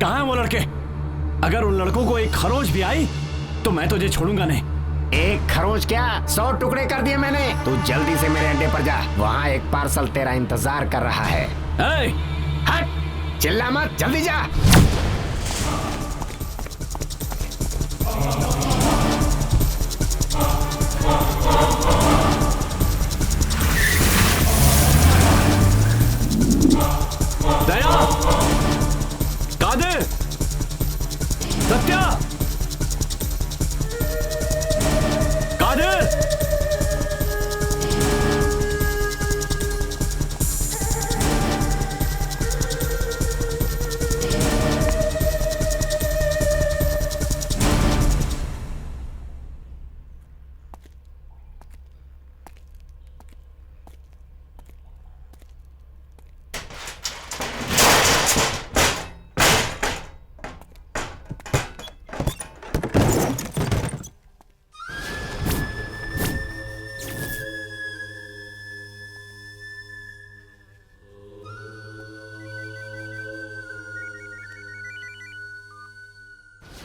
कहाँ हैं वो लड़के? अगर उन लड़कों को एक खरोच भी आई तो मैं तुझे छोड़ूंगा नहीं। एक खरोच क्या, 100 टुकड़े कर दिए मैंने। तू जल्दी से मेरे अड्डे पर जा, वहाँ एक पार्सल तेरा इंतजार कर रहा है। हट, चिल्ला मत, जल्दी जा। दया, कादिर, सत्या, कादिर।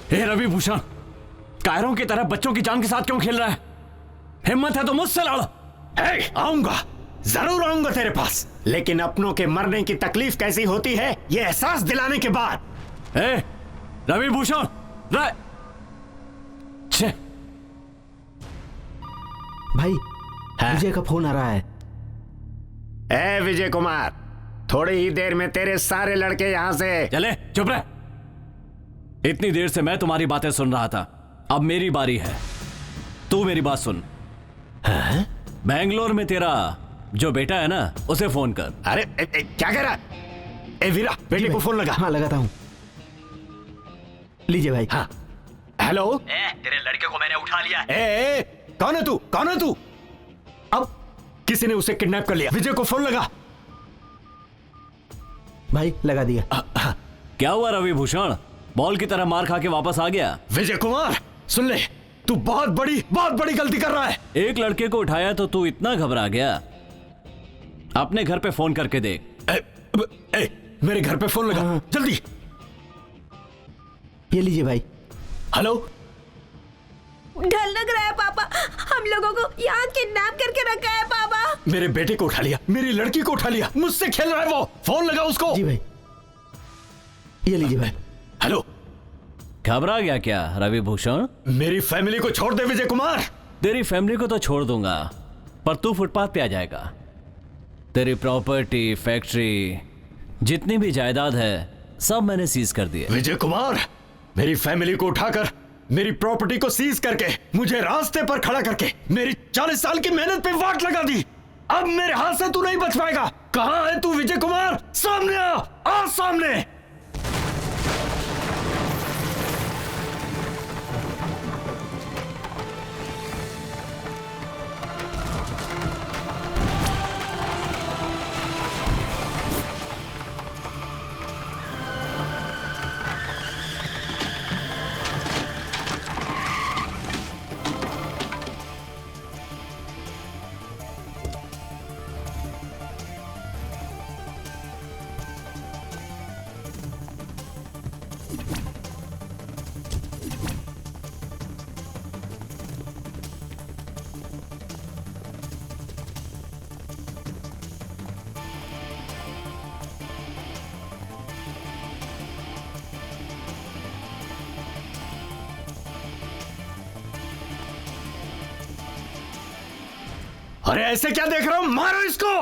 हे रवि भूषण, कायरों की तरह बच्चों की जान के साथ क्यों खेल रहा है? हिम्मत है तो मुझसे लड़। आऊंगा, जरूर आऊंगा तेरे पास, लेकिन अपनों के मरने की तकलीफ कैसी होती है ये एहसास दिलाने के बाद। रवि भूषण, भाई विजय का फोन आ रहा है। ए विजय कुमार, थोड़ी ही देर में तेरे सारे लड़के यहां से चले। चुप रह। इतनी देर से मैं तुम्हारी बातें सुन रहा था, अब मेरी बारी है। तू मेरी बात सुन। बैंगलोर में तेरा जो बेटा है ना, उसे फोन कर। अरे क्या कह रहा? ए वीरा, बेटे को फोन लगा। हाँ लगाता हूँ। लीजिए भाई। हाँ हेलो। तेरे लड़के को मैंने उठा लिया। ए कौन है तू? कौन है तू? अब किसी ने उसे किडनैप कर लिया। विजय को फोन लगा। भाई लगा दिया। क्या हुआ रवि भूषण? बॉल की तरह मार खा के वापस आ गया? विजय कुमार सुन ले, तू बहुत बड़ी गलती कर रहा है। एक लड़के को उठाया तो तू इतना घबरा गया? अपने घर पे फोन करके देख। मेरे घर पे फोन लगा जल्दी। ये लीजिए भाई। हेलो। डर लग रहा है पापा, हम लोगों को यहाँ किडनैप करके रखा है पापा। मेरे बेटे को उठा लिया, मेरी लड़की को उठा लिया, मुझसे खेल रहा है वो। फोन लगा उसको। जी भाई। ये लीजिए भाई। हेलो। घबरा गया क्या रवि भूषण? मेरी फैमिली को छोड़ दे विजय कुमार। तेरी फैमिली को तो छोड़ दूंगा, पर तू फुटपाथ पे आ जाएगा। तेरी प्रॉपर्टी, फैक्ट्री, जितनी भी जायदाद है, सब मैंने सीज कर दी है। विजय कुमार, मेरी फैमिली को उठाकर, मेरी प्रॉपर्टी को सीज करके, मुझे रास्ते पर खड़ा करके, मेरी 40 साल की मेहनत पे वाट लगा दी। अब मेरे हाथ से तू नहीं बच पाएगा। कहां है तू विजय कुमार? सामने आ सामने। अरे ऐसे क्या देख रहा हूं? मारो इसको।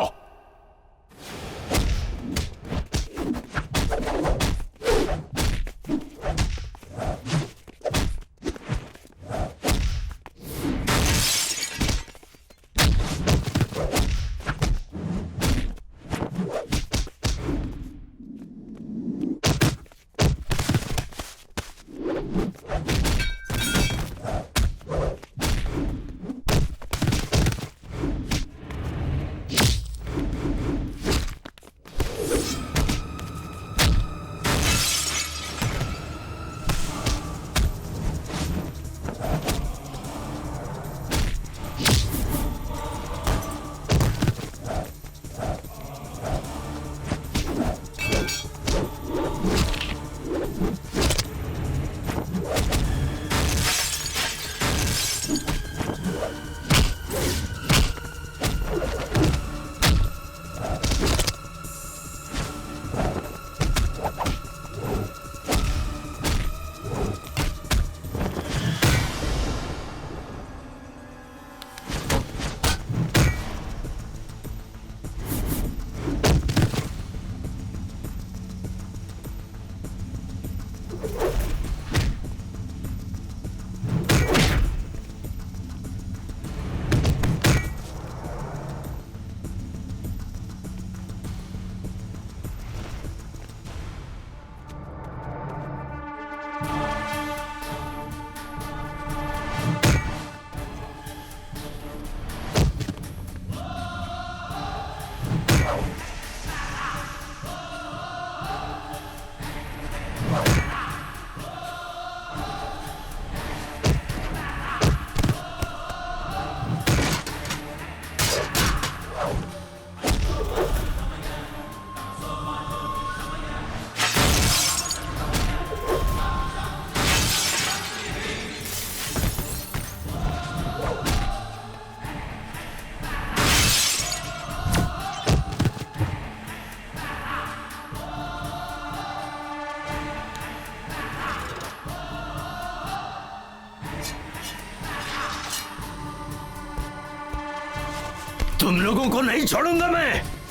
को नहीं छोड़ूंगा मैं।